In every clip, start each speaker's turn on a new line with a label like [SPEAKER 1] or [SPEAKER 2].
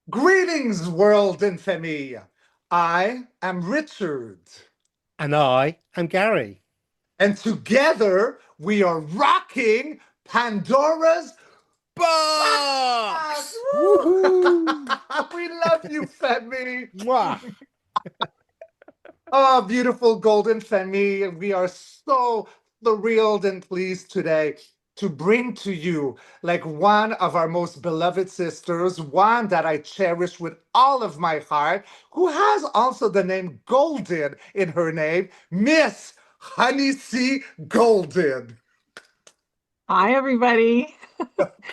[SPEAKER 1] Greetings, world and family. I am Richard,
[SPEAKER 2] And I am Gary.
[SPEAKER 1] and together we are rocking Pandora's box.
[SPEAKER 2] Box!
[SPEAKER 1] Woo!
[SPEAKER 2] Woohoo!
[SPEAKER 1] We love you, family.
[SPEAKER 2] Mwah!
[SPEAKER 1] Oh, beautiful golden family. We are so thrilled and pleased today to bring to you like one of our most beloved sisters, one that I cherish with all of my heart, who has also the name Golden in her name, Miss Honey C. Golden.
[SPEAKER 3] Hi, everybody.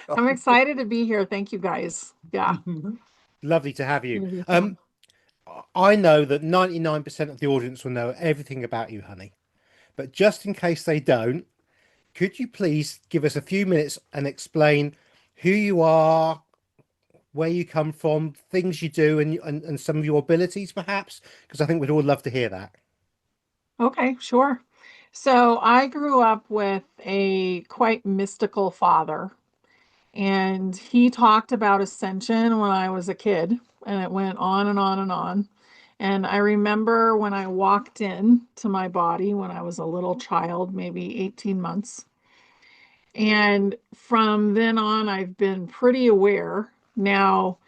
[SPEAKER 3] I'm excited to be here. Thank you, guys. Yeah,
[SPEAKER 2] Lovely to have
[SPEAKER 3] it's
[SPEAKER 2] you.
[SPEAKER 3] gonna be fun.
[SPEAKER 2] I know that 99% of the audience will know everything about you, honey. But just in case they don't, could you please give us a few minutes and explain who you are, where you come from, things you do, and some of your abilities, perhaps? Because I think we'd all love to hear that.
[SPEAKER 3] Okay, sure. So I grew up with a quite mystical father, and he talked about ascension when I was a kid, and it went on and on and on. And I remember when I walked in to my body when I was a little child, maybe 18 months. And from then on, I've been pretty aware. Now,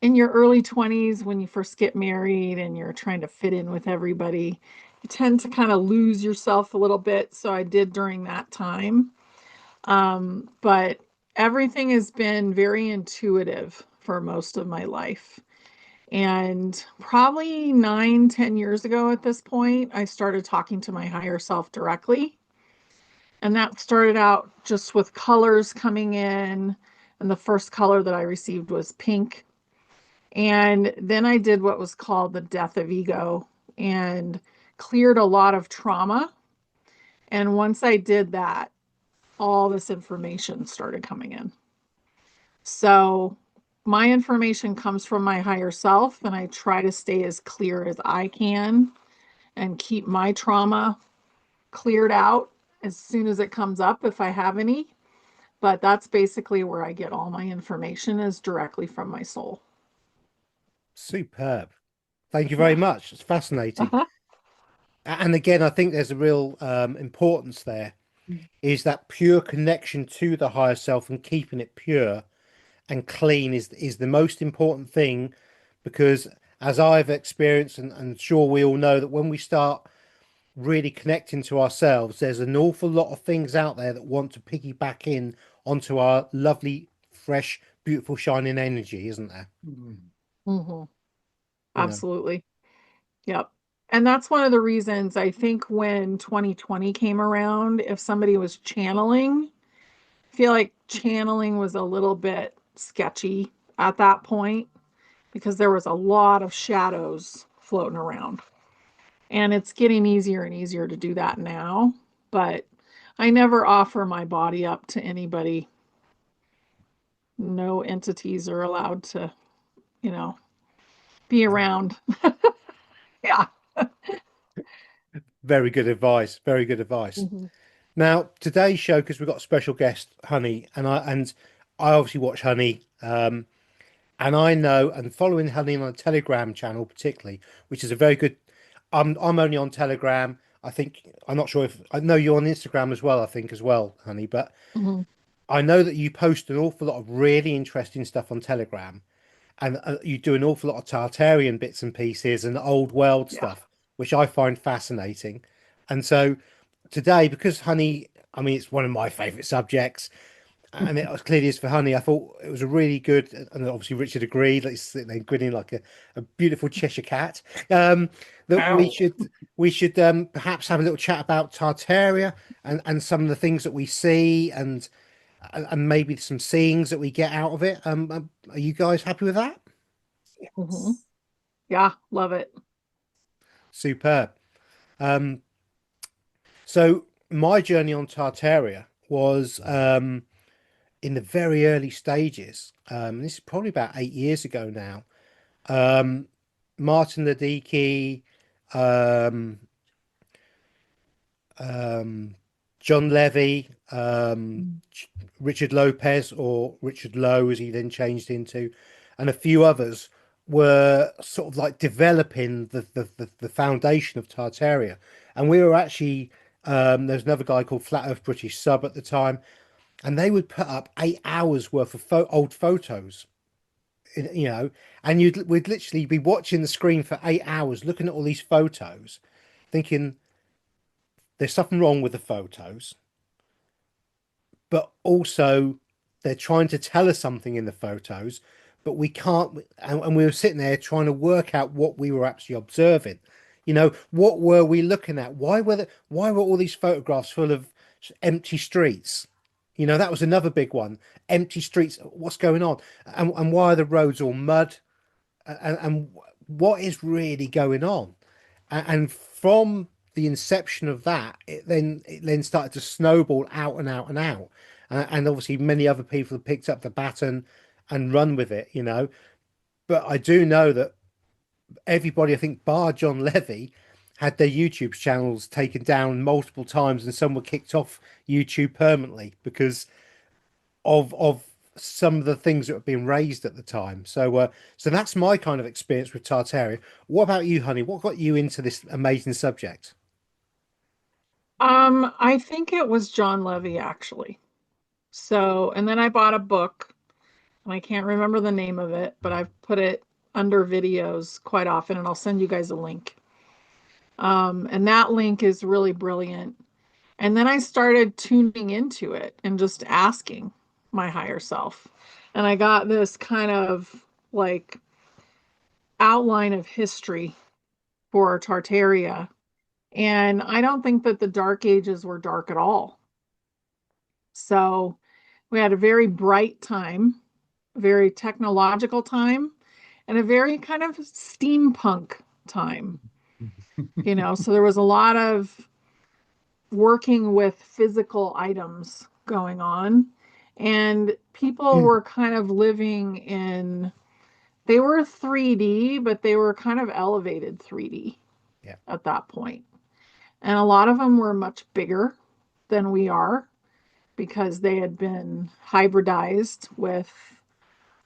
[SPEAKER 3] in your early 20s, when you first get married and you're trying to fit in with everybody, you tend to kind of lose yourself a little bit. So I did during that time. But everything has been very intuitive for most of my life. And probably 9, 10 years ago at this point, I started talking to my higher self directly. And that started out just with colors coming in. And the first color that I received was pink. And then I did what was called the death of ego and cleared a lot of trauma. And once I did that, all this information started coming in. So my information comes from my higher self, and I try to stay as clear as I can and keep my trauma cleared out as soon as it comes up if I have any. But that's basically where I get all my information is directly from my soul.
[SPEAKER 2] Superb. Thank you very
[SPEAKER 3] Yeah.
[SPEAKER 2] much. It's fascinating.
[SPEAKER 3] Uh-huh.
[SPEAKER 2] And again, I think there's a real importance there is that pure connection to the higher self and keeping it pure and clean is the most important thing because as I've experienced and sure we all know that when we start really connecting to ourselves, there's an awful lot of things out there that want to piggyback in onto our lovely, fresh, beautiful, shining energy, isn't there?
[SPEAKER 3] Hmm.
[SPEAKER 2] You know,
[SPEAKER 3] Absolutely. Yep. And that's one of the reasons I think when 2020 came around, if somebody was channeling, I feel like channeling was a little bit sketchy at that point because there was a lot of shadows floating around. And it's getting easier and easier to do that now. But I never offer my body up to anybody. No entities are allowed to, you know, be around. Yeah.
[SPEAKER 2] very good advice. Very good advice.
[SPEAKER 3] Mhm.
[SPEAKER 2] Now, today's show, because we've got a special guest, Honey, and I obviously watch Honey, and I know and following Honey on a Telegram channel particularly, which is a very good. I'm only on Telegram. I think I'm not sure if I know you're on Instagram as well. I think as well, Honey, but
[SPEAKER 3] Mhm.
[SPEAKER 2] I know that you post an awful lot of really interesting stuff on Telegram, and you do an awful lot of Tartarian bits and pieces and old world
[SPEAKER 3] Yeah.
[SPEAKER 2] stuff, which I find fascinating. And so today, because Honey, I mean, it's one of my favorite subjects, and it was clearly is for Honey. I thought it was a really good, and obviously Richard agreed. Like he's sitting there grinning like a beautiful Cheshire cat. That we
[SPEAKER 1] Ow.
[SPEAKER 2] should perhaps have a little chat about Tartaria and some of the things that we see and maybe some seeings that we get out of it. Are you guys happy with that?
[SPEAKER 3] Mhm. Yeah. Love it.
[SPEAKER 2] Superb. Um, so my journey on Tartaria was in the very early stages. This is probably about 8 years ago now. Um, Martin Ladiki, um, um, John Levy, Richard Lopez, or Richard Lowe, as he then changed into. and a few others were sort of like developing the foundation of Tartaria. And we were actually, there's another guy called Flat Earth British Sub at the time, and they would put up 8 hours worth of old photos, you know, and we'd literally be watching the screen for 8 hours, looking at all these photos, thinking there's something wrong with the photos, but also they're trying to tell us something in the photos, but we can't. And we were sitting there trying to work out what we were actually observing. You know, what were we looking at? Why were all these photographs full of empty streets? You know, that was another big one. Empty streets. What's going on? And why are the roads all mud? And what is really going on? And from the inception of that, it then started to snowball out and out and out. And obviously, many other people have picked up the baton and run with it, you know. But I do know that everybody, I think, bar John Levy, had their YouTube channels taken down multiple times, and some were kicked off YouTube permanently because of some of the things that were being raised at the time. So that's my kind of experience with Tartaria. What about you, honey? What got you into this amazing subject?
[SPEAKER 3] I think it was John Levy actually. So, and then I bought a book, and I can't remember the name of it, but I've put it under videos quite often, and I'll send you guys a link. And that link is really brilliant. And then I started tuning into it and just asking my higher self. And I got this kind of like outline of history for Tartaria. And I don't think that the Dark Ages were dark at all. So we had a very bright time, a very technological time, and a very kind of steampunk time. You know, so there was a lot of working with physical items going on, and people were kind of living in, they were 3D, but they were kind of elevated 3D
[SPEAKER 2] Yeah.
[SPEAKER 3] at that point. And a lot of them were much bigger than we are because they had been hybridized with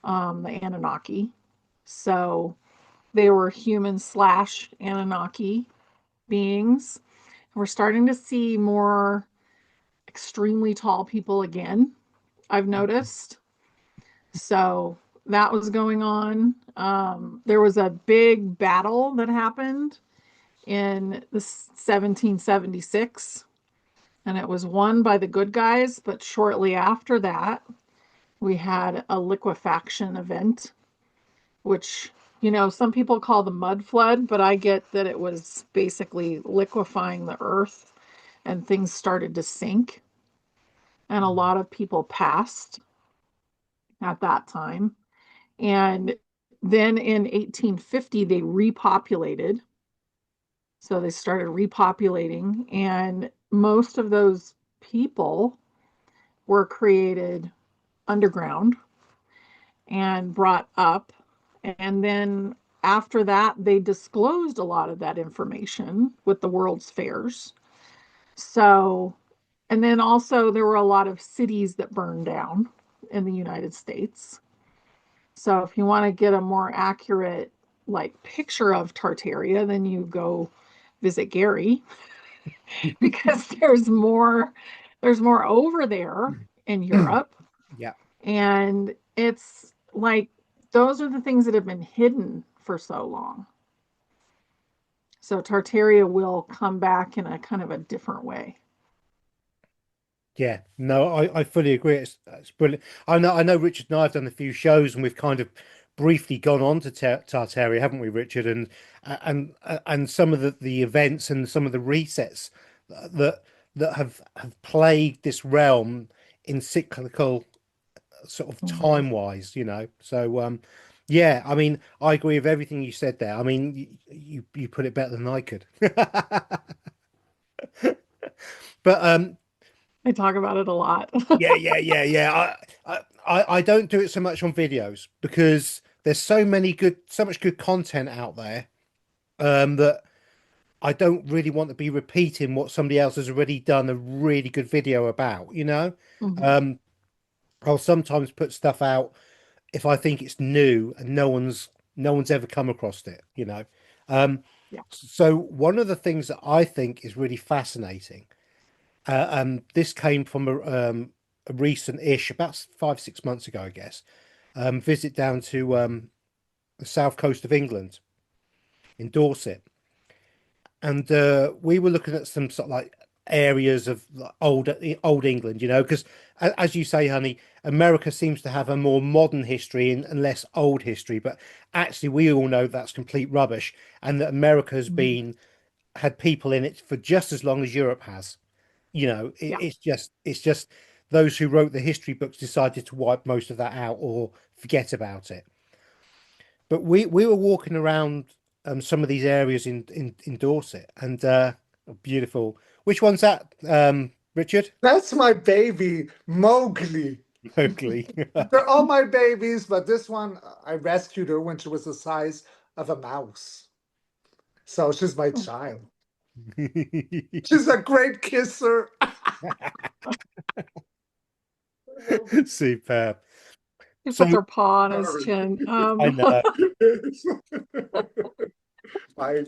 [SPEAKER 3] the Anunnaki. So they were human slash Anunnaki beings. We're starting to see more extremely tall people again, I've noticed. So that was going on. There was a big battle that happened in the 1776, and it was won by the good guys. But shortly after that, we had a liquefaction event, which, you know, some people call the mud flood, but I get that it was basically liquefying the earth and things started to sink. And a lot of people passed at that time. And then in 1850, they repopulated. So they started repopulating, and most of those people were created underground and brought up. And then after that, they disclosed a lot of that information with the World's Fairs. So, and then also there were a lot of cities that burned down in the United States. So if you want to get a more accurate like picture of Tartaria, then you go visit Gary because there's more over there in Europe.
[SPEAKER 2] Yeah.
[SPEAKER 3] And it's like those are the things that have been hidden for so long. So Tartaria will come back in a kind of a different way.
[SPEAKER 2] Yeah, no, I fully agree. It's brilliant. I know Richard and I have done a few shows, and we've kind of briefly gone on to Tartaria, haven't we, Richard? And some of the events and some of the resets that have plagued this realm in cyclical sort of
[SPEAKER 3] Mhm.
[SPEAKER 2] time wise, you know. So yeah, I mean, I agree with everything you said there. I mean, you put it better than I could. But
[SPEAKER 3] I talk about it a lot.
[SPEAKER 2] yeah. I don't do it so much on videos because there's so much good content out there that I don't really want to be repeating what somebody else has already done a really good video about, you know?
[SPEAKER 3] Mhm.
[SPEAKER 2] Um, I'll sometimes put stuff out if I think it's new and no one's ever come across it, you know. Um,
[SPEAKER 3] Yeah.
[SPEAKER 2] so one of the things that I think is really fascinating, this came from a recent-ish, about 5, 6 months ago, I guess, visit down to the south coast of England in Dorset, and we were looking at some sort of like areas of like old England, you know, because as you say, honey, America seems to have a more modern history and less old history, but actually we all know that's complete rubbish, and that America has
[SPEAKER 3] Mhm.
[SPEAKER 2] been had people in it for just as long as Europe has. You know,
[SPEAKER 3] Yeah.
[SPEAKER 2] it's just those who wrote the history books decided to wipe most of that out or forget about it. But we were walking around some of these areas in Dorset, and beautiful. Which one's that, Richard?
[SPEAKER 1] That's my baby, Mowgli.
[SPEAKER 2] Mowgli.
[SPEAKER 1] They're all my babies, but this one I rescued her when she was the size of a mouse. So she's my child. She's a great kisser.
[SPEAKER 2] Superb.
[SPEAKER 3] They
[SPEAKER 2] So
[SPEAKER 3] put their paw on his
[SPEAKER 1] Sorry.
[SPEAKER 3] chin.
[SPEAKER 2] I know.
[SPEAKER 1] Bye.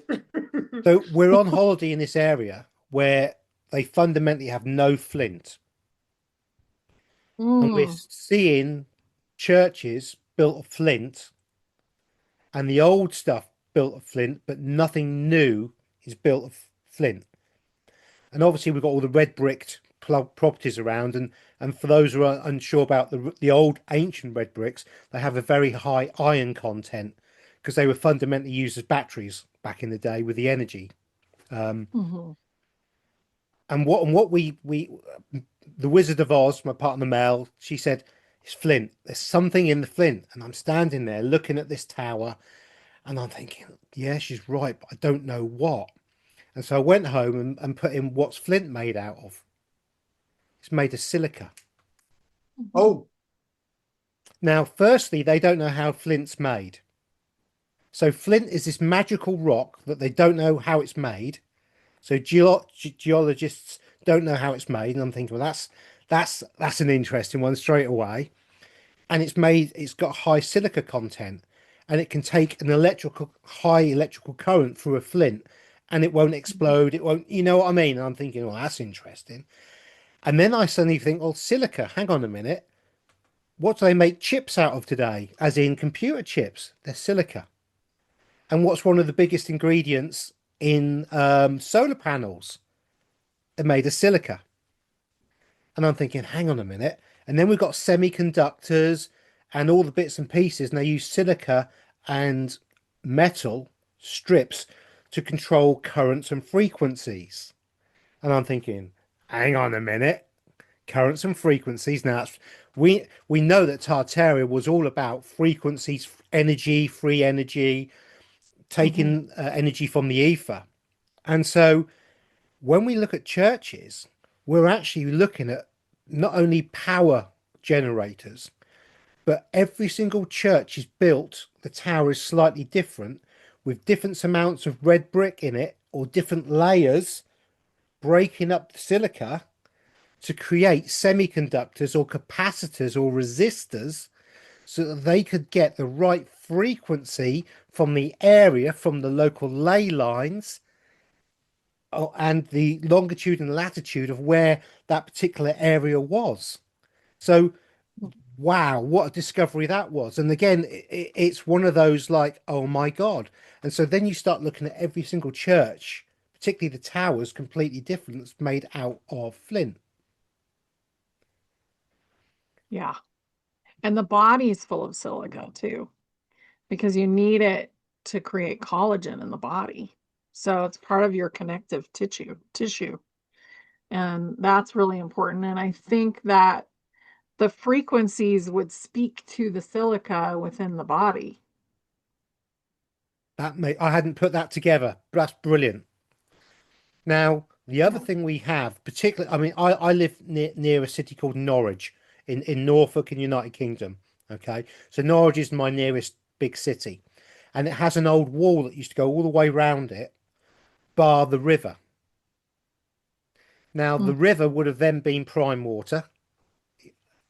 [SPEAKER 2] So we're on holiday in this area where they fundamentally have no flint, and we're
[SPEAKER 3] Mm,
[SPEAKER 2] seeing churches built of flint and the old stuff built of flint, but nothing new is built of flint. And obviously, we've got all the red bricked properties around, and for those who are unsure about the old ancient red bricks, they have a very high iron content because they were fundamentally used as batteries back in the day with the energy.
[SPEAKER 3] mhm,
[SPEAKER 2] And what we the Wizard of Oz, my partner Mel, she said it's flint. There's something in the flint, and I'm standing there looking at this tower, and I'm thinking, yeah, she's right, but I don't know what. And so I went home and put in what's flint made out of. It's made of silica.
[SPEAKER 3] mhm,
[SPEAKER 1] Oh,
[SPEAKER 2] Now, firstly, they don't know how flint's made. So flint is this magical rock that they don't know how it's made. So geologists don't know how it's made, and I'm thinking, well, that's an interesting one straight away. And it's got high silica content, and it can take an electrical high electrical current through a flint, and it won't
[SPEAKER 3] mhm,
[SPEAKER 2] explode. It won't, you know what I mean? And I'm thinking, well, that's interesting. And then I suddenly think, well, silica. Hang on a minute. What do they make chips out of today? As in computer chips, they're silica. And what's one of the biggest ingredients in solar panels? They're made of silica. And I'm thinking, hang on a minute. And then we've got semiconductors and all the bits and pieces, and they use silica and metal strips to control currents and frequencies. And I'm thinking, hang on a minute, currents and frequencies. Now, we know that Tartaria was all about frequencies, energy, free energy,
[SPEAKER 3] mhm.
[SPEAKER 2] taking energy from the ether. And so when we look at churches, we're actually looking at not only power generators, but every single church is built, the tower is slightly different with different amounts of red brick in it or different layers breaking up the silica to create semiconductors or capacitors or resistors so that they could get the right frequency from the area, from the local ley lines, and the longitude and latitude of where that particular area was. So, wow, what a discovery that was. And again, it's one of those like, oh my God. And so then you start looking at every single church, particularly the towers, completely different, that's made out of flint.
[SPEAKER 3] Yeah. And the body's full of silica too, because you need it to create collagen in the body. So it's part of your connective tissue. And that's really important. And I think that the frequencies would speak to the silica within the body.
[SPEAKER 2] I hadn't put that together. That's brilliant. Now, the other
[SPEAKER 3] Yeah.
[SPEAKER 2] thing we have, particularly, I mean, I live near a city called Norwich in Norfolk in United Kingdom. Okay. So Norwich is my nearest big city. And it has an old wall that used to go all the way round it, bar the river. Now,
[SPEAKER 3] Mm,
[SPEAKER 2] the river would have then been prime water.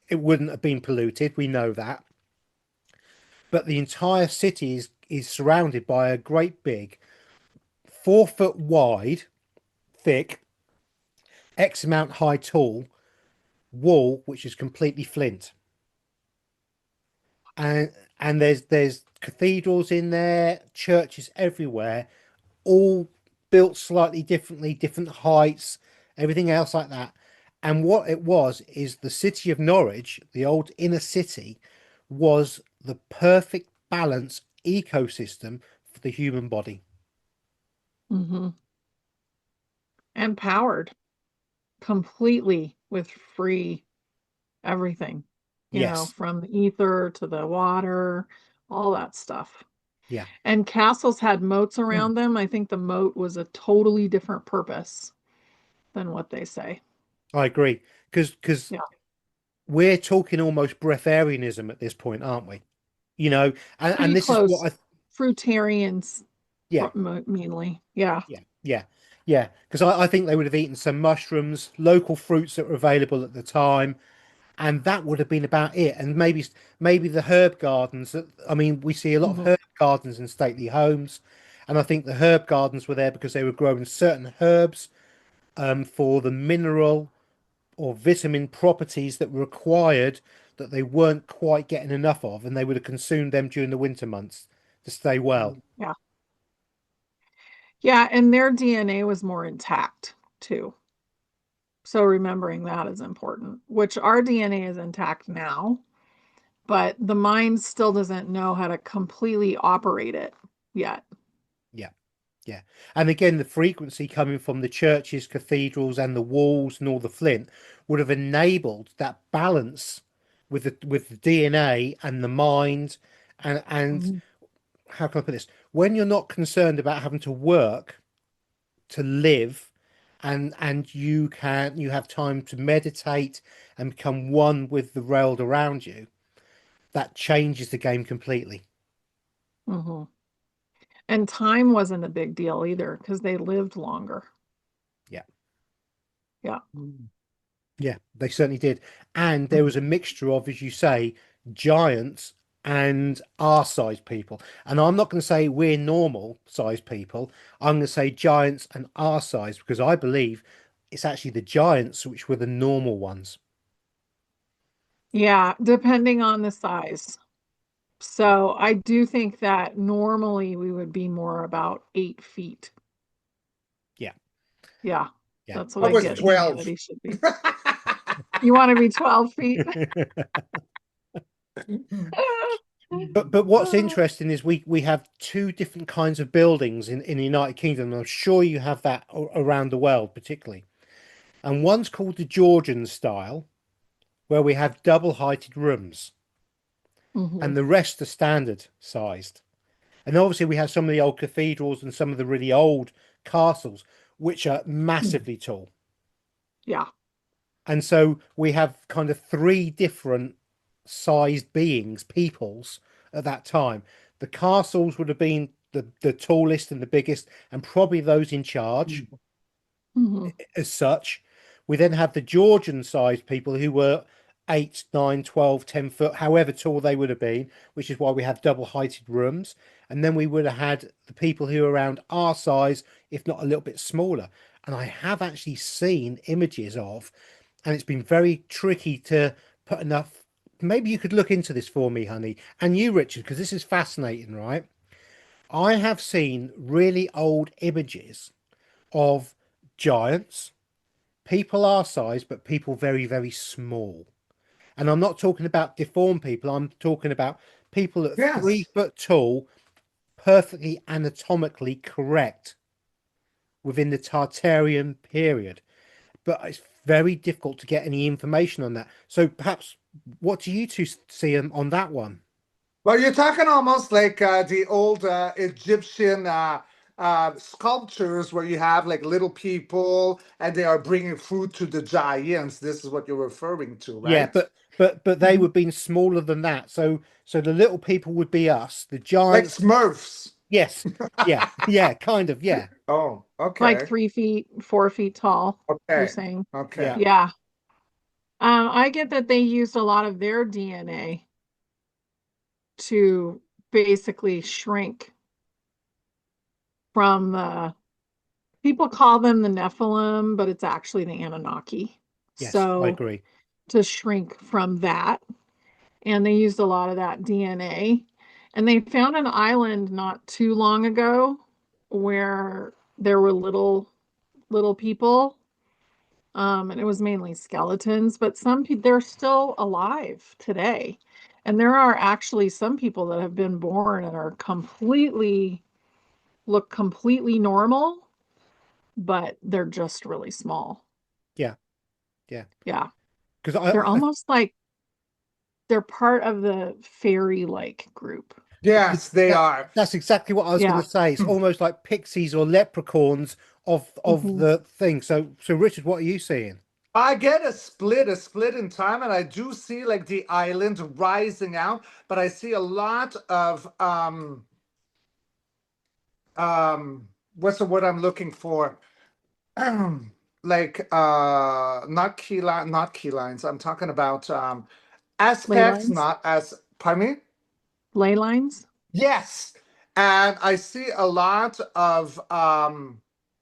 [SPEAKER 2] It wouldn't have been polluted. We know that. but the entire city is surrounded by a great big 4 foot wide, thick, X amount high tall wall, which is completely flint. And there's cathedrals in there, churches everywhere, all built slightly differently, different heights, everything else like that. And what it was is the city of Norwich, the old inner city, was the perfect balance ecosystem for the human body.
[SPEAKER 3] Hmm. And powered completely with free everything,
[SPEAKER 2] Yes.
[SPEAKER 3] from the ether to the water, all that stuff.
[SPEAKER 2] Yeah,
[SPEAKER 3] And castles had moats around them. I think the moat was a totally different purpose than what they say.
[SPEAKER 2] I agree. Because
[SPEAKER 3] Yeah,
[SPEAKER 2] we're talking almost breatharianism at this point, aren't we? And
[SPEAKER 3] pretty
[SPEAKER 2] this is
[SPEAKER 3] close.
[SPEAKER 2] what I
[SPEAKER 3] Fruitarians,
[SPEAKER 2] yeah,
[SPEAKER 3] mainly. Yeah.
[SPEAKER 2] yeah, yeah, yeah. Because I think they would have eaten some mushrooms, local fruits that were available at the time, and that would have been about it. And maybe the herb gardens. I mean, we see a lot of
[SPEAKER 3] Hmm.
[SPEAKER 2] herb gardens in stately homes, and I think the herb gardens were there because they were growing certain herbs for the mineral or vitamin properties that were required that they weren't quite getting enough of, and they would have consumed them during the winter months to stay well.
[SPEAKER 3] Yeah. Yeah. And their DNA was more intact too. So remembering that is important, which our DNA is intact now, but the mind still doesn't know how to completely operate it yet.
[SPEAKER 2] Yeah. Yeah. And again, the frequency coming from the churches, cathedrals, and the walls and all the flint would have enabled that balance with the DNA and the mind and
[SPEAKER 3] Mhm.
[SPEAKER 2] how can I put this? When you're not concerned about having to work to live and you have time to meditate and become one with the world around you, that changes the game completely.
[SPEAKER 3] Mhm. And time wasn't a big deal either because they lived longer.
[SPEAKER 2] Yeah.
[SPEAKER 3] Yeah.
[SPEAKER 2] Yeah, they certainly did. And there was
[SPEAKER 3] Mhm.
[SPEAKER 2] a mixture of, as you say, giants and our size people. And I'm not going to say we're normal size people. I'm going to say giants and our size because I believe it's actually the giants which were the normal ones.
[SPEAKER 3] Yeah, depending on the size.
[SPEAKER 2] Yeah,
[SPEAKER 3] So I do think that normally we would be more about 8 feet.
[SPEAKER 2] yeah,
[SPEAKER 3] Yeah,
[SPEAKER 2] yeah.
[SPEAKER 3] that's what
[SPEAKER 1] I
[SPEAKER 3] I
[SPEAKER 1] was
[SPEAKER 3] get
[SPEAKER 1] 12.
[SPEAKER 3] humanity should be. You want to be 12 feet?
[SPEAKER 2] But what's interesting is we have two different kinds of buildings in the United Kingdom. And I'm sure you have that around the world, particularly. And one's called the Georgian style, where we have double-heighted rooms,
[SPEAKER 3] Hmm.
[SPEAKER 2] and the rest are standard sized. And obviously, we have some of the old cathedrals and some of the really old castles, which are massively tall.
[SPEAKER 3] Yeah.
[SPEAKER 2] And so we have kind of three different sized beings, peoples at that time. The castles would have been the tallest and the biggest, and probably those in charge
[SPEAKER 3] Hmm.
[SPEAKER 2] as such. We then have the Georgian sized people who were 8, 9, 12, 10 foot, however tall they would have been, which is why we have double heighted rooms. And then we would have had the people who are around our size, if not a little bit smaller. And I have actually seen images of, and it's been very tricky to put enough. Maybe you could look into this for me, honey, and you, Richard, because this is fascinating, right? I have seen really old images of giants, people our size, but people very, very small. And I'm not talking about deformed people. I'm talking about people that are three
[SPEAKER 1] Yes.
[SPEAKER 2] foot tall, perfectly anatomically correct within the Tartarian period. But it's very difficult to get any information on that. So perhaps, what do you two see on that one?
[SPEAKER 1] Well, you're talking almost like the old Egyptian sculptures where you have like little people and they are bringing food to the giants. This is what you're referring to,
[SPEAKER 2] Yeah,
[SPEAKER 1] right?
[SPEAKER 2] but they would have been smaller than that. So the little people would be us. The
[SPEAKER 1] Like
[SPEAKER 2] giants,
[SPEAKER 1] Smurfs.
[SPEAKER 2] yes, yeah, yeah, kind of, yeah,
[SPEAKER 1] Oh,
[SPEAKER 3] Like
[SPEAKER 1] okay.
[SPEAKER 3] 3 feet, 4 feet tall, you're
[SPEAKER 1] Okay.
[SPEAKER 3] saying?
[SPEAKER 2] yeah.
[SPEAKER 1] Okay.
[SPEAKER 3] Yeah. I get that they used a lot of their DNA to basically shrink from people call them the Nephilim, but it's actually the Anunnaki.
[SPEAKER 2] Yes, I
[SPEAKER 3] So
[SPEAKER 2] agree.
[SPEAKER 3] to shrink from that, and they used a lot of that DNA. And they found an island not too long ago where there were little people, and it was mainly skeletons, but some people they're still alive today. And there are actually some people that have been born and are completely look completely normal, but they're just really small.
[SPEAKER 2] Yeah, yeah.
[SPEAKER 3] Yeah.
[SPEAKER 2] Because
[SPEAKER 3] They're almost like they're part of the fairy-like group.
[SPEAKER 1] Yes, they
[SPEAKER 2] that,
[SPEAKER 1] are.
[SPEAKER 2] that's exactly what I was going
[SPEAKER 3] Yeah.
[SPEAKER 2] to say. It's almost like pixies or leprechauns of
[SPEAKER 3] Mhm.
[SPEAKER 2] the thing. So Richard, what are you seeing?
[SPEAKER 1] I get a split in time, and I do see like the island rising out, but I see a lot of what's the word I'm looking for? Like not key lines. I'm talking about
[SPEAKER 3] Ley
[SPEAKER 1] aspects,
[SPEAKER 3] lines?
[SPEAKER 1] not as pardon me?
[SPEAKER 3] Ley lines?
[SPEAKER 1] Yes. And I see a lot of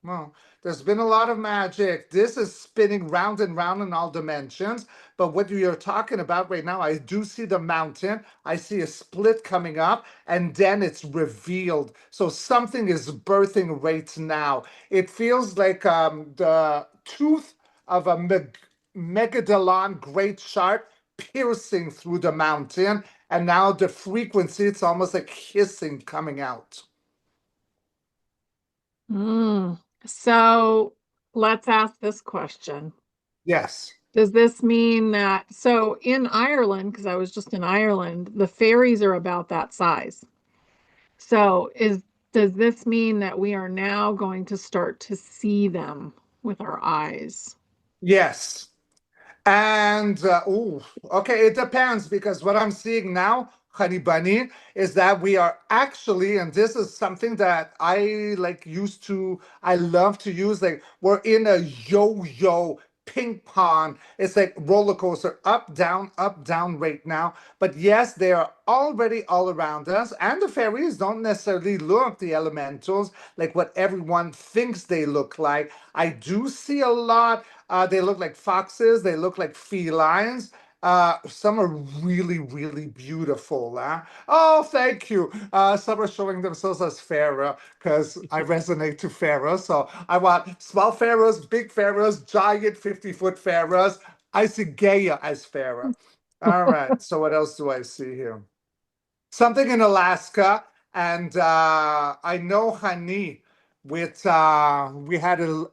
[SPEAKER 1] well, there's been a lot of magic. This is spinning round and round in all dimensions. But what you're talking about right now, I do see the mountain. I see a split coming up, and then it's revealed. So something is birthing right now. It feels like the tooth of a megalodon great shark piercing through the mountain, and now the frequency, it's almost like hissing coming out.
[SPEAKER 3] Mm. So let's ask this question.
[SPEAKER 1] Yes.
[SPEAKER 3] Does this mean that, so in Ireland, because I was just in Ireland, the fairies are about that size. So does this mean that we are now going to start to see them with our eyes?
[SPEAKER 1] Yes. And okay, it depends because what I'm seeing now, Honey Bunny, is that we are actually, and this is something that I like used to, I love to use. Like we're in a yo-yo ping pong. It's like roller coaster, up, down right now. But yes, they are already all around us, and the fairies don't necessarily look the elementals like what everyone thinks they look like. I do see a lot. They look like foxes. They look like felines. Some are really, really beautiful. Oh, thank you. Some are showing themselves as pharaoh because I resonate to pharaoh. So I want small pharaohs, big pharaohs, giant 50-foot pharaohs. I see Gaia as pharaoh. All right. So what else do I see here? Something in Alaska, and I know Hani. With we had a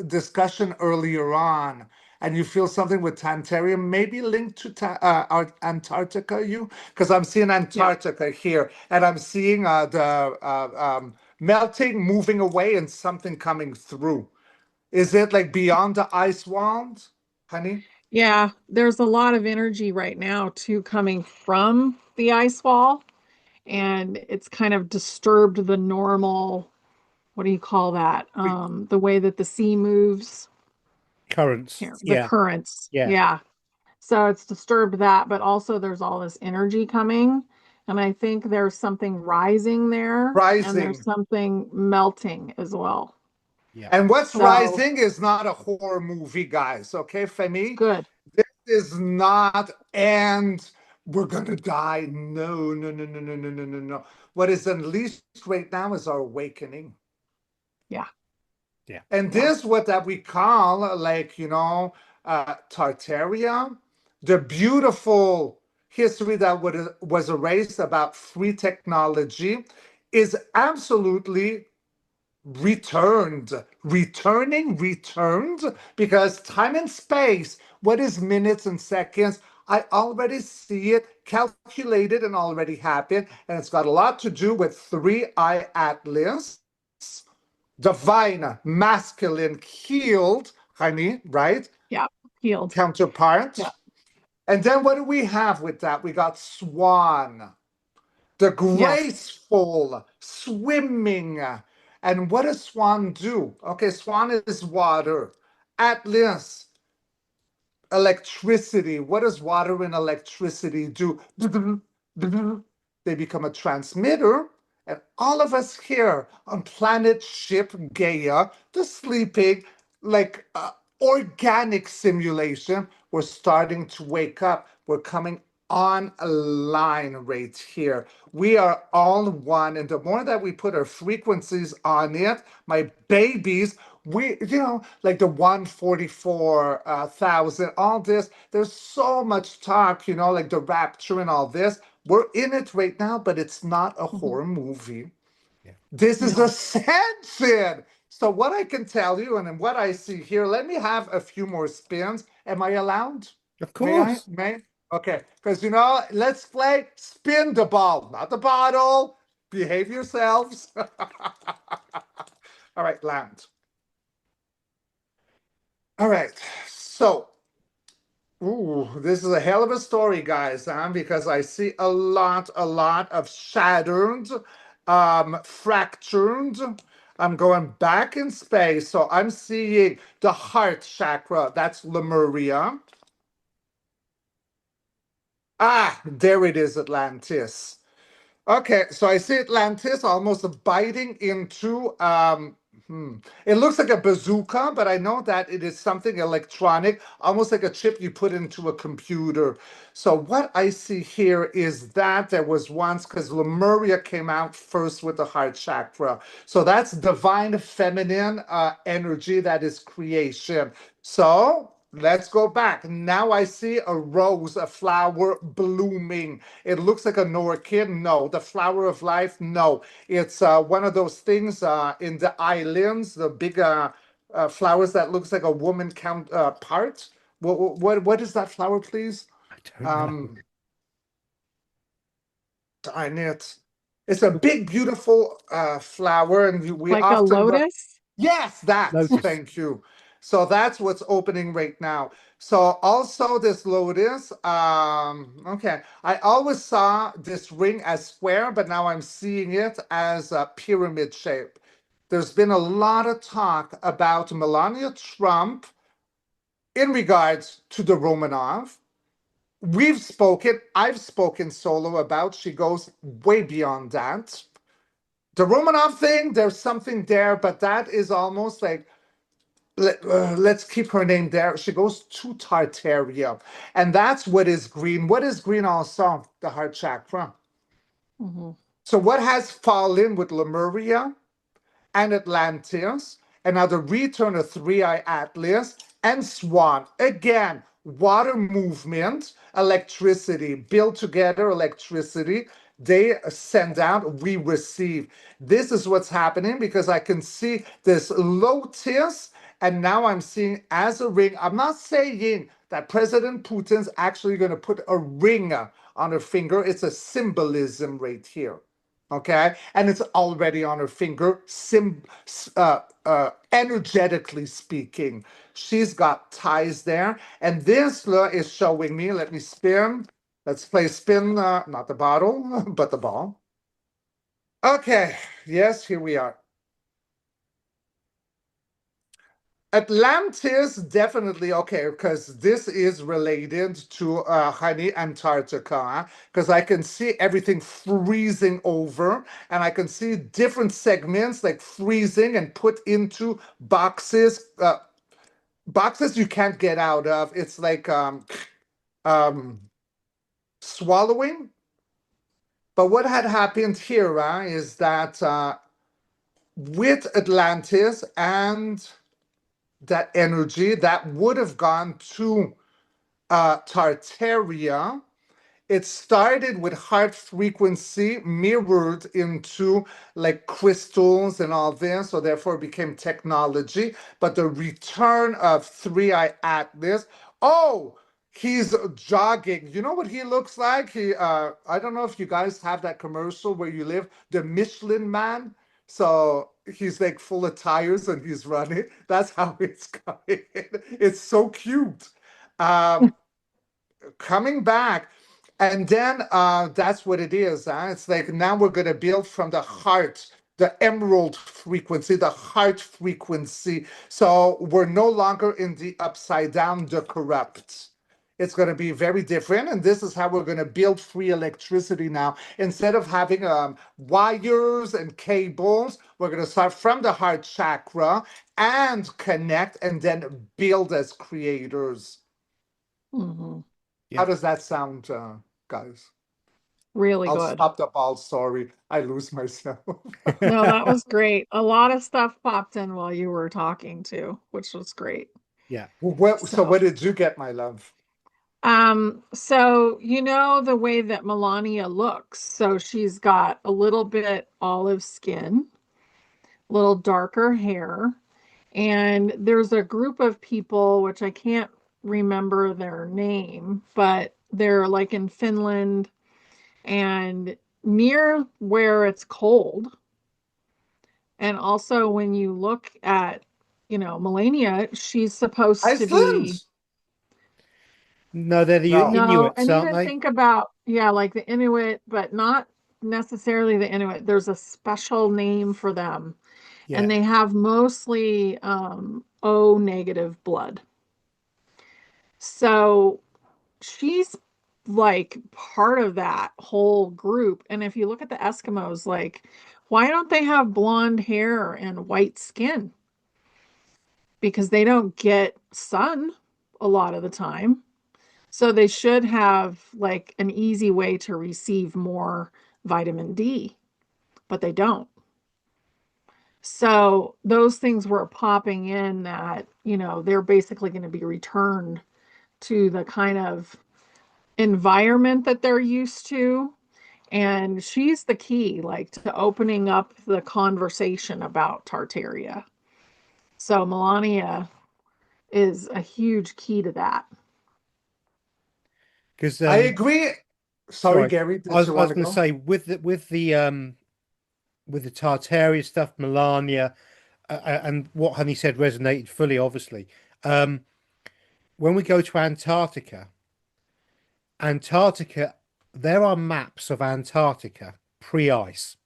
[SPEAKER 1] discussion earlier on, and you feel something with Tartaria, maybe linked to Antarctica. You, because I'm seeing
[SPEAKER 3] Yeah.
[SPEAKER 1] Antarctica here, and I'm seeing the melting, moving away, and something coming through. Is it like beyond the ice walls, Honey?
[SPEAKER 3] Yeah, there's a lot of energy right now too coming from the ice wall, and it's kind of disturbed the normal, what do you call that? The way that the sea moves,
[SPEAKER 2] Currents.
[SPEAKER 3] the
[SPEAKER 2] Yeah,
[SPEAKER 3] currents.
[SPEAKER 2] yeah,
[SPEAKER 3] Yeah. So it's disturbed that, but also there's all this energy coming. And I think there's something rising there and there's
[SPEAKER 1] Rising.
[SPEAKER 3] something melting as well.
[SPEAKER 2] yeah.
[SPEAKER 1] And what's
[SPEAKER 3] So
[SPEAKER 1] rising is not a horror movie, guys. Okay, for me,
[SPEAKER 3] good.
[SPEAKER 1] this is not, and we're gonna die. No, no, no, no, no, no, no, no, no. What is unleashed right now is our awakening.
[SPEAKER 3] Yeah.
[SPEAKER 2] Yeah.
[SPEAKER 1] And
[SPEAKER 3] Yeah.
[SPEAKER 1] this, what that we call, like, Tartaria, the beautiful history that was erased about free technology is absolutely returned, because time and space, what is minutes and seconds? I already see it calculated and already happened, and it's got a lot to do with three eye atlas, divine, masculine, healed, honey, right?
[SPEAKER 3] Yeah. Healed.
[SPEAKER 1] Counterpart.
[SPEAKER 3] Yeah.
[SPEAKER 1] And then what do we have with that? We got swan, the
[SPEAKER 3] Yes.
[SPEAKER 1] graceful swimming. And what does swan do? Okay, swan is water. Atlas, electricity. What does water and electricity do? they become a transmitter, and all of us here on planet ship Gaia, the sleeping, like organic simulation, we're starting to wake up. We're coming online right here. We are all one, and the more that we put our frequencies on it, my babies, we, like the 144,000, all this, there's so much talk, like the rapture and all this. We're in it right now, but it's not a horror movie.
[SPEAKER 2] Yeah.
[SPEAKER 1] This is
[SPEAKER 3] No.
[SPEAKER 1] ascension. So what I can tell you, and what I see here, let me have a few more spins. Am I allowed?
[SPEAKER 2] Of
[SPEAKER 1] May I?
[SPEAKER 2] course.
[SPEAKER 1] May? Okay, because let's play spin the ball, not the bottle. Behave yourselves. All right, land. All right, so, ooh, this is a hell of a story, guys, because I see a lot of shattered, fractured. I'm going back in space, so I'm seeing the heart chakra. That's Lemuria. Ah, there it is, Atlantis. Okay, so I see Atlantis almost biting into it looks like a bazooka, but I know that it is something electronic, almost like a chip you put into a computer. So what I see here is that there was once, because Lemuria came out first with the heart chakra. So that's divine feminine energy, that is creation. So let's go back. Now I see a rose, a flower blooming. It looks like an orchid. No. The flower of life. No. It's one of those things in the islands, the big flowers that looks like a woman count part. What is that flower, please?
[SPEAKER 2] I don't know.
[SPEAKER 1] Darn it. It's a big, beautiful flower, and we
[SPEAKER 3] Like a
[SPEAKER 1] often
[SPEAKER 3] lotus?
[SPEAKER 1] yes, that.
[SPEAKER 2] Lotus.
[SPEAKER 1] Thank you. So that's what's opening right now. So also this lotus, okay. I always saw this ring as square, but now I'm seeing it as a pyramid shape. There's been a lot of talk about Melania Trump in regards to the Romanov. I've spoken solo about, she goes way beyond that. The Romanov thing, there's something there, but that is almost like let's keep her name there. She goes to Tartaria. And that's what is green. What is green also? The heart chakra.
[SPEAKER 3] Mm-hmm.
[SPEAKER 1] So what has fallen with Lemuria and Atlantis, and now the return of Three-Eye Atlas and Swan. Again, water movement, electricity, build together electricity. They send out, we receive. This is what's happening because I can see this lotus, and now I'm seeing as a ring. I'm not saying that President Putin's actually going to put a ring on her finger. It's a symbolism right here. Okay, and it's already on her finger, energetically speaking. She's got ties there, and this is showing me, let me spin. Let's play spin, not the bottle, but the ball. Okay, yes, here we are. Atlantis, definitely okay, because this is related to honey, Antarctica, because I can see everything freezing over, and I can see different segments like freezing and put into boxes, boxes you can't get out of. It's like um, swallowing. But what had happened here is that with Atlantis and that energy that would have gone to Tartaria. It started with heart frequency mirrored into like crystals and all this, so therefore it became technology. But the return of Three-Eye Atlas, oh, he's jogging. You know what he looks like? I don't know if you guys have that commercial where you live, the Michelin Man. So he's like full of tires and he's running. That's how it's going. It's so cute. Um, Coming back. And then that's what it is. It's like now we're going to build from the heart, the emerald frequency, the heart frequency. So we're no longer in the upside down, the corrupt. It's going to be very different. And this is how we're going to build free electricity now. Instead of having wires and cables, we're going to start from the heart chakra and connect and then build as creators.
[SPEAKER 3] Hmm.
[SPEAKER 1] How
[SPEAKER 2] Yeah.
[SPEAKER 1] does that sound, guys?
[SPEAKER 3] Really
[SPEAKER 1] I'll
[SPEAKER 3] good.
[SPEAKER 1] stop the ball. Sorry, I lose myself.
[SPEAKER 3] No, that was great. A lot of stuff popped in while you were talking too, which was great.
[SPEAKER 2] Yeah.
[SPEAKER 1] So
[SPEAKER 3] So,
[SPEAKER 1] where did you get, my love?
[SPEAKER 3] so you know the way that Melania looks. So she's got a little bit olive skin, a little darker hair, and there's a group of people which I can't remember their name, but they're like in Finland and near where it's cold. And also, when you look at, Melania, she's supposed to be,
[SPEAKER 1] Iceland?
[SPEAKER 2] No, they're the
[SPEAKER 1] No.
[SPEAKER 3] no,
[SPEAKER 2] Inuits,
[SPEAKER 3] and
[SPEAKER 2] aren't
[SPEAKER 3] even
[SPEAKER 2] they?
[SPEAKER 3] think about, yeah, like the Inuit, but not necessarily the Inuit. There's a special name for them, and
[SPEAKER 2] Yeah.
[SPEAKER 3] they have mostly O negative blood. So she's like part of that whole group. And if you look at the Eskimos, like, why don't they have blonde hair and white skin? Because they don't get sun a lot of the time. So they should have like an easy way to receive more vitamin D, but they don't. So those things were popping in that, they're basically going to be returned to the kind of environment that they're used to. And she's the key, like to opening up the conversation about Tartaria. So Melania is a huge key to that.
[SPEAKER 2] Because
[SPEAKER 1] I agree. Sorry,
[SPEAKER 2] sorry,
[SPEAKER 1] Gary,
[SPEAKER 2] I
[SPEAKER 1] did
[SPEAKER 2] was
[SPEAKER 1] you
[SPEAKER 2] I
[SPEAKER 1] want
[SPEAKER 2] was
[SPEAKER 1] to
[SPEAKER 2] going to
[SPEAKER 1] go?
[SPEAKER 2] say with the Tartaria stuff, Melania, and what Honey said resonated fully. Obviously, um, when we go to Antarctica, there are maps of Antarctica pre-ice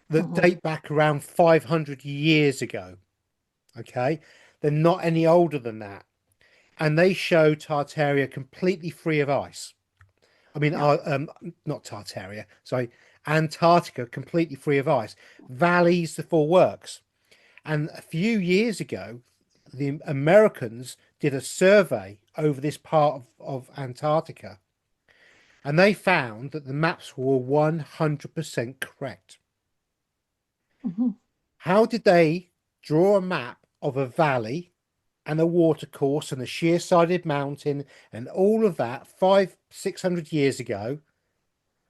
[SPEAKER 2] that
[SPEAKER 3] Mhm.
[SPEAKER 2] date back around 500 years ago. Okay, they're not any older than that, and they show Tartaria completely free of ice. I mean,
[SPEAKER 3] Yeah.
[SPEAKER 2] not Tartaria, sorry, Antarctica completely free of ice. Valleys, the full works. And a few years ago, the Americans did a survey over this part of Antarctica, and they found that the maps were 100% correct.
[SPEAKER 3] Mhm.
[SPEAKER 2] How did they draw a map of a valley and a watercourse and a sheer-sided mountain and all of that 600 years ago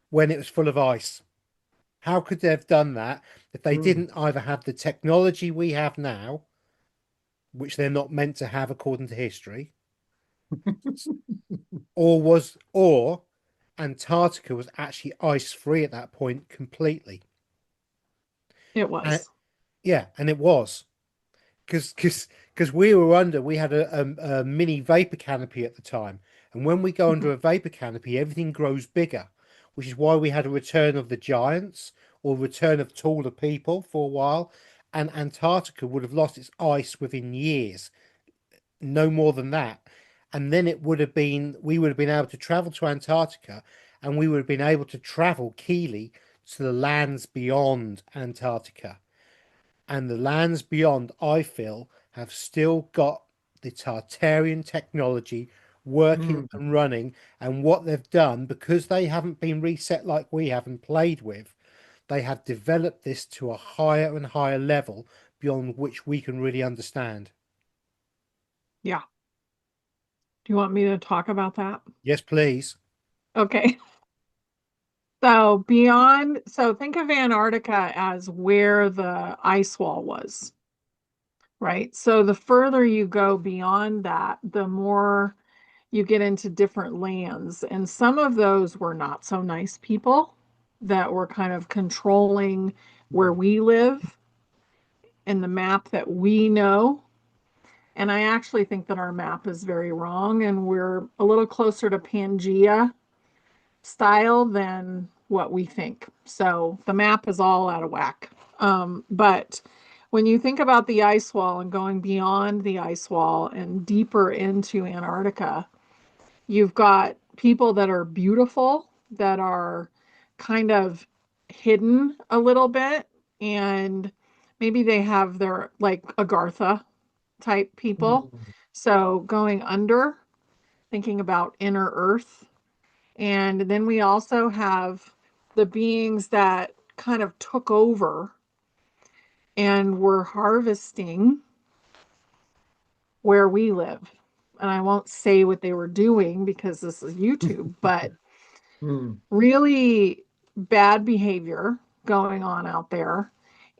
[SPEAKER 2] when it was full of ice? How could they have done that if they
[SPEAKER 1] Mm.
[SPEAKER 2] didn't either have the technology we have now, which they're not meant to have according to history, or Antarctica was actually ice free at that point completely?
[SPEAKER 3] It
[SPEAKER 2] And
[SPEAKER 3] was.
[SPEAKER 2] yeah, and it was because we had a mini vapor canopy at the time, and when we go under
[SPEAKER 3] Mhm.
[SPEAKER 2] a vapor canopy, everything grows bigger, which is why we had a return of the giants or return of taller people for a while, and Antarctica would have lost its ice within years, no more than that. And then we would have been able to travel to Antarctica, and we would have been able to travel Keely to the lands beyond Antarctica. And the lands beyond, I feel, have still got the Tartarian technology working
[SPEAKER 1] Mm.
[SPEAKER 2] and running. And what they've done, because they haven't been reset like we have and played with, they have developed this to a higher and higher level beyond which we can really understand.
[SPEAKER 3] Yeah. Do you want me to talk about that?
[SPEAKER 2] Yes, please.
[SPEAKER 3] Okay. So think of Antarctica as where the ice wall was, right? So the further you go beyond that, the more you get into different lands. And some of those were not so nice people that were kind of controlling where
[SPEAKER 1] Mm.
[SPEAKER 3] we live and the map that we know. And I actually think that our map is very wrong, and we're a little closer to Pangea style than what we think. So the map is all out of whack. But when you think about the ice wall and going beyond the ice wall and deeper into Antarctica, You've got people that are beautiful, that are kind of hidden a little bit, and maybe they have their like Agartha type people.
[SPEAKER 1] Mm.
[SPEAKER 3] So going under, thinking about inner earth. And then we also have the beings that kind of took over and were harvesting where we live. And I won't say what they were doing because this is YouTube, but
[SPEAKER 1] Mm.
[SPEAKER 3] really bad behavior going on out there.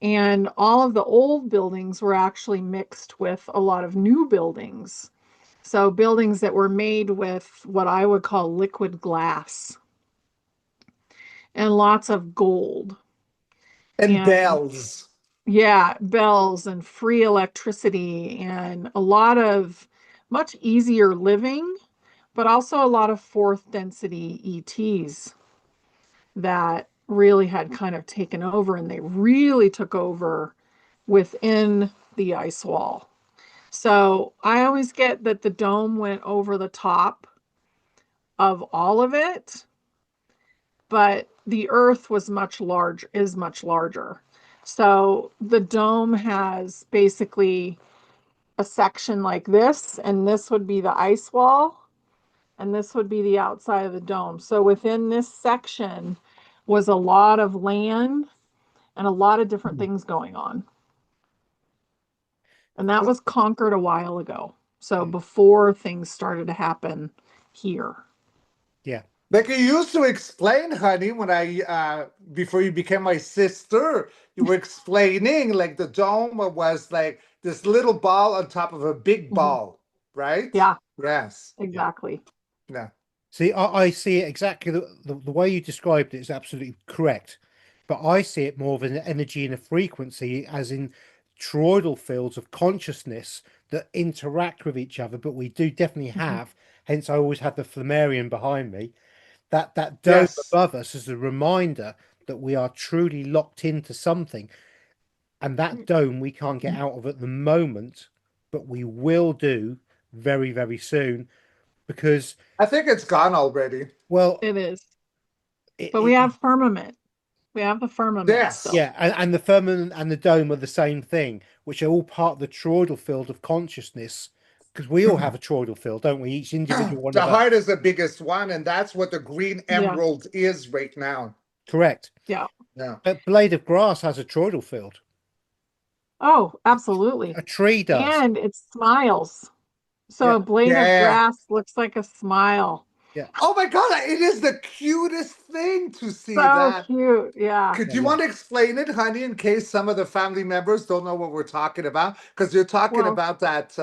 [SPEAKER 3] And all of the old buildings were actually mixed with a lot of new buildings. So, buildings that were made with what I would call liquid glass and lots of gold.
[SPEAKER 1] And
[SPEAKER 3] And
[SPEAKER 1] bells.
[SPEAKER 3] yeah, bells and free electricity and a lot of much easier living, but also a lot of fourth density ETs that really had kind of taken over, and they really took over within the ice wall. So I always get that the dome went over the top of all of it, but the earth was is much larger. So the dome has basically a section like this, and this would be the ice wall, and this would be the outside of the dome. So within this section was a lot of land and a lot of different things going on. And that was conquered a while ago. So before things started to happen here.
[SPEAKER 2] Yeah.
[SPEAKER 1] Like you used to explain, honey, when before you became my sister, you were explaining like the dome was like this little ball on top of a big
[SPEAKER 3] Mhm.
[SPEAKER 1] ball, right?
[SPEAKER 3] Yeah,
[SPEAKER 1] Yes.
[SPEAKER 2] Yeah.
[SPEAKER 3] exactly.
[SPEAKER 1] Yeah.
[SPEAKER 2] See, I see it exactly the way you described it is absolutely correct. But I see it more of an energy and a frequency, as in toroidal fields of consciousness that interact with each other. But we do definitely
[SPEAKER 3] Mhm.
[SPEAKER 2] have, hence I always have the Flammarion behind me, that dome
[SPEAKER 1] Yes.
[SPEAKER 2] above us is a reminder that we are truly locked into something. And that dome we can't get out of at the moment, but we will do very, very soon because,
[SPEAKER 1] I think it's gone already.
[SPEAKER 2] well,
[SPEAKER 3] It is.
[SPEAKER 2] it,
[SPEAKER 3] But we
[SPEAKER 2] it
[SPEAKER 3] have firmament. We have the firmament
[SPEAKER 1] Yes.
[SPEAKER 3] still.
[SPEAKER 2] yeah, and the firmament and the dome are the same thing, which are all part of the toroidal field of consciousness, because we all have a toroidal field, don't we? Each individual one
[SPEAKER 1] The
[SPEAKER 2] of us.
[SPEAKER 1] heart is the biggest one, and that's what the green
[SPEAKER 3] Yeah.
[SPEAKER 1] emerald is right now.
[SPEAKER 2] Correct.
[SPEAKER 3] Yeah.
[SPEAKER 1] Yeah.
[SPEAKER 2] But blade of grass has a toroidal field.
[SPEAKER 3] Oh, absolutely.
[SPEAKER 2] A tree does.
[SPEAKER 3] And it smiles. So
[SPEAKER 2] Yeah,
[SPEAKER 3] a blade of
[SPEAKER 1] Yeah.
[SPEAKER 3] grass looks like a smile.
[SPEAKER 2] yeah,
[SPEAKER 1] Oh my God, it is the cutest thing to see
[SPEAKER 3] So
[SPEAKER 1] that.
[SPEAKER 3] cute. Yeah.
[SPEAKER 1] Could
[SPEAKER 2] yeah,
[SPEAKER 1] you
[SPEAKER 2] yeah.
[SPEAKER 1] want to explain it, honey, in case some of the family members don't know what we're talking about? Because you're talking
[SPEAKER 3] Well,
[SPEAKER 1] about that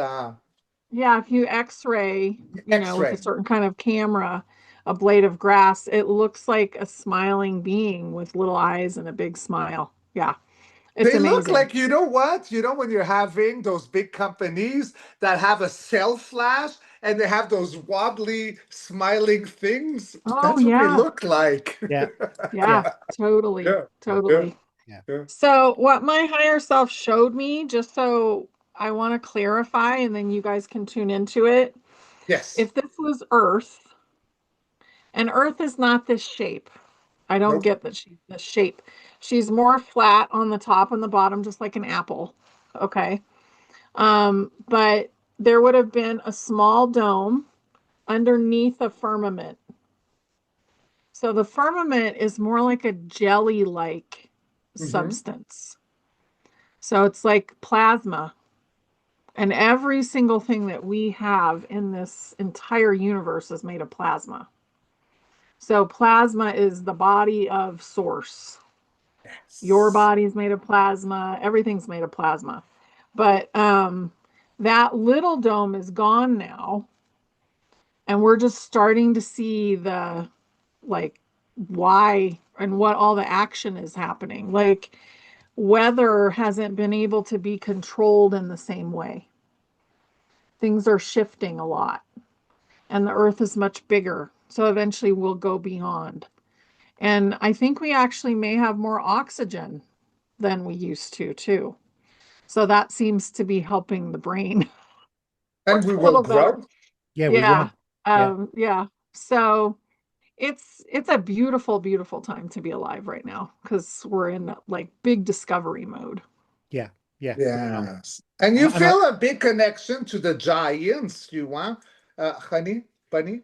[SPEAKER 3] yeah, if you x-ray, with a
[SPEAKER 1] X-ray.
[SPEAKER 3] certain kind of camera, a blade of grass, it looks like a smiling being with little eyes and a big smile. Yeah. It's
[SPEAKER 1] They look
[SPEAKER 3] amazing.
[SPEAKER 1] like, you know what? You know, when you're having those big companies that have a cell flash and they have those wobbly, smiling things.
[SPEAKER 3] Oh,
[SPEAKER 1] That's what they
[SPEAKER 3] yeah.
[SPEAKER 1] look like.
[SPEAKER 2] Yeah,
[SPEAKER 3] Yeah,
[SPEAKER 2] yeah,
[SPEAKER 3] totally.
[SPEAKER 1] Yeah, yeah,
[SPEAKER 3] Totally.
[SPEAKER 2] yeah.
[SPEAKER 1] yeah.
[SPEAKER 3] So, what my higher self showed me, just so I want to clarify, and then you guys can tune into it.
[SPEAKER 1] Yes.
[SPEAKER 3] If this was Earth, and Earth is not this shape, I don't
[SPEAKER 1] Nope.
[SPEAKER 3] get that she's this shape. She's more flat on the top and the bottom, just like an apple. Okay. But there would have been a small dome underneath a firmament. So the firmament is more like a jelly-like
[SPEAKER 1] Mm-hmm.
[SPEAKER 3] substance. So it's like plasma. And every single thing that we have in this entire universe is made of plasma. So plasma is the body of source. Your
[SPEAKER 1] Yes.
[SPEAKER 3] body is made of plasma, everything's made of plasma. But that little dome is gone now, and we're just starting to see the like why and what all the action is happening. Like weather hasn't been able to be controlled in the same way. Things are shifting a lot, and the earth is much bigger. So eventually we'll go beyond. And I think we actually may have more oxygen than we used to, too. So that seems to be helping the brain
[SPEAKER 1] And
[SPEAKER 3] work
[SPEAKER 1] we
[SPEAKER 3] a
[SPEAKER 1] will
[SPEAKER 3] little better.
[SPEAKER 1] grow.
[SPEAKER 2] Yeah, we
[SPEAKER 3] Yeah,
[SPEAKER 2] will. Yeah.
[SPEAKER 3] Yeah. So it's a beautiful, beautiful time to be alive right now because we're in like big discovery mode.
[SPEAKER 2] Yeah. Yeah. We are.
[SPEAKER 1] Yes. And you
[SPEAKER 2] And I,
[SPEAKER 1] feel a big connection to the giants, you want, honey, bunny?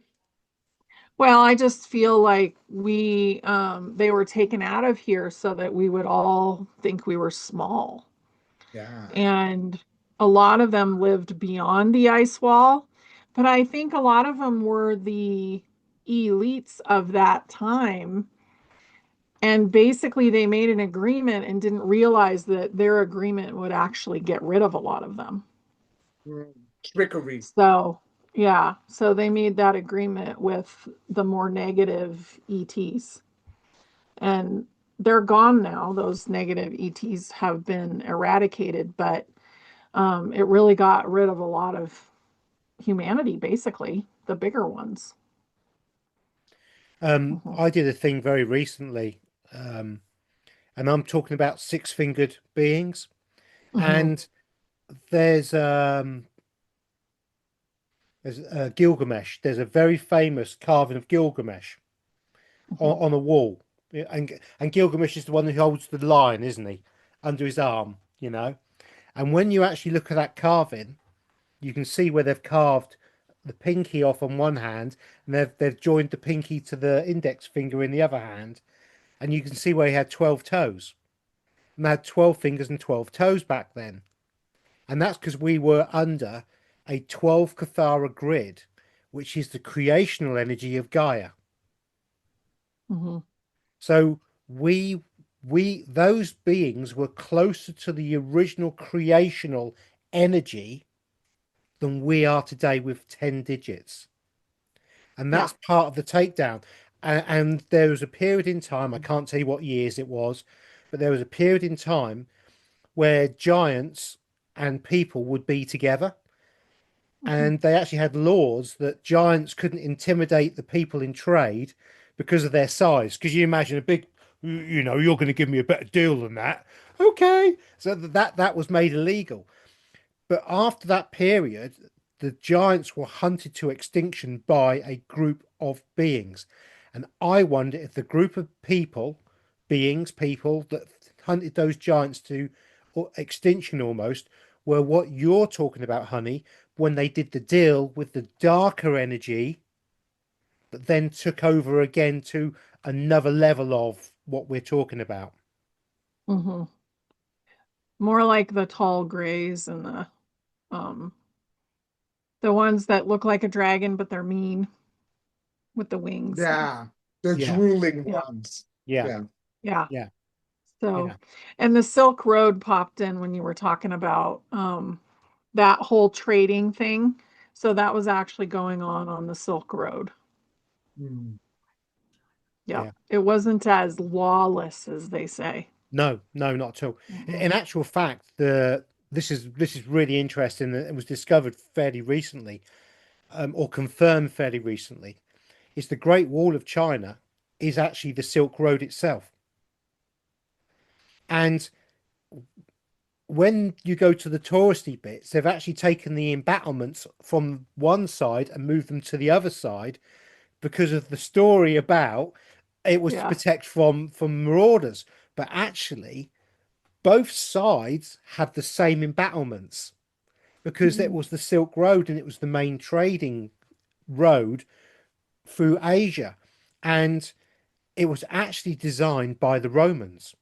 [SPEAKER 3] Well, I just feel like we they were taken out of here so that we would all think we were small.
[SPEAKER 1] Yeah.
[SPEAKER 3] And a lot of them lived beyond the ice wall, but I think a lot of them were the elites of that time. And basically, they made an agreement and didn't realize that their agreement would actually get rid of a lot of them.
[SPEAKER 1] Mm. Trickery.
[SPEAKER 3] So, yeah, so they made that agreement with the more negative ETs. And they're gone now. Those negative ETs have been eradicated, but it really got rid of a lot of humanity, basically, the bigger ones. Mhm.
[SPEAKER 2] I did a thing very recently, um, and I'm talking about six-fingered beings.
[SPEAKER 3] Mhm.
[SPEAKER 2] And there's Gilgamesh. There's a very famous carving of Gilgamesh
[SPEAKER 3] Mhm.
[SPEAKER 2] on a wall. Yeah, and Gilgamesh is the one who holds the lion, isn't he, under his arm, you know? And when you actually look at that carving, you can see where they've carved the pinky off on one hand, and they've joined the pinky to the index finger in the other hand, and you can see where he had 12 toes. And they had 12 fingers and 12 toes back then. And that's because we were under a 12 Cathara grid, which is the creational energy of Gaia.
[SPEAKER 3] Mhm.
[SPEAKER 2] So those beings were closer to the original creational energy than we are today with 10 digits. And
[SPEAKER 3] Yeah.
[SPEAKER 2] that's part of the takedown. And there was a period in time, I can't tell you what years it was, but there was a period in time where giants and people would be together.
[SPEAKER 3] Mhm.
[SPEAKER 2] And they actually had laws that giants couldn't intimidate the people in trade because of their size. Because you imagine a big, you're going to give me a better deal than that. Okay. So that was made illegal. But after that period, the giants were hunted to extinction by a group of beings. And I wonder if the group of people that hunted those giants to extinction almost, were what you're talking about, honey, when they did the deal with the darker energy that then took over again to another level of what we're talking about.
[SPEAKER 3] Mhm. More like the tall grays and um the ones that look like a dragon but they're mean with the wings.
[SPEAKER 1] Yeah. The
[SPEAKER 2] Yeah,
[SPEAKER 1] drooling
[SPEAKER 3] Yeah.
[SPEAKER 1] ones.
[SPEAKER 2] yeah,
[SPEAKER 1] Yeah.
[SPEAKER 3] Yeah.
[SPEAKER 2] yeah,
[SPEAKER 3] So,
[SPEAKER 2] yeah.
[SPEAKER 3] and the Silk Road popped in when you were talking about that whole trading thing. So that was actually going on the Silk Road.
[SPEAKER 1] Mm.
[SPEAKER 3] Yeah.
[SPEAKER 2] Yeah.
[SPEAKER 3] It wasn't as lawless as they say.
[SPEAKER 2] No, no, not at all.
[SPEAKER 3] Mhm.
[SPEAKER 2] In actual fact, this is really interesting. That it was discovered fairly recently, or confirmed fairly recently. Is the Great Wall of China is actually the Silk Road itself. And when you go to the touristy bits, they've actually taken the embattlements from one side and moved them to the other side because of the story about it was to
[SPEAKER 3] Yeah.
[SPEAKER 2] protect from marauders. But actually, both sides had the same embattlements because it
[SPEAKER 3] Mhm.
[SPEAKER 2] was the Silk Road and it was the main trading road through Asia. And it was actually designed by the Romans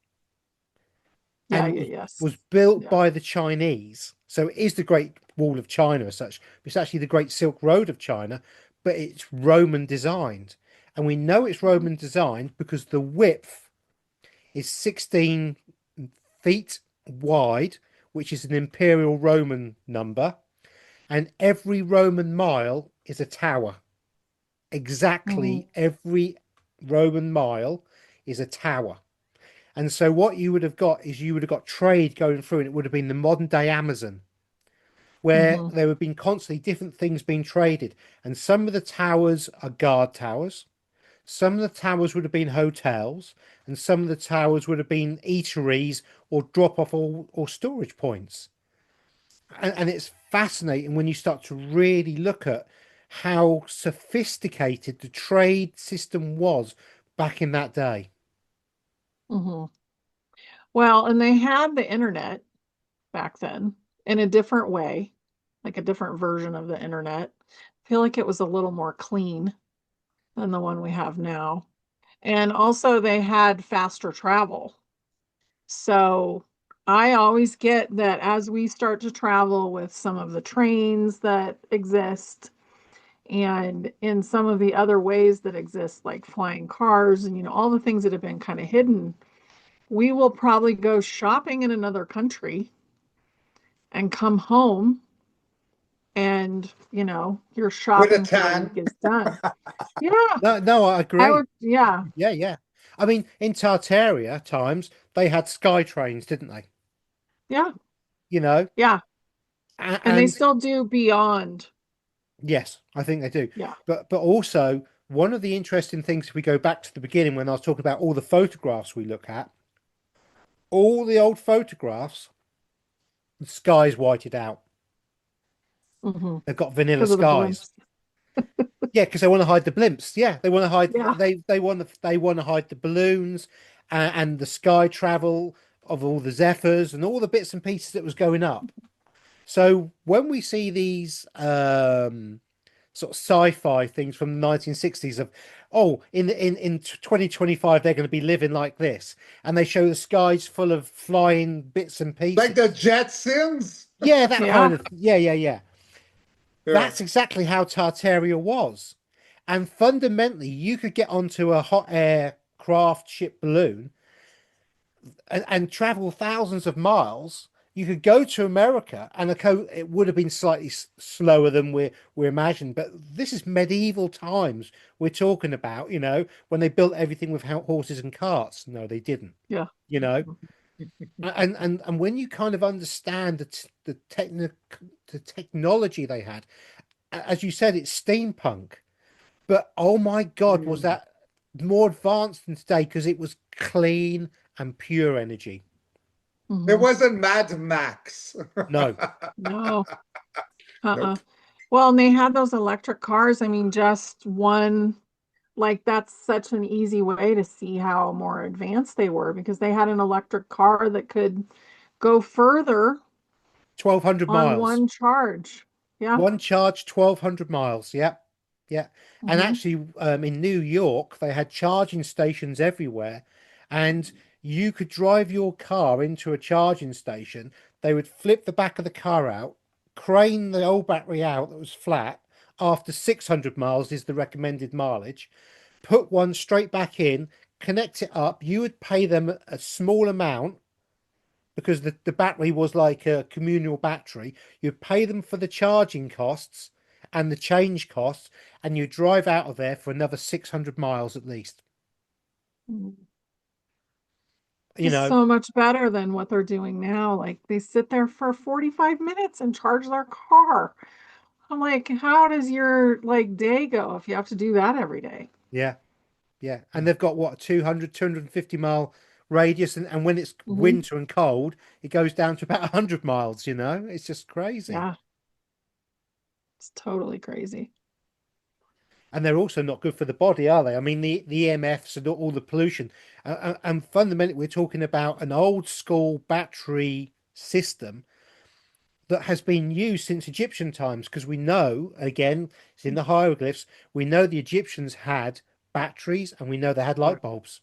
[SPEAKER 3] Yeah,
[SPEAKER 2] and
[SPEAKER 3] yeah,
[SPEAKER 2] was
[SPEAKER 3] yes.
[SPEAKER 2] built
[SPEAKER 3] Yeah.
[SPEAKER 2] by the Chinese. So it is the Great Wall of China as such. It's actually the Great Silk Road of China, but it's Roman designed. And we know it's
[SPEAKER 3] Mhm.
[SPEAKER 2] Roman designed because the width is 16 feet wide, which is an imperial Roman number, and every Roman mile is a tower.
[SPEAKER 3] Mhm.
[SPEAKER 2] Exactly every Roman mile is a tower. And so what you would have got is you would have got trade going through, and it would have been the modern day Amazon, where
[SPEAKER 3] Mhm.
[SPEAKER 2] there would have been constantly different things being traded. And some of the towers are guard towers, some of the towers would have been hotels, and some of the towers would have been eateries or drop off or storage points. And it's fascinating when you start to really look at how sophisticated the trade system was back in that day.
[SPEAKER 3] Hmm. Well, and they had the internet back then in a different way, like a different version of the internet. I feel like it was a little more clean than the one we have now. And also, they had faster travel. So I always get that as we start to travel with some of the trains that exist and in some of the other ways that exist, like flying cars and, all the things that have been kind of hidden, we will probably go shopping in another country and come home and, your
[SPEAKER 1] With a
[SPEAKER 3] shopping for the week
[SPEAKER 1] tan.
[SPEAKER 3] is done. Yeah,
[SPEAKER 2] No, no, I
[SPEAKER 3] I
[SPEAKER 2] agree.
[SPEAKER 3] would, yeah,
[SPEAKER 2] Yeah, yeah. I mean, in Tartaria times, they had sky trains, didn't they?
[SPEAKER 3] yeah,
[SPEAKER 2] You know,
[SPEAKER 3] yeah. And they
[SPEAKER 2] and
[SPEAKER 3] still do beyond.
[SPEAKER 2] yes, I think they do.
[SPEAKER 3] Yeah.
[SPEAKER 2] But also one of the interesting things, if we go back to the beginning when I was talking about all the photographs we look at, all the old photographs, the sky's whited out.
[SPEAKER 3] Hmm.
[SPEAKER 2] They've got vanilla
[SPEAKER 3] Because of the
[SPEAKER 2] skies.
[SPEAKER 3] blimps.
[SPEAKER 2] Yeah, because they want to hide the blimps. Yeah, they want to hide.
[SPEAKER 3] Yeah.
[SPEAKER 2] They want to hide the balloons and the sky travel of all the zephyrs and all the bits and pieces that was going up. So when we see these sort of sci-fi things from the 1960s of, oh, in 2025 they're going to be living like this, and they show the skies full of flying bits and
[SPEAKER 1] Like the
[SPEAKER 2] pieces.
[SPEAKER 1] Jetsons.
[SPEAKER 2] Yeah, that kind
[SPEAKER 3] Yeah.
[SPEAKER 2] of, yeah, yeah, yeah.
[SPEAKER 1] Yeah.
[SPEAKER 2] That's exactly how Tartaria was. And fundamentally, you could get onto a hot air craft ship balloon and travel thousands of miles. You could go to America, and it would have been slightly slower than we imagined. But this is medieval times we're talking about. When they built everything with horses and carts. No, they didn't.
[SPEAKER 3] Yeah.
[SPEAKER 2] You know, and when you kind of understand the technology they had, as you said, it's steampunk. But oh my God, was
[SPEAKER 1] Mm.
[SPEAKER 2] that more advanced than today because it was clean and pure energy.
[SPEAKER 1] It
[SPEAKER 3] Hmm.
[SPEAKER 1] wasn't Mad Max.
[SPEAKER 2] No,
[SPEAKER 3] No. Uh-uh.
[SPEAKER 1] Nope.
[SPEAKER 3] Well, and they had those electric cars. I mean, just one, like that's such an easy way to see how more advanced they were because they had an electric car that could go further
[SPEAKER 2] 1,200
[SPEAKER 3] on
[SPEAKER 2] miles.
[SPEAKER 3] one charge. Yeah.
[SPEAKER 2] One charge, 1,200 miles. Yeah, yeah. And
[SPEAKER 3] Hmm.
[SPEAKER 2] actually, in New York, they had charging stations everywhere, and you could drive your car into a charging station. They would flip the back of the car out, crane the old battery out that was flat. After 600 miles is the recommended mileage. Put one straight back in, connect it up. You would pay them a small amount because the battery was like a communal battery. You pay them for the charging costs and the change costs, and you drive out of there for another 600 miles at least. You
[SPEAKER 3] Just
[SPEAKER 2] know,
[SPEAKER 3] so much better than what they're doing now. Like they sit there for 45 minutes and charge their car. I'm like, how does your like day go if you have to do that every day?
[SPEAKER 2] yeah, yeah. And they've got what, 200, 250 mile radius, and when it's
[SPEAKER 3] Hmm.
[SPEAKER 2] winter and cold, it goes down to about 100 miles, It's just crazy.
[SPEAKER 3] Yeah, it's totally crazy.
[SPEAKER 2] And they're also not good for the body, are they? I mean, the EMFs and all the pollution, and fundamentally, we're talking about an old school battery system that has been used since Egyptian times. Because we know, again, it's in the hieroglyphs. We know the Egyptians had batteries, and we know they had light bulbs.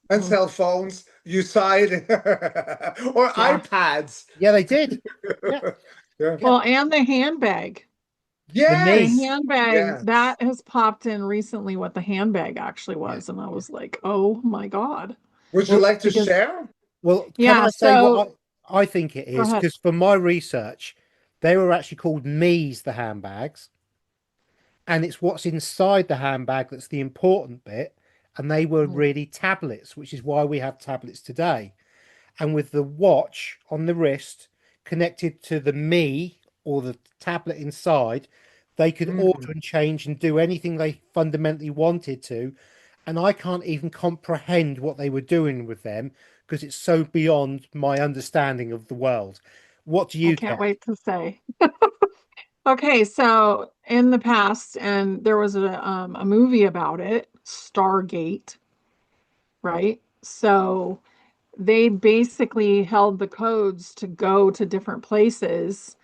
[SPEAKER 1] And
[SPEAKER 3] Mhm.
[SPEAKER 1] cell phones, you side or
[SPEAKER 3] Yeah.
[SPEAKER 1] iPads.
[SPEAKER 2] Yeah, they did. Yeah,
[SPEAKER 1] Yeah.
[SPEAKER 2] yeah.
[SPEAKER 3] Well, and the handbag.
[SPEAKER 2] The
[SPEAKER 3] The
[SPEAKER 2] knee.
[SPEAKER 1] Yes.
[SPEAKER 3] handbag
[SPEAKER 1] Yes.
[SPEAKER 3] that has popped in recently what the handbag actually
[SPEAKER 2] Yeah,
[SPEAKER 3] was. And I
[SPEAKER 2] yeah.
[SPEAKER 3] was like, oh my God.
[SPEAKER 1] Would you
[SPEAKER 2] Well,
[SPEAKER 1] like to
[SPEAKER 3] Because,
[SPEAKER 1] share?
[SPEAKER 2] can
[SPEAKER 3] yeah,
[SPEAKER 2] I say
[SPEAKER 3] so
[SPEAKER 2] what I think it
[SPEAKER 3] go
[SPEAKER 2] is?
[SPEAKER 3] ahead.
[SPEAKER 2] Because for my research, they were actually called Me's, the handbags. And it's what's inside the handbag that's the important bit. And they were
[SPEAKER 3] Mhm.
[SPEAKER 2] really tablets, which is why we have tablets today. And with the watch on the wrist connected to the Me or the tablet inside, they could alter
[SPEAKER 1] Mm.
[SPEAKER 2] and change and do anything they fundamentally wanted to. And I can't even comprehend what they were doing with them because it's so beyond my understanding of the world. What do
[SPEAKER 3] I
[SPEAKER 2] you
[SPEAKER 3] can't
[SPEAKER 2] get?
[SPEAKER 3] wait to say. Okay, so in the past, and there was a movie about it, Stargate, right? So they basically held the codes to go to different places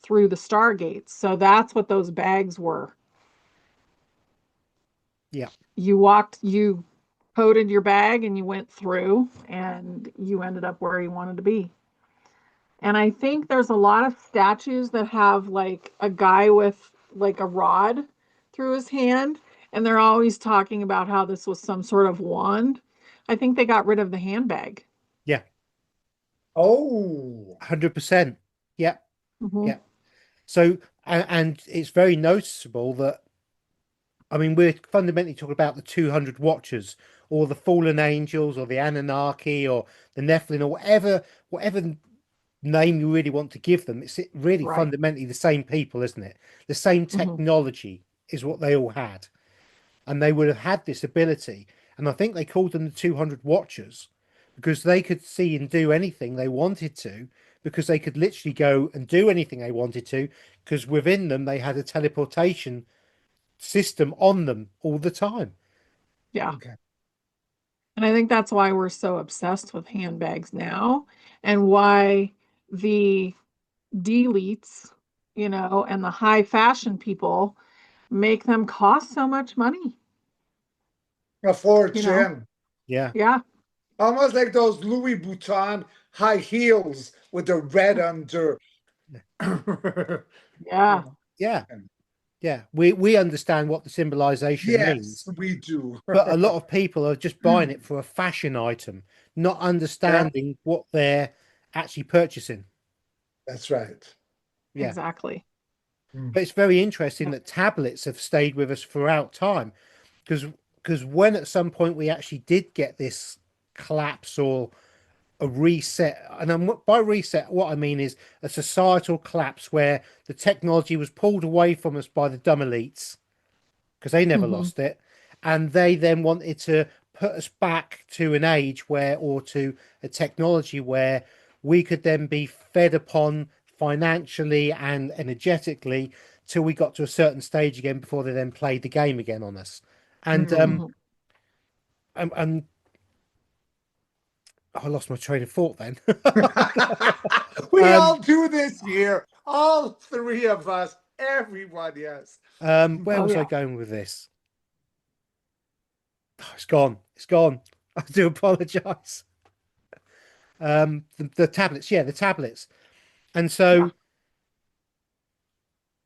[SPEAKER 3] through the Stargates. So that's what those bags were.
[SPEAKER 2] Yeah.
[SPEAKER 3] You coded your bag and you went through and you ended up where you wanted to be. And I think there's a lot of statues that have like a guy with like a rod through his hand, and they're always talking about how this was some sort of wand. I think they got rid of the handbag.
[SPEAKER 2] Yeah.
[SPEAKER 1] Oh,
[SPEAKER 2] 100%. Yeah.
[SPEAKER 3] Hmm.
[SPEAKER 2] Yeah. So, and it's very noticeable that, I mean, we're fundamentally talking about the 200 Watchers, or the fallen angels, or the Anunnaki, or the Nephilim, or whatever name you really want to give them. It's really
[SPEAKER 3] Right.
[SPEAKER 2] fundamentally the same people, isn't it? The same
[SPEAKER 3] Hmm.
[SPEAKER 2] technology is what they all had, and they would have had this ability. And I think they called them the 200 Watchers because they could see and do anything they wanted to, because they could literally go and do anything they wanted to, because within them they had a teleportation system on them all the time.
[SPEAKER 3] Yeah.
[SPEAKER 1] okay.
[SPEAKER 3] And I think that's why we're so obsessed with handbags now, and why the deletes, and the high fashion people make them cost so much money,
[SPEAKER 1] A
[SPEAKER 3] you know?
[SPEAKER 1] fortune.
[SPEAKER 2] Yeah.
[SPEAKER 3] Yeah.
[SPEAKER 1] Almost like those Louis Vuitton high heels with the red under.
[SPEAKER 3] Yeah.
[SPEAKER 2] Yeah. Yeah. We understand what the symbolization
[SPEAKER 1] Yes,
[SPEAKER 2] means,
[SPEAKER 1] we do.
[SPEAKER 2] but a lot of people are just buying it for a fashion item, not
[SPEAKER 1] Yeah,
[SPEAKER 2] understanding what they're actually purchasing.
[SPEAKER 1] that's right.
[SPEAKER 2] Yeah.
[SPEAKER 3] Exactly.
[SPEAKER 1] Mm.
[SPEAKER 2] But it's very interesting
[SPEAKER 3] Yeah.
[SPEAKER 2] that tablets have stayed with us throughout time, because when at some point we actually did get this collapse or a reset, and by reset what I mean is a societal collapse where the technology was pulled away from us by the dumb elites, because they never
[SPEAKER 3] Hmm.
[SPEAKER 2] lost it, and they then wanted to put us back to an age where, or to a technology where we could then be fed upon financially and energetically till we got to a certain stage again before they then played the game again on us. And
[SPEAKER 1] Mm.
[SPEAKER 3] Hmm.
[SPEAKER 2] and I lost my train of thought then.
[SPEAKER 1] We
[SPEAKER 2] um
[SPEAKER 1] all do this here. All three of us. Everyone, yes.
[SPEAKER 2] where
[SPEAKER 3] Oh
[SPEAKER 2] was I
[SPEAKER 3] yeah.
[SPEAKER 2] going with this? Oh, it's gone, it's gone. I do apologize. The tablets, yeah, the tablets. And
[SPEAKER 3] Yeah.
[SPEAKER 2] so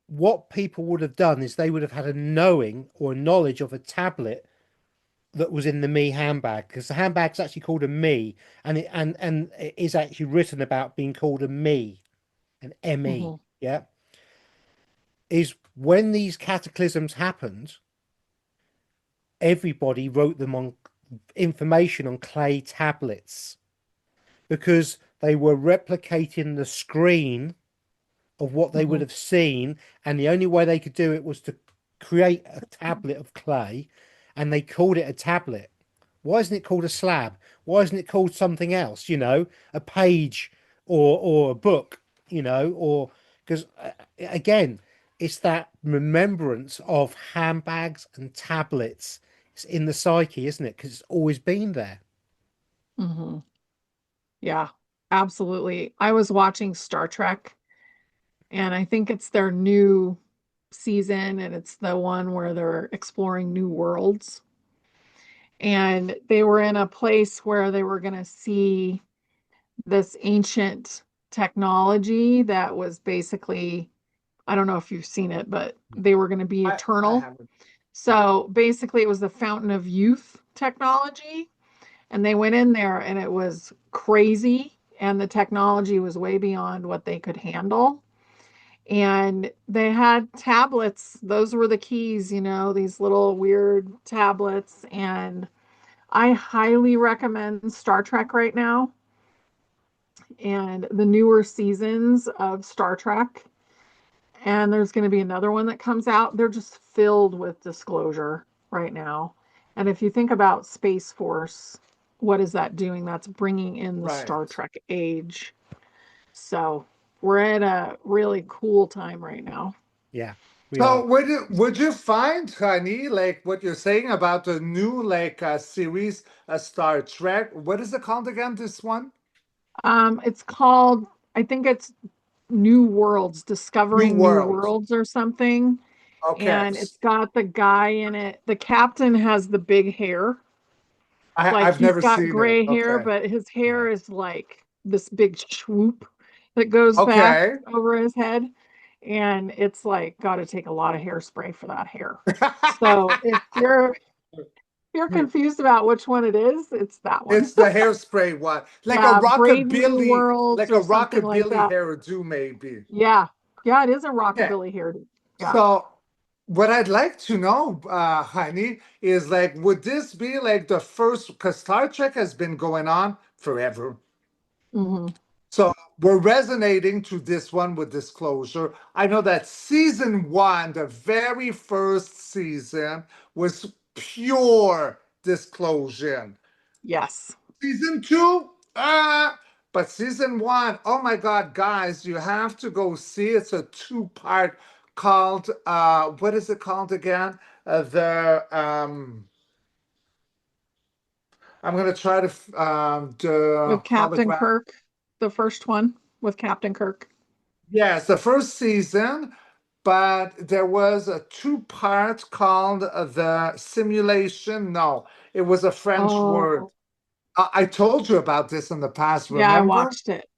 [SPEAKER 2] what people would have done is they would have had a knowing or a knowledge of a tablet that was in the me handbag, because the handbag's actually called a me, and it is actually written about being called a me, an me.
[SPEAKER 3] Hmm.
[SPEAKER 2] Yeah, is when these cataclysms happened, everybody wrote them on information on clay tablets, because they were replicating the screen of what they would
[SPEAKER 3] Hmm.
[SPEAKER 2] have seen, and the only way they could do it was to create a tablet of clay, and they called it a tablet. Why isn't it called a slab? Why isn't it called something else? A page, or a book, or because again, it's that remembrance of handbags and tablets. It's in the psyche, isn't it? Because it's always been there.
[SPEAKER 3] Hmm. Yeah, absolutely. I was watching Star Trek, and I think it's their new season, and it's the one where they're exploring new worlds. And they were in a place where they were going to see this ancient technology that was basically, I don't know if you've seen it, but they were going to be
[SPEAKER 1] I
[SPEAKER 3] eternal.
[SPEAKER 1] haven't.
[SPEAKER 3] So basically, it was the fountain of youth technology. And they went in there and it was crazy. And the technology was way beyond what they could handle. And they had tablets. Those were the keys, these little weird tablets. And I highly recommend Star Trek right now and the newer seasons of Star Trek. And there's going to be another one that comes out. They're just filled with disclosure right now. And if you think about Space Force, what is that doing? That's bringing in the Star
[SPEAKER 1] Right.
[SPEAKER 3] Trek age. So we're at a really cool time right now.
[SPEAKER 2] Yeah. We
[SPEAKER 1] So
[SPEAKER 2] are.
[SPEAKER 1] would you find, honey, like what you're saying about the new like series, Star Trek? What is it called again? This one,
[SPEAKER 3] It's called, I think it's New Worlds,
[SPEAKER 1] New
[SPEAKER 3] Discovering New
[SPEAKER 1] World.
[SPEAKER 3] Worlds or something.
[SPEAKER 1] Okay,
[SPEAKER 3] And it's got the guy in it. The captain has the big hair. Like
[SPEAKER 1] I've
[SPEAKER 3] he's
[SPEAKER 1] never
[SPEAKER 3] got
[SPEAKER 1] seen it.
[SPEAKER 3] gray hair,
[SPEAKER 1] Okay,
[SPEAKER 3] but his
[SPEAKER 2] Yeah.
[SPEAKER 3] hair is like this big swoop that goes back
[SPEAKER 1] okay.
[SPEAKER 3] over his head. And it's like got to take a lot of hairspray for that hair. So if you're confused about which one it is, it's that one.
[SPEAKER 1] It's the hairspray one,
[SPEAKER 3] Yeah, Brave New Worlds
[SPEAKER 1] like a
[SPEAKER 3] or something like
[SPEAKER 1] rockabilly
[SPEAKER 3] that.
[SPEAKER 1] hairdo, maybe.
[SPEAKER 3] Yeah. Yeah, it is a
[SPEAKER 1] Okay.
[SPEAKER 3] rockabilly hairdo. Yeah.
[SPEAKER 1] So, what I'd like to know, honey, is like, would this be like the first? Because Star Trek has been going on forever.
[SPEAKER 3] Hmm.
[SPEAKER 1] So we're resonating to this one with disclosure. I know that season one, the very first season, was pure disclosure.
[SPEAKER 3] Yes.
[SPEAKER 1] Season two, but season one, oh my God, guys, you have to go see. It's a two-part called what is it called again? The I'm gonna try to the
[SPEAKER 3] With Captain
[SPEAKER 1] hologram.
[SPEAKER 3] Kirk, the first one with Captain Kirk.
[SPEAKER 1] Yes, the first season, but there was a two-part called the simulation. No, it was a French word.
[SPEAKER 3] Oh,
[SPEAKER 1] I told you about this in the past,
[SPEAKER 3] yeah, I
[SPEAKER 1] remember?
[SPEAKER 3] watched it.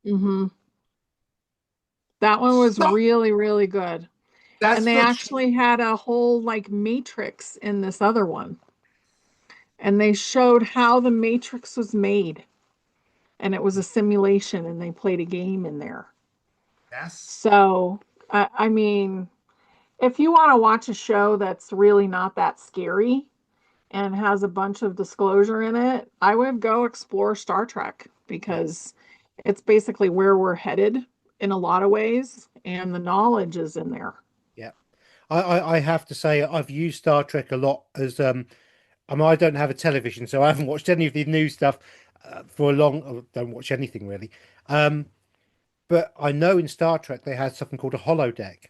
[SPEAKER 3] That one was
[SPEAKER 1] So
[SPEAKER 3] really, really good. And
[SPEAKER 1] that's
[SPEAKER 3] they
[SPEAKER 1] the
[SPEAKER 3] actually had a whole like matrix in this other one. And they showed how the matrix was made. And it was a simulation and they played a game in there.
[SPEAKER 1] yes.
[SPEAKER 3] So, I mean, if you want to watch a show that's really not that scary and has a bunch of disclosure in it, I would go explore Star Trek
[SPEAKER 2] Yeah.
[SPEAKER 3] because it's basically where we're headed in a lot of ways, and the knowledge is in there.
[SPEAKER 2] Yeah. I have to say I've used Star Trek a lot as I mean I don't have a television, so I haven't watched any of the new stuff for a long. I don't watch anything really. Um, but I know in Star Trek they had something called a holodeck,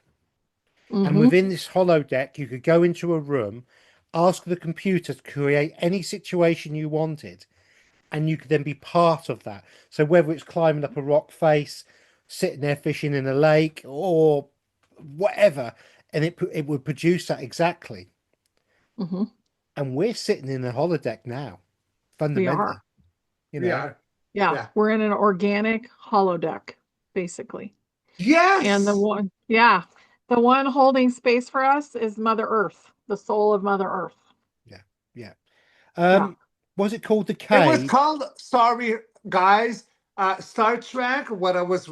[SPEAKER 2] and
[SPEAKER 3] Hmm.
[SPEAKER 2] within this holodeck you could go into a room, ask the computer to create any situation you wanted, and you could then be part of that. So whether it's climbing up a rock face, sitting there fishing in a lake, or whatever, and it would produce that exactly.
[SPEAKER 3] Hmm.
[SPEAKER 2] And we're sitting in a holodeck now,
[SPEAKER 3] We are.
[SPEAKER 2] fundamentally, you
[SPEAKER 1] We
[SPEAKER 2] know.
[SPEAKER 1] are.
[SPEAKER 3] Yeah,
[SPEAKER 1] Yeah.
[SPEAKER 3] we're in an organic holodeck, basically. And
[SPEAKER 1] Yes.
[SPEAKER 3] the one holding space for us is Mother Earth, the soul of Mother Earth.
[SPEAKER 2] Yeah, yeah.
[SPEAKER 3] Yeah.
[SPEAKER 2] Was it called the
[SPEAKER 1] It was
[SPEAKER 2] cage?
[SPEAKER 1] called, sorry, guys, Star Trek. What I was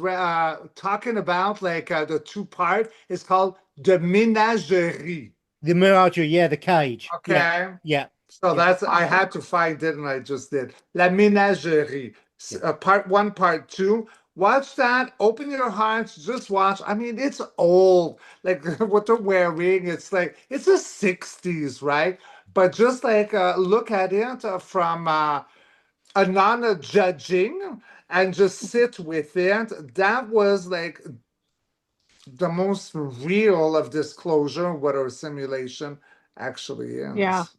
[SPEAKER 1] talking about, like the two-part, is called the Menagerie.
[SPEAKER 2] The Mirage, yeah, the cage. Yeah,
[SPEAKER 1] Okay.
[SPEAKER 2] yeah,
[SPEAKER 1] So
[SPEAKER 2] yeah,
[SPEAKER 1] that's, I had to find it and I just did. La Ménagerie,
[SPEAKER 2] yeah,
[SPEAKER 1] part one, part two. Watch that. Open your hearts. Just watch. I mean, it's old. Like what they're wearing, it's like, it's the 60s, right? But just like look at it from a non-judging and just sit with it. That was like the most real of disclosure, what our simulation actually
[SPEAKER 3] Yeah.
[SPEAKER 1] is.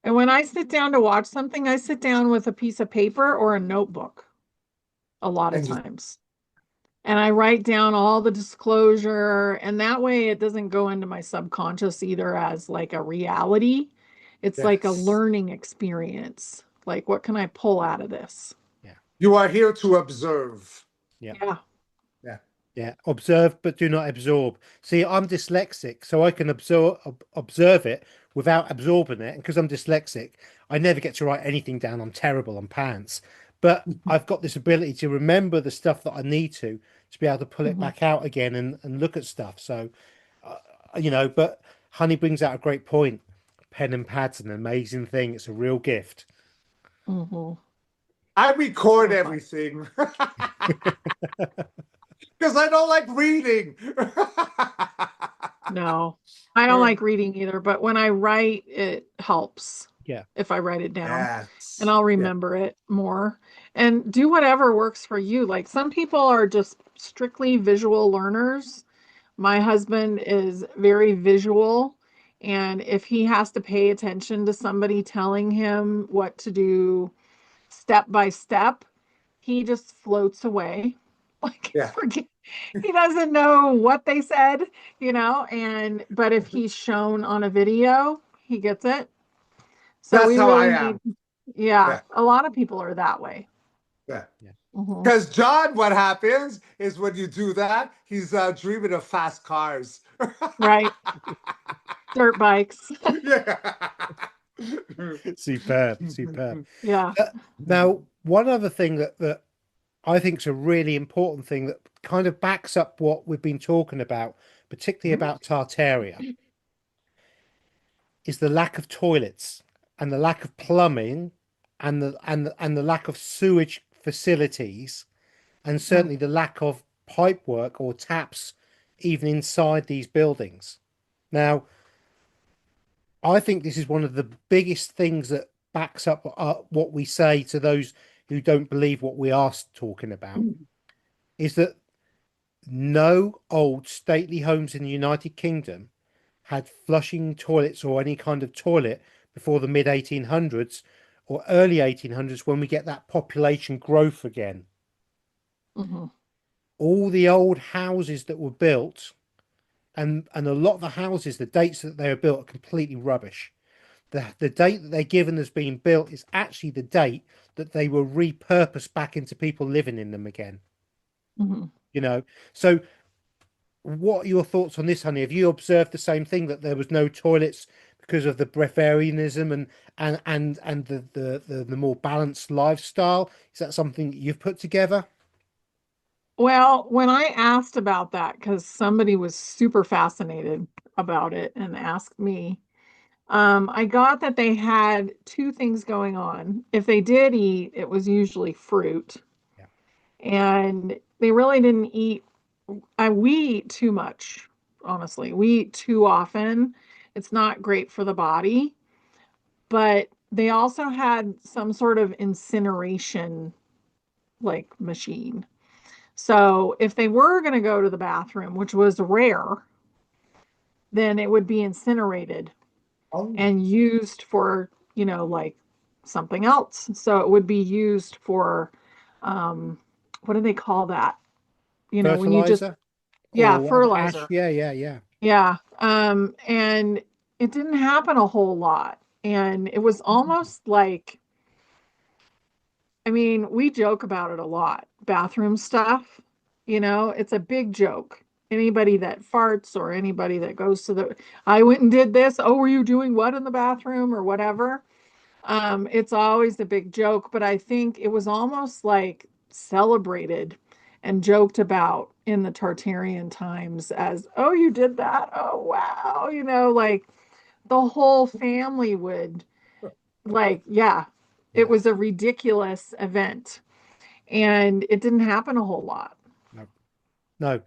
[SPEAKER 3] And when I sit down to watch something, I sit down with a piece of paper or a notebook a lot of
[SPEAKER 1] And just,
[SPEAKER 3] times. And I write down all the disclosure, and that way it doesn't go into my subconscious either as like a reality. It's like a
[SPEAKER 1] yes.
[SPEAKER 3] learning experience. Like, what can I pull out of this?
[SPEAKER 2] yeah,
[SPEAKER 1] You are here to observe.
[SPEAKER 2] yeah.
[SPEAKER 3] Yeah.
[SPEAKER 1] Yeah.
[SPEAKER 2] Yeah, observe but do not absorb. See, I'm dyslexic, so I can observe it without absorbing it. And because I'm dyslexic, I never get to write anything down. I'm terrible on pants. But I've got this ability to remember the stuff that I need to be able to pull it
[SPEAKER 3] Hmm.
[SPEAKER 2] back out again and look at stuff. So, but Honey brings out a great point. Pen and pad's an amazing thing. It's a real gift.
[SPEAKER 3] Hmm.
[SPEAKER 1] I record
[SPEAKER 3] So fun.
[SPEAKER 1] everything because I don't like reading.
[SPEAKER 3] No, I don't like reading either, but when I write, it helps
[SPEAKER 2] Yeah,
[SPEAKER 3] if I write it down and
[SPEAKER 1] Yes.
[SPEAKER 3] I'll
[SPEAKER 2] yeah,
[SPEAKER 3] remember it more and do whatever works for you. Like some people are just strictly visual learners, My husband is very visual, and if he has to pay attention to somebody telling him what to do step by step, he just floats away. Like,
[SPEAKER 1] Yeah.
[SPEAKER 3] forget, he doesn't know what they said, and but if he's shown on a video, he gets it. So
[SPEAKER 1] That's
[SPEAKER 3] we
[SPEAKER 1] how I
[SPEAKER 3] really need,
[SPEAKER 1] am.
[SPEAKER 3] yeah,
[SPEAKER 1] Yeah.
[SPEAKER 3] a lot of people are that way.
[SPEAKER 1] Yeah.
[SPEAKER 2] Yeah.
[SPEAKER 3] Hmm.
[SPEAKER 1] Because John, what happens is when you do that, he's dreaming of fast cars.
[SPEAKER 3] Right. Dirt bikes.
[SPEAKER 1] Yeah.
[SPEAKER 2] Superb, superb.
[SPEAKER 3] Yeah.
[SPEAKER 2] Uh, Now, one other thing that I think is a really important thing that kind of backs up what we've been talking about, particularly about Tartaria, is the lack of toilets and the lack of plumbing and the lack of sewage facilities, and certainly the lack of pipe work or taps even inside these buildings. Now, I think this is one of the biggest things that backs up what we say to those who don't believe what we are talking about, is that no old stately homes in the United Kingdom had flushing toilets or any kind of toilet before the mid 1800s or early 1800s, when we get that population growth again.
[SPEAKER 3] Hmm.
[SPEAKER 2] All the old houses that were built, and a lot of the houses, the dates that they were built are completely rubbish. The date that they're given as being built is actually the date that they were repurposed back into people living in them again.
[SPEAKER 3] Hmm.
[SPEAKER 2] You know, so what are your thoughts on this, honey? Have you observed the same thing, that there was no toilets because of the breatharianism and the more balanced lifestyle? Is that something that you've put together?
[SPEAKER 3] Well, when I asked about that, because somebody was super fascinated about it and asked me, I got that they had two things going on. If they did eat, it was usually fruit,
[SPEAKER 2] Yeah.
[SPEAKER 3] and they really didn't eat. We eat too much, honestly. We eat too often. It's not great for the body, but they also had some sort of incineration like machine. So if they were going to go to the bathroom, which was rare, then it would be incinerated
[SPEAKER 1] Oh,
[SPEAKER 3] and used for, like something else. So it would be used for, um, what do they call that? When you just,
[SPEAKER 2] Fertilizer
[SPEAKER 3] yeah,
[SPEAKER 2] or whatever, ash?
[SPEAKER 3] fertilizer.
[SPEAKER 2] Yeah, yeah, yeah.
[SPEAKER 3] Yeah. And it didn't happen a whole lot. And it was almost like, I mean, we joke about it a lot. Bathroom stuff, it's a big joke. Anybody that farts or anybody that goes to I went and did this. Oh, were you doing what in the bathroom or whatever? It's always a big joke, but I think it was almost like celebrated and joked about in the Tartarian times as, oh, you did that. Oh, wow. Like the whole family would, like, yeah, it
[SPEAKER 2] Yeah.
[SPEAKER 3] was a ridiculous event and it didn't happen a whole lot.
[SPEAKER 2] No, no.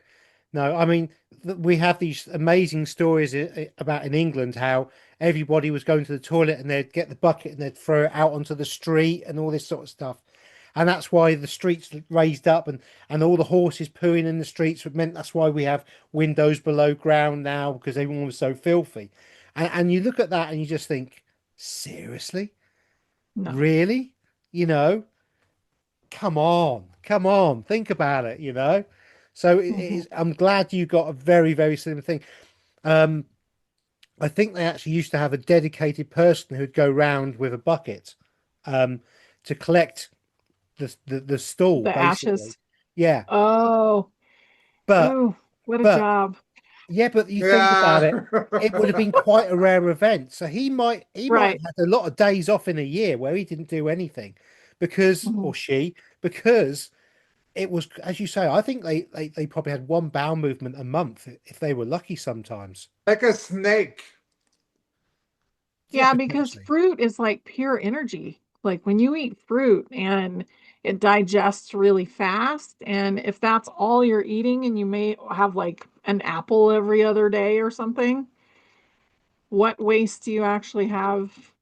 [SPEAKER 2] No, I mean, we have these amazing stories about in England how everybody was going to the toilet and they'd get the bucket and they'd throw it out onto the street and all this sort of stuff. And that's why the streets raised up, and all the horses pooing in the streets meant that's why we have windows below ground now, because everyone was so filthy. And you look at that and you just think, seriously?
[SPEAKER 3] No.
[SPEAKER 2] Really? You know, come on, think about it, you know? So
[SPEAKER 3] Mhm.
[SPEAKER 2] I'm glad you got a very, very similar thing. Um, I think they actually used to have a dedicated person who'd go round with a bucket, um, to collect the stool,
[SPEAKER 3] The
[SPEAKER 2] basically.
[SPEAKER 3] ashes.
[SPEAKER 2] Yeah,
[SPEAKER 3] Oh,
[SPEAKER 2] but
[SPEAKER 3] oh, what a
[SPEAKER 2] but
[SPEAKER 3] job.
[SPEAKER 2] yeah, but you think about
[SPEAKER 1] yeah.
[SPEAKER 2] it, it would have been quite a rare event. So he might
[SPEAKER 3] Right.
[SPEAKER 2] have had a lot of days off in a year where he didn't do anything, because,
[SPEAKER 3] Mhm.
[SPEAKER 2] or she, because it was, as you say, I think they probably had one bowel movement a month if they were lucky sometimes.
[SPEAKER 1] Like a snake.
[SPEAKER 2] Yeah,
[SPEAKER 3] Yeah, because
[SPEAKER 2] potentially.
[SPEAKER 3] fruit is like pure energy. Like when you eat fruit and it digests really fast, and if that's all you're eating and you may have like an apple every other day or something, what waste do you actually have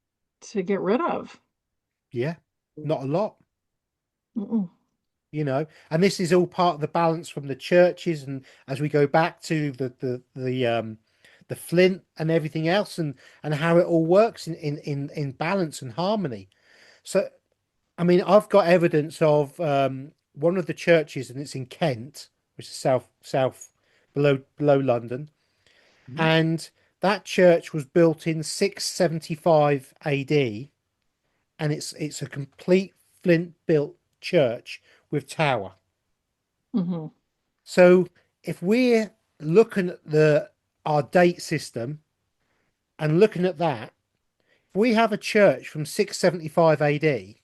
[SPEAKER 3] to get rid of?
[SPEAKER 2] Yeah, not a lot.
[SPEAKER 3] Mm-mm.
[SPEAKER 2] And this is all part of the balance from the churches, and as we go back to the flint and everything else, and how it all works in balance and harmony. So I mean, I've got evidence of one of the churches, and it's in Kent, which is south below London,
[SPEAKER 1] Mhm.
[SPEAKER 2] and that church was built in 675 AD, and it's a complete flint built church with tower.
[SPEAKER 3] Hmm.
[SPEAKER 2] So if we're looking at the our date system and looking at that, if we have a church from 675 AD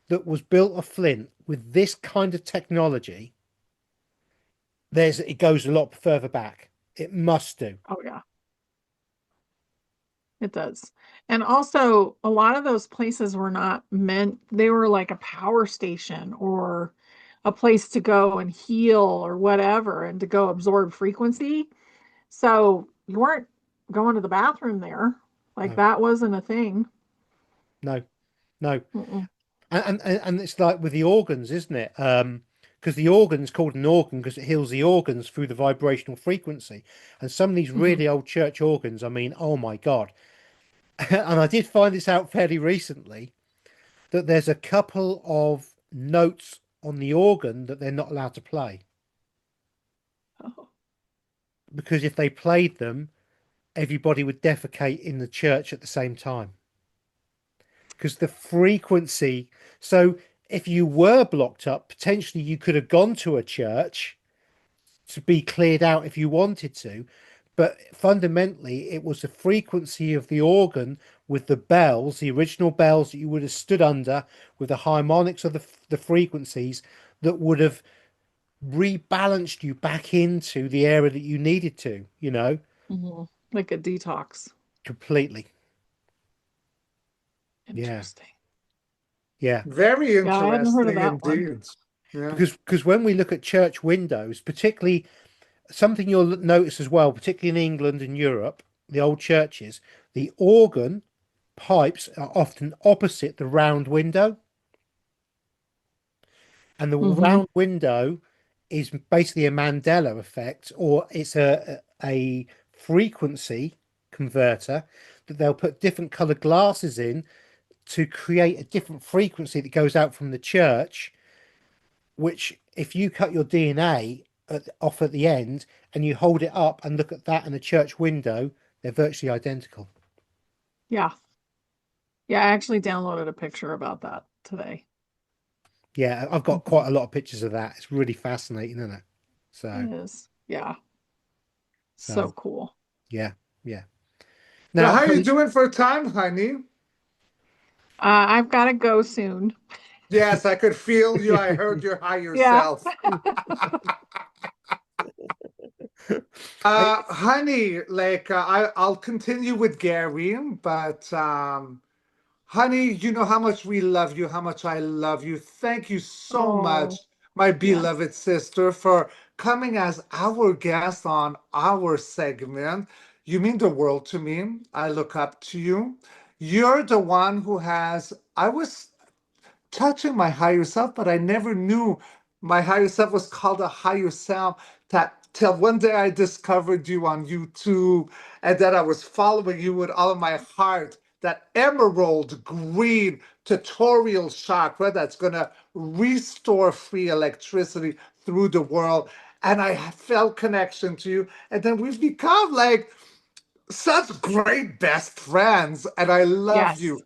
[SPEAKER 2] that was built of flint with this kind of technology, it goes a lot further back. It must do.
[SPEAKER 3] Oh yeah, it does. And also, a lot of those places were not meant, they were like a power station or a place to go and heal or whatever and to go absorb frequency. So you weren't going to the bathroom there. Like
[SPEAKER 2] No,
[SPEAKER 3] that wasn't a thing.
[SPEAKER 2] no, no.
[SPEAKER 3] Mm-mm.
[SPEAKER 2] And it's like with the organs, isn't it? Because the organ's called an organ because it heals the organs through the vibrational frequency. And some of these
[SPEAKER 3] Hmm.
[SPEAKER 2] really old church organs, I mean, oh my God. And I did find this out fairly recently that there's a couple of notes on the organ that they're not allowed to play
[SPEAKER 3] Oh.
[SPEAKER 2] because if they played them, everybody would defecate in the church at the same time because the frequency. So if you were blocked up, potentially you could have gone to a church to be cleared out if you wanted to. But fundamentally, it was the frequency of the organ with the bells, the original bells that you would have stood under with the harmonics of the frequencies that would have rebalanced you back into the area that you needed to,
[SPEAKER 3] Hmm. Like a detox.
[SPEAKER 2] completely. Yeah.
[SPEAKER 3] Interesting.
[SPEAKER 2] Yeah.
[SPEAKER 1] Very
[SPEAKER 3] Yeah, I hadn't heard of
[SPEAKER 1] interesting
[SPEAKER 3] that one.
[SPEAKER 1] indeed. Yeah.
[SPEAKER 2] Because when we look at church windows, particularly something you'll notice as well, particularly in England and Europe, the old churches, the organ pipes are often opposite the round window, and the
[SPEAKER 3] Hmm.
[SPEAKER 2] round window is basically a Mandela effect, or it's a frequency converter that they'll put different colored glasses in to create a different frequency that goes out from the church, which if you cut your DNA off at the end and you hold it up and look at that in a church window, they're virtually identical.
[SPEAKER 3] Yeah. Yeah, I actually downloaded a picture about that today.
[SPEAKER 2] Yeah, I've got
[SPEAKER 3] Mhm.
[SPEAKER 2] quite a lot of pictures of that. It's really fascinating, isn't it? So,
[SPEAKER 3] It is. Yeah.
[SPEAKER 2] so
[SPEAKER 3] So cool.
[SPEAKER 2] yeah, yeah.
[SPEAKER 1] So
[SPEAKER 2] Now,
[SPEAKER 1] how you
[SPEAKER 2] honey,
[SPEAKER 1] doing for time, honey?
[SPEAKER 3] I've got to go soon.
[SPEAKER 1] Yes, I could feel you. I heard your higher
[SPEAKER 3] Yeah.
[SPEAKER 1] self.
[SPEAKER 2] I,
[SPEAKER 1] Honey, like I'll continue with Gary, but honey, you know how much we love you, how much I love you. Thank you so much,
[SPEAKER 3] Oh,
[SPEAKER 1] my
[SPEAKER 3] yes.
[SPEAKER 1] beloved sister, for coming as our guest on our segment. You mean the world to me. I look up to you. You're the one who has, I was touching my higher self, but I never knew my higher self was called a higher self. That till one day I discovered you on YouTube, and that I was following you with all of my heart. That emerald green tutorial chakra that's gonna restore free electricity through the world. And I felt connection to you. And then we've become like such great best friends. And I love
[SPEAKER 3] Yes.
[SPEAKER 1] you.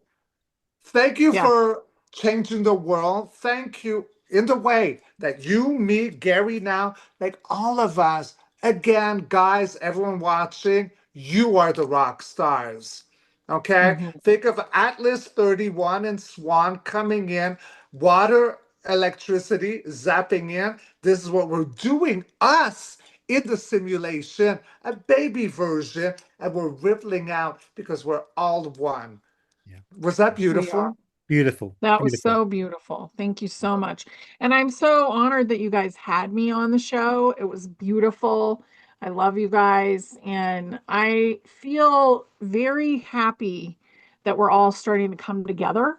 [SPEAKER 1] Thank you
[SPEAKER 3] Yes.
[SPEAKER 1] for changing the world. Thank you in the way that you, me, Gary now, like all of us. Again, guys, everyone watching, you are the rock stars. Okay?
[SPEAKER 3] Hmm.
[SPEAKER 1] Think of Atlas 31 and Swan coming in, water, electricity zapping in. This is what we're doing, us in the simulation, a baby version, and we're rippling out because we're all one.
[SPEAKER 2] yeah,
[SPEAKER 1] Was that
[SPEAKER 3] We are.
[SPEAKER 1] beautiful?
[SPEAKER 2] beautiful,
[SPEAKER 3] That was
[SPEAKER 2] beautiful.
[SPEAKER 3] so beautiful. Thank you so much. And I'm so honored that you guys had me on the show. It was beautiful. I love you guys. And I feel very happy that we're all starting to come together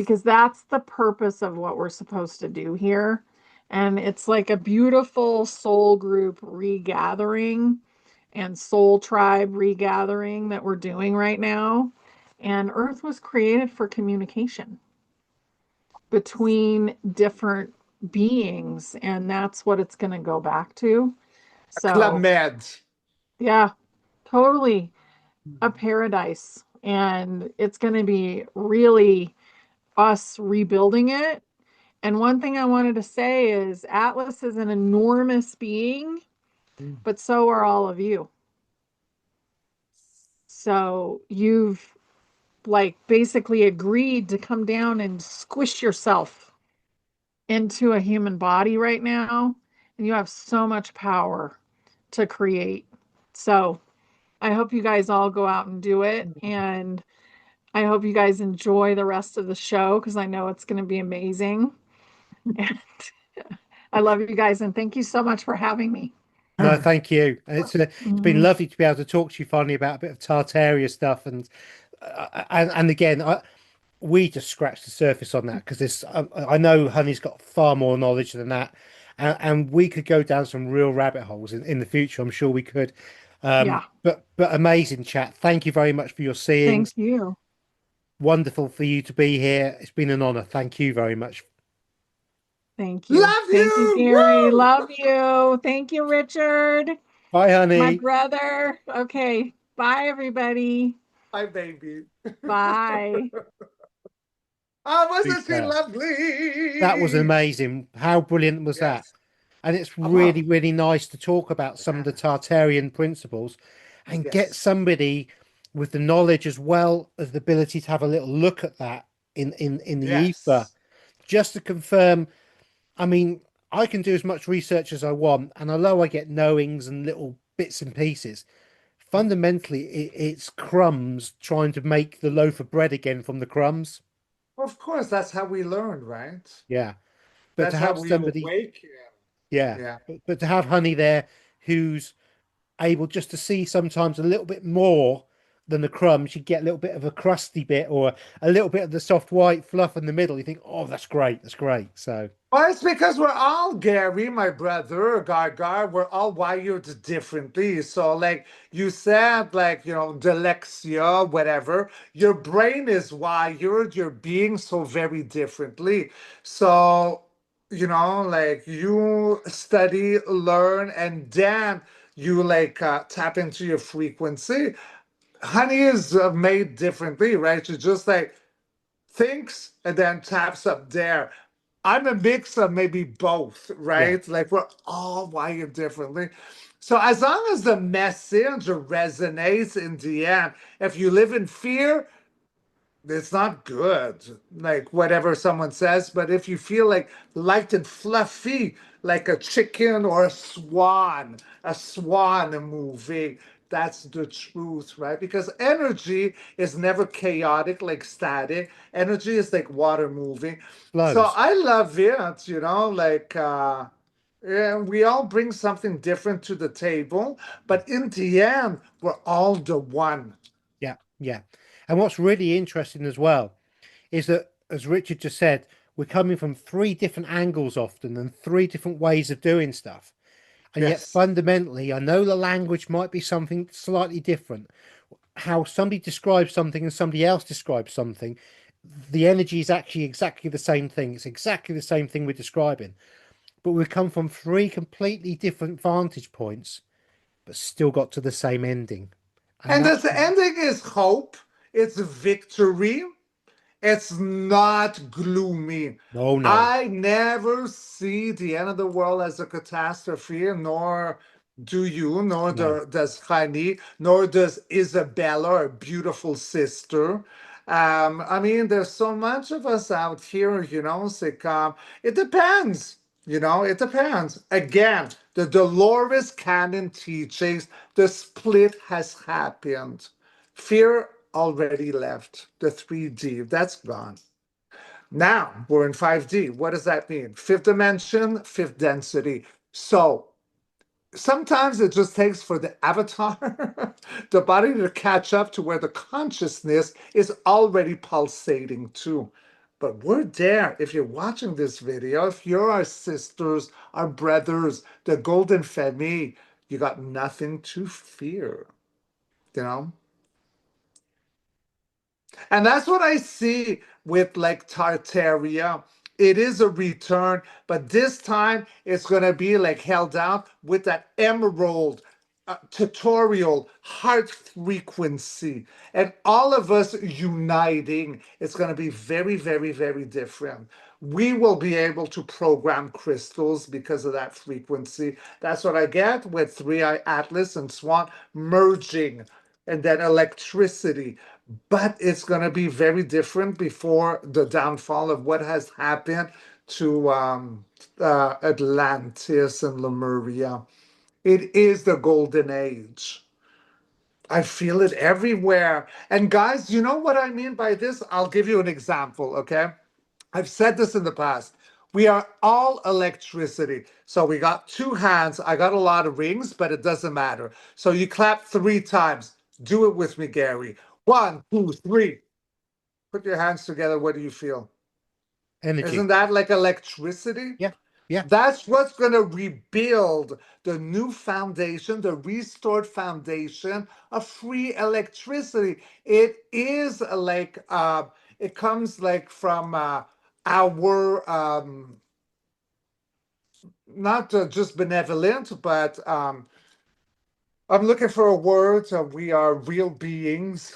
[SPEAKER 3] because that's the purpose of what we're supposed to do here. And it's like a beautiful soul group regathering and soul tribe regathering that we're doing right now. And Earth was created for communication between different beings, and that's what it's going to go back to.
[SPEAKER 1] Club
[SPEAKER 3] So,
[SPEAKER 1] Med.
[SPEAKER 3] yeah, totally a paradise. And it's going to be really us rebuilding it. And one thing I wanted to say is Atlas is an enormous being, but so are all of you. So you've like basically agreed to come down and squish yourself into a human body right now. And you have so much power to create. So I hope you guys all go out and do it. And I hope you guys enjoy the rest of the show because I know it's going to be amazing. And I love you guys. And thank you so much for having me.
[SPEAKER 2] No, thank you. It's been
[SPEAKER 3] Mhm.
[SPEAKER 2] lovely to be able to talk to you finally about a bit of Tartaria stuff, and again, we just scratched the surface on that because this I know Honey's got far more knowledge than that, and we could go down some real rabbit holes in the future. I'm sure we could.
[SPEAKER 3] Yeah.
[SPEAKER 2] But amazing chat. Thank you very much for your
[SPEAKER 3] Thank
[SPEAKER 2] seeings.
[SPEAKER 3] you.
[SPEAKER 2] Wonderful for you to be here. It's been an honor. Thank you very much.
[SPEAKER 3] Thank you.
[SPEAKER 1] Love
[SPEAKER 3] Thank you,
[SPEAKER 1] you.
[SPEAKER 3] Gary.
[SPEAKER 1] Woo!
[SPEAKER 3] Love you. Thank you, Richard,
[SPEAKER 2] Bye,
[SPEAKER 3] my
[SPEAKER 2] honey.
[SPEAKER 3] brother. Okay. Bye, everybody.
[SPEAKER 1] Hi, baby.
[SPEAKER 3] Bye.
[SPEAKER 1] Oh, wasn't she
[SPEAKER 2] Super. That was
[SPEAKER 1] lovely?
[SPEAKER 2] amazing. How brilliant was that?
[SPEAKER 1] Yes.
[SPEAKER 2] And it's
[SPEAKER 1] Wow.
[SPEAKER 2] really, really nice to talk about some of the Tartarian principles and get
[SPEAKER 1] Yes.
[SPEAKER 2] somebody with the knowledge as well as the ability to have a little look at that in the ether,
[SPEAKER 1] Yes.
[SPEAKER 2] just to confirm. I mean, I can do as much research as I want, and although I get knowings and little bits and pieces, fundamentally it's crumbs trying to make the loaf of bread again from the crumbs.
[SPEAKER 1] Of course, that's how we learn, right?
[SPEAKER 2] Yeah. But to
[SPEAKER 1] That's how
[SPEAKER 2] have
[SPEAKER 1] we
[SPEAKER 2] somebody,
[SPEAKER 1] awaken.
[SPEAKER 2] yeah,
[SPEAKER 1] Yeah.
[SPEAKER 2] but to have Honey there who's able just to see sometimes a little bit more than the crumbs, you get a little bit of a crusty bit or a little bit of the soft white fluff in the middle. You think, oh, that's great, that's great. So
[SPEAKER 1] Well, it's because we're all, Gary, my brother, Gar, we're all wired differently. So, like you said, like, dyslexia, whatever, your brain is wired, you're being so very differently. So, like you study, learn, and then you like tap into your frequency. Honey is made differently, right? She just like thinks and then taps up there. I'm a mix of maybe both,
[SPEAKER 2] yeah,
[SPEAKER 1] right? Like we're all wired differently. So as long as the message resonates in the end, if you live in fear, it's not good, like whatever someone says. But if you feel like light and fluffy, like a chicken or a swan moving, that's the truth, right? Because energy is never chaotic, like static. Energy is like water moving. So
[SPEAKER 2] flows.
[SPEAKER 1] I love it, like yeah, we all bring something different to the table, but in the end, we're all the one.
[SPEAKER 2] Yeah, yeah. And what's really interesting as well is that, as Richard just said, we're coming from three different angles often and three different ways of doing stuff. And yet,
[SPEAKER 1] Yes.
[SPEAKER 2] fundamentally, I know the language might be something slightly different. How somebody describes something and somebody else describes something, the energy is actually exactly the same thing. It's exactly the same thing we're describing. But we come from three completely different vantage points, but still got to the same ending. And
[SPEAKER 1] And
[SPEAKER 2] that's,
[SPEAKER 1] the ending is hope, it's victory, it's not gloomy.
[SPEAKER 2] no, no,
[SPEAKER 1] I never see the end of the world as a catastrophe, nor do you, nor
[SPEAKER 2] no.
[SPEAKER 1] does Hani, nor does Isabella, our beautiful sister. I mean, there's so much of us out here, it's like, it depends. It depends. Again, the Dolores Cannon teachings, the split has happened. Fear already left the 3D. That's gone. Now we're in 5D. What does that mean? Fifth dimension, fifth density. So sometimes it just takes for the avatar, the body to catch up to where the consciousness is already pulsating too. but we're there. If you're watching this video, if you're our sisters, our brothers, the golden family, you got nothing to fear, you know? And that's what I see with like Tartaria. It is a return, but this time it's going to be like held out with that emerald tutorial heart frequency and all of us uniting. It's going to be very, very, very different. We will be able to program crystals because of that frequency. That's what I get with Three Eye Atlas and Swan merging, and then electricity. But it's going to be very different before the downfall of what has happened to Atlantis and Lemuria. It is the golden age. I feel it everywhere. And guys, you know what I mean by this? I'll give you an example, okay? I've said this in the past. We are all electricity. So we got two hands. I got a lot of rings, but it doesn't matter. So you clap 3 times. Do it with me, Gary. 1, 2, 3. Put your hands together. What do you feel?
[SPEAKER 2] Energy.
[SPEAKER 1] Isn't that like electricity?
[SPEAKER 2] Yeah. Yeah.
[SPEAKER 1] That's what's going to rebuild the new foundation, the restored foundation of free electricity. It is like, it comes like from our, not just benevolent, but I'm looking for a word. We are real beings.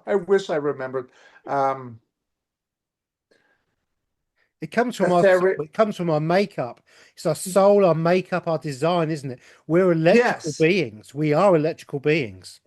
[SPEAKER 1] I wish I remembered. Um,
[SPEAKER 2] It comes from our soul.
[SPEAKER 1] etheric.
[SPEAKER 2] It comes from our makeup. It's our soul, our makeup, our design, isn't it? We're electrical
[SPEAKER 1] Yes.
[SPEAKER 2] beings. We are electrical beings.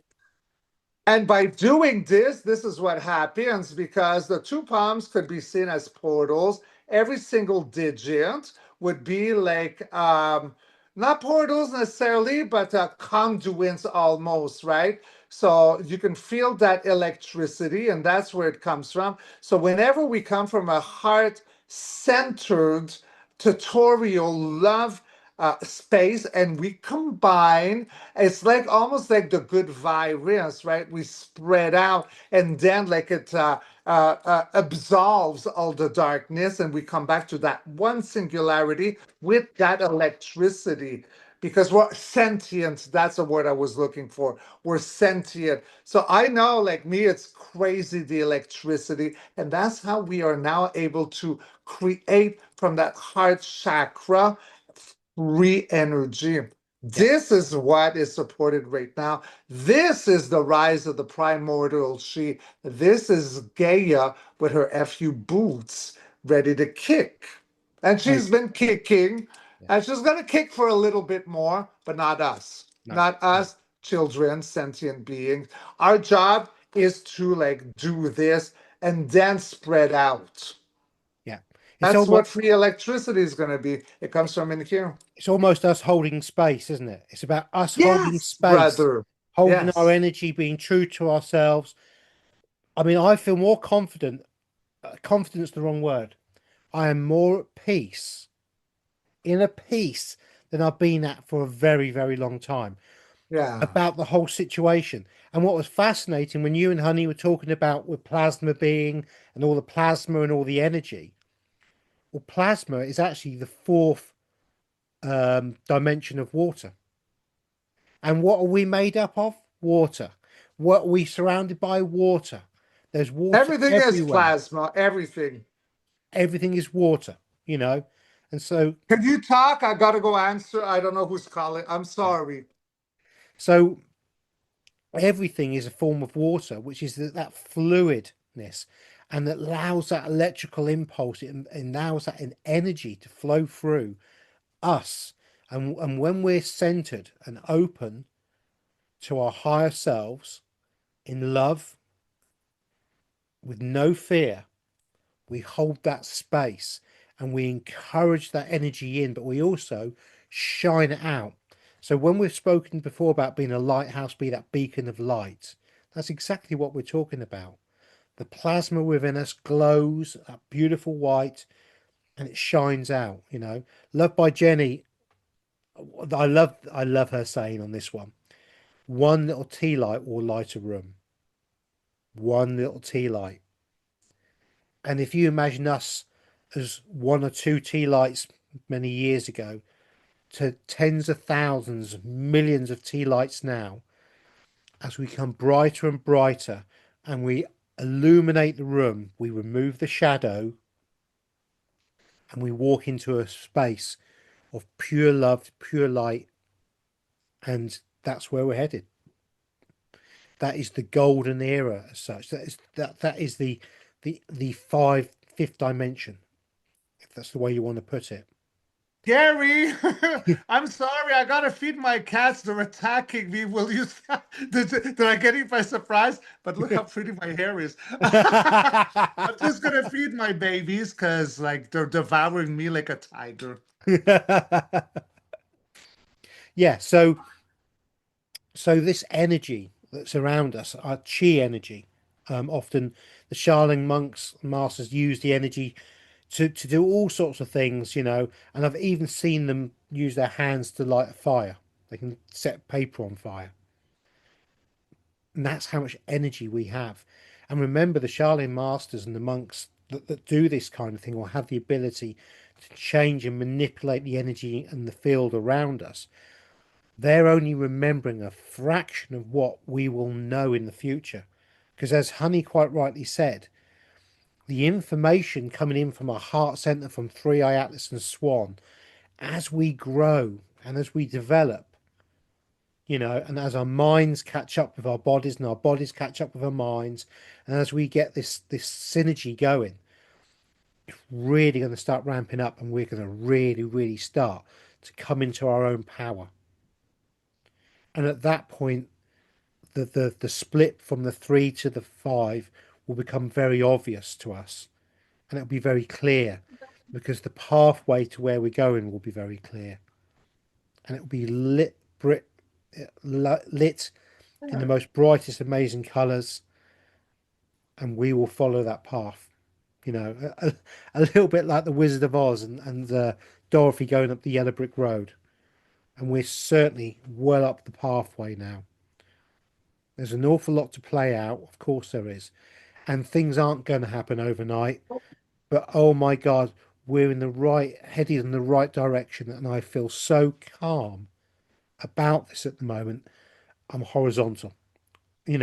[SPEAKER 1] And by doing this, this is what happens because the two palms could be seen as portals. Every single digit would be like not portals necessarily, but conduits almost, right? So you can feel that electricity, and that's where it comes from. So whenever we come from a heart-centered tutorial love space and we combine, it's like almost like the good virus, right? We spread out and then like it absolves all the darkness and we come back to that one singularity with that electricity because we're sentient. That's the word I was looking for. We're sentient. So I know, like me, it's crazy the electricity, and that's how we are now able to create from that heart chakra free energy.
[SPEAKER 2] Yeah.
[SPEAKER 1] This is what is supported right now. This is the rise of the primordial she. This is Gaia with her FU boots ready to kick. And
[SPEAKER 2] I,
[SPEAKER 1] she's been kicking,
[SPEAKER 2] yeah.
[SPEAKER 1] and she's going to kick for a little bit more, but not us.
[SPEAKER 2] No.
[SPEAKER 1] Not
[SPEAKER 2] No.
[SPEAKER 1] us, children, sentient beings. Our job is to like do this and then spread out.
[SPEAKER 2] Yeah. It's
[SPEAKER 1] That's
[SPEAKER 2] almost
[SPEAKER 1] what free electricity is going to be. It comes from in here.
[SPEAKER 2] it's almost us holding space, isn't it? It's about us holding
[SPEAKER 1] Yes,
[SPEAKER 2] space,
[SPEAKER 1] brother.
[SPEAKER 2] holding our
[SPEAKER 1] Yes.
[SPEAKER 2] energy, being true to ourselves. I mean, I feel more confident. Confidence, the wrong word. I am more at peace, inner peace, than I've been at for a very, very long time
[SPEAKER 1] Yeah.
[SPEAKER 2] about the whole situation. And what was fascinating when you and Honey were talking about with plasma being and all the plasma and all the energy, well, plasma is actually the fourth dimension of water. And what are we made up of? Water. What are we surrounded by? Water. There's water
[SPEAKER 1] Everything is
[SPEAKER 2] everywhere.
[SPEAKER 1] plasma. Everything.
[SPEAKER 2] Everything is water, you know. And so,
[SPEAKER 1] Can you talk? I gotta go answer. I don't know who's calling. I'm
[SPEAKER 2] yeah.
[SPEAKER 1] sorry.
[SPEAKER 2] So everything is a form of water, which is that fluidness and that allows that electrical impulse, it allows that energy to flow through us. And when we're centered and open to our higher selves in love with no fear, we hold that space and we encourage that energy in, but we also shine it out. So when we've spoken before about being a lighthouse, be that beacon of light, that's exactly what we're talking about. The plasma within us glows that beautiful white and it shines out, you know. Loved by Jenny, I love her saying on this one little tea light will light a room. One little tea light. And if you imagine us as one or two tea lights many years ago to tens of thousands, millions of tea lights now, as we become brighter and brighter and we illuminate the room, we remove the shadow and we walk into a space of pure love, pure light, and that's where we're headed. That is the golden era as such. That is the fifth dimension, if that's the way you want to put it.
[SPEAKER 1] Gary, I'm sorry. I gotta feed my cats. They're attacking me. Will you stop? Did I get you by surprise? But look how pretty my hair is. I'm just gonna feed my babies because like they're devouring me like a tiger.
[SPEAKER 2] Yeah, so this energy that's around us, our chi energy, often the Shaolin monks, masters use the energy to do all sorts of things, and I've even seen them use their hands to light a fire. They can set paper on fire. And that's how much energy we have. And remember, the Shaolin masters and the monks that do this kind of thing or have the ability to change and manipulate the energy and the field around us, they're only remembering a fraction of what we will know in the future. Because as Honey quite rightly said, the information coming in from our heart center, from Three Eye Atlas and Swan, as we grow and as we develop, and as our minds catch up with our bodies and our bodies catch up with our minds, and as we get this synergy going, it's really going to start ramping up, and we're going to really, really start to come into our own power. And at that point, the split from the 3 to the 5 will become very obvious to us, and it'll be very clear because the pathway to where we're going will be very clear, and it will be lit in the most brightest, amazing colors, and we will follow that path. A little bit like the Wizard of Oz and Dorothy going up the yellow brick road, and we're certainly well up the pathway now. There's an awful lot to play out, of course there is, and things aren't going to happen overnight. But oh my God, we're headed in the right direction, and I feel so calm about this at the moment. I'm horizontal, and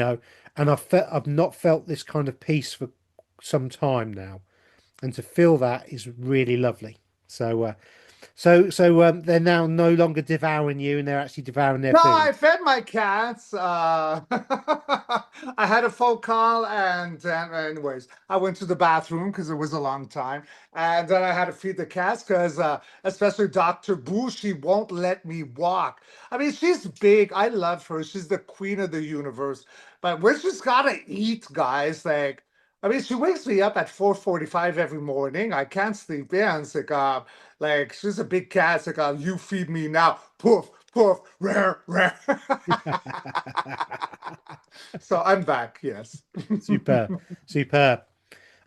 [SPEAKER 2] I've not felt this kind of peace for some time now, and to feel that is really lovely. So they're now no longer devouring you, and they're actually devouring their
[SPEAKER 1] No,
[SPEAKER 2] food.
[SPEAKER 1] I fed my cats. I had a phone call, and anyways, I went to the bathroom because it was a long time, and then I had to feed the cats because, especially Dr. Boo, she won't let me walk. I mean, she's big. I love her. She's the queen of the universe. But we just gotta eat, guys. Like, I mean, she wakes me up at 4:45 every morning. I can't sleep in. It's like she's a big cat. It's like, you feed me now. Poof, poof, rare, rare. So I'm back, yes.
[SPEAKER 2] Superb, superb.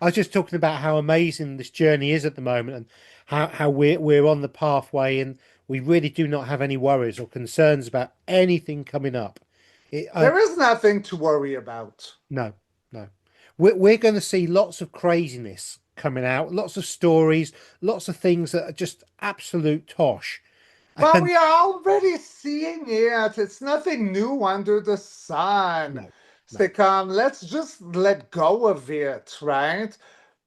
[SPEAKER 2] I was just talking about how amazing this journey is at the moment, and how we're on the pathway, and we really do not have any worries or concerns about anything coming up.
[SPEAKER 1] There is nothing to worry about.
[SPEAKER 2] No, no. We're going to see lots of craziness coming out, lots of stories, lots of things that are just absolute tosh.
[SPEAKER 1] Well,
[SPEAKER 2] And
[SPEAKER 1] we are already seeing it. It's nothing new under the sun.
[SPEAKER 2] no,
[SPEAKER 1] It's
[SPEAKER 2] no.
[SPEAKER 1] like, let's just let go of it, right?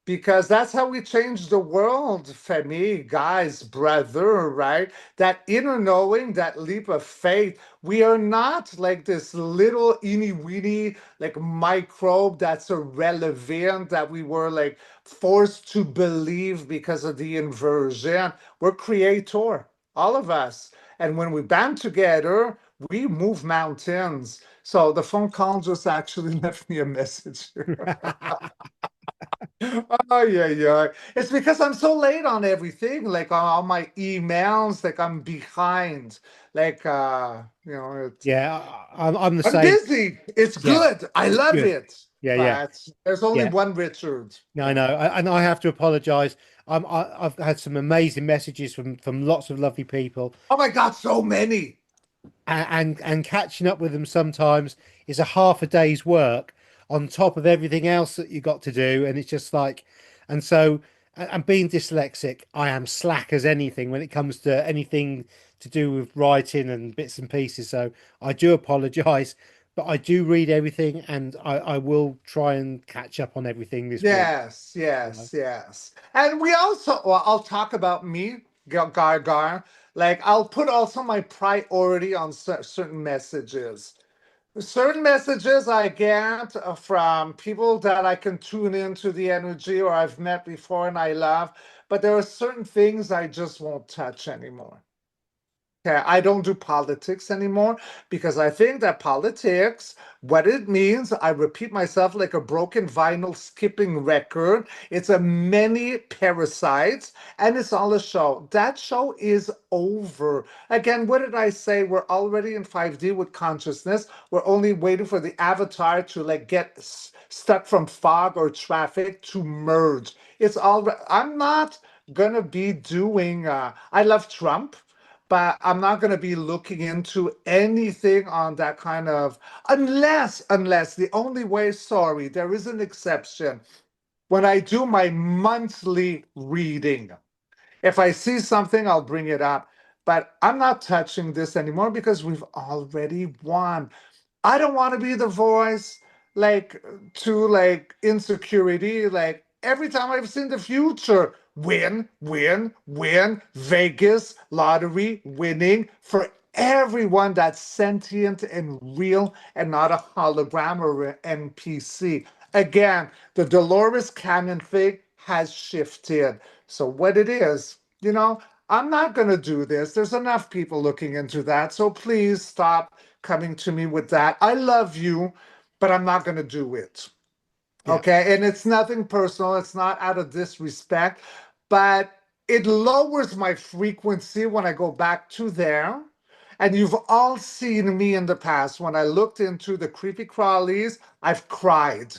[SPEAKER 1] Because that's how we change the world, Femi, guys, brother, right? That inner knowing, that leap of faith. We are not like this little eeny weeny like microbe that's irrelevant that we were like forced to believe because of the inversion. We're creator, all of us. And when we band together, we move mountains. So the phone call just actually left me a message. Oh yeah, yeah. It's because I'm so late on everything, like on all my emails, like I'm behind. Like it's
[SPEAKER 2] Yeah, I'm the
[SPEAKER 1] I'm
[SPEAKER 2] same.
[SPEAKER 1] busy. It's
[SPEAKER 2] Yeah,
[SPEAKER 1] good. I
[SPEAKER 2] it's
[SPEAKER 1] love
[SPEAKER 2] good.
[SPEAKER 1] it.
[SPEAKER 2] Yeah, yeah,
[SPEAKER 1] But there's only
[SPEAKER 2] yeah.
[SPEAKER 1] one Richard.
[SPEAKER 2] No, I know, and I have to apologise. I've had some amazing messages from lots of lovely people,
[SPEAKER 1] Oh my God, so many.
[SPEAKER 2] and catching up with them sometimes is a half a day's work on top of everything else that you got to do, and it's just like, And so, and being dyslexic, I am slack as anything when it comes to anything to do with writing and bits and pieces. So I do apologize, but I do read everything, and I will try and catch up on everything this week.
[SPEAKER 1] Yes,
[SPEAKER 2] You know?
[SPEAKER 1] yes, yes. And we also, well, I'll talk about me, Gar. Like, I'll put also my priority on certain messages. Certain messages I get from people that I can tune into the energy or I've met before and I love, but there are certain things I just won't touch anymore. Okay, I don't do politics anymore because I think that politics, what it means, I repeat myself like a broken vinyl skipping record. It's a many parasites and it's all a show. That show is over. Again, what did I say? We're already in 5D with consciousness. We're only waiting for the avatar to like get stuck from fog or traffic to merge. It's all, I'm not gonna be doing, I love Trump, but I'm not going to be looking into anything on that kind of, unless the only way, sorry, there is an exception. When I do my monthly reading, if I see something, I'll bring it up. But I'm not touching this anymore because we've already won. I don't want to be the voice like to like insecurity. Like every time I've seen the future, win, win, win, Vegas lottery winning for everyone that's sentient and real and not a hologram or an NPC. Again, the Dolores Cannon thing has shifted. So what it is, I'm not going to do this. There's enough people looking into that. So please stop coming to me with that. I love you, but I'm not going to do it.
[SPEAKER 2] Yeah,
[SPEAKER 1] Okay. And it's nothing personal. It's not out of disrespect, but it lowers my frequency when I go back to there. And you've all seen me in the past. When I looked into the creepy crawlies, I've cried.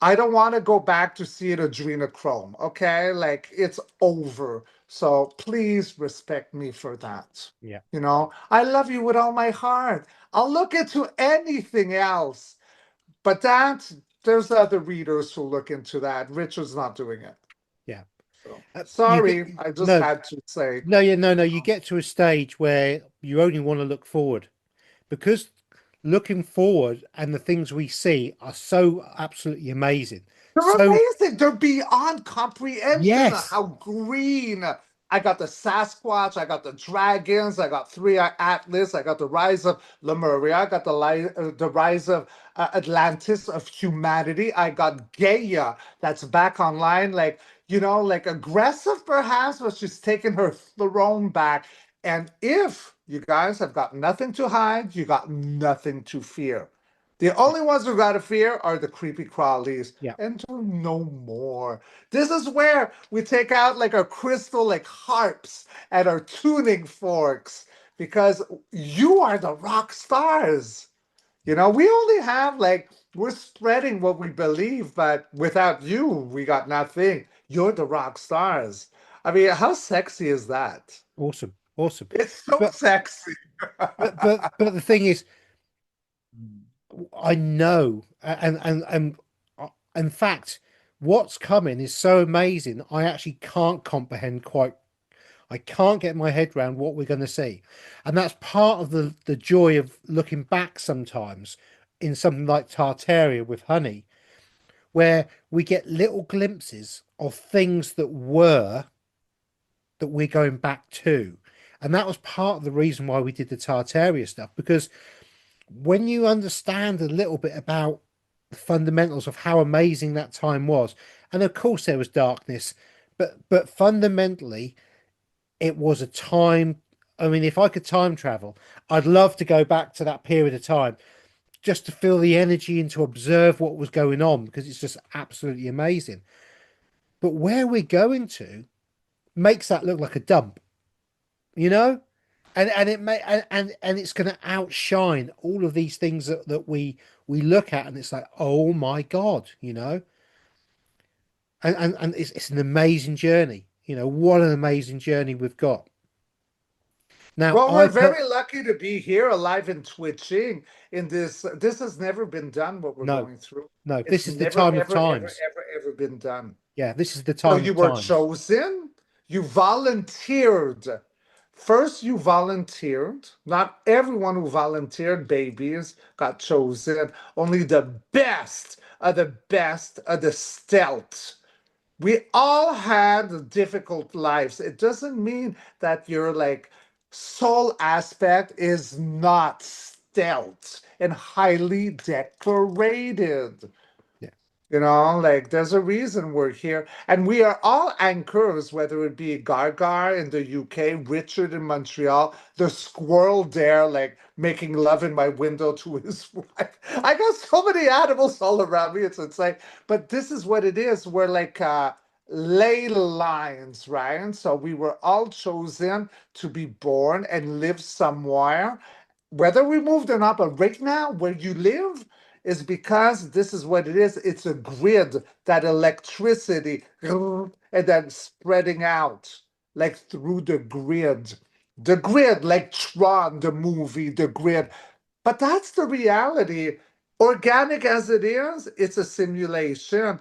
[SPEAKER 1] I don't want to go back to see an adrenochrome. Okay. Like it's over. So please respect me for that.
[SPEAKER 2] yeah,
[SPEAKER 1] I love you with all my heart. I'll look into anything else. But there's other readers who look into that. Richard's not doing it.
[SPEAKER 2] yeah.
[SPEAKER 1] So
[SPEAKER 2] You get
[SPEAKER 1] sorry, I just
[SPEAKER 2] no,
[SPEAKER 1] had to say.
[SPEAKER 2] no, yeah, no, no. You get to a stage where you only want to look forward, because looking forward and the things we see are so absolutely amazing.
[SPEAKER 1] They're
[SPEAKER 2] So
[SPEAKER 1] amazing. They're beyond comprehension.
[SPEAKER 2] yes,
[SPEAKER 1] How green. I got the Sasquatch. I got the dragons. I got Three Eye Atlas. I got the rise of Lemuria. I got the rise of Atlantis of humanity. I got Gaia that's back online. Like, like aggressive perhaps, but she's taking her throne back. And if you guys have got nothing to hide, you got nothing to fear. The
[SPEAKER 2] yeah,
[SPEAKER 1] only ones who got to fear are the creepy crawlies,
[SPEAKER 2] yeah,
[SPEAKER 1] and do no more. This is where we take out like our crystal, like harps and our tuning forks, because you are the rock stars. We only have like, we're spreading what we believe, but without you, we got nothing. You're the rock stars. I mean, how sexy is that?
[SPEAKER 2] awesome, awesome.
[SPEAKER 1] It's so
[SPEAKER 2] But
[SPEAKER 1] sexy.
[SPEAKER 2] but the thing is, I know, in fact, what's coming is so amazing. I actually can't comprehend quite. I can't get my head around what we're going to see, and that's part of the joy of looking back sometimes in something like Tartaria with honey, where we get little glimpses of things that we're going back to. And that was part of the reason why we did the Tartaria stuff, because when you understand a little bit about the fundamentals of how amazing that time was, and of course there was darkness, but fundamentally it was a time. I mean, if I could time travel, I'd love to go back to that period of time just to feel the energy and to observe what was going on, because it's just absolutely amazing. But where we're going to makes that look like a dump, you know? And it may and it's going to outshine all of these things that we look at, and it's like, oh my God, and it's an amazing journey. What an amazing journey we've got. Now
[SPEAKER 1] Well,
[SPEAKER 2] I
[SPEAKER 1] we're
[SPEAKER 2] put
[SPEAKER 1] very lucky to be here alive and twitching in this. This has never been done, what we're
[SPEAKER 2] no,
[SPEAKER 1] going through.
[SPEAKER 2] no,
[SPEAKER 1] It's
[SPEAKER 2] this is the
[SPEAKER 1] never,
[SPEAKER 2] time of
[SPEAKER 1] ever, ever,
[SPEAKER 2] times.
[SPEAKER 1] ever, ever been done.
[SPEAKER 2] Yeah, this is the
[SPEAKER 1] So
[SPEAKER 2] time
[SPEAKER 1] you
[SPEAKER 2] of
[SPEAKER 1] were
[SPEAKER 2] times.
[SPEAKER 1] chosen, you volunteered. First, you volunteered. Not everyone who volunteered, babies, got chosen. Only the best of the best of the stealth. We all had difficult lives. It doesn't mean that your like soul aspect is not stealth and highly decorated.
[SPEAKER 2] Yeah.
[SPEAKER 1] Like there's a reason we're here. And we are all anchors, whether it be Gargar in the UK, Richard in Montreal, the squirrel there, like making love in my window to his wife. I got so many animals all around me. It's insane. But this is what it is. We're like ley lines, right? And so we were all chosen to be born and live somewhere, whether we moved or not. But right now, where you live, is because this is what it is. It's a grid, that electricity, and then spreading out like through the grid. The grid, like Tron, the movie, the grid. But that's the reality. Organic as it is, it's a simulation.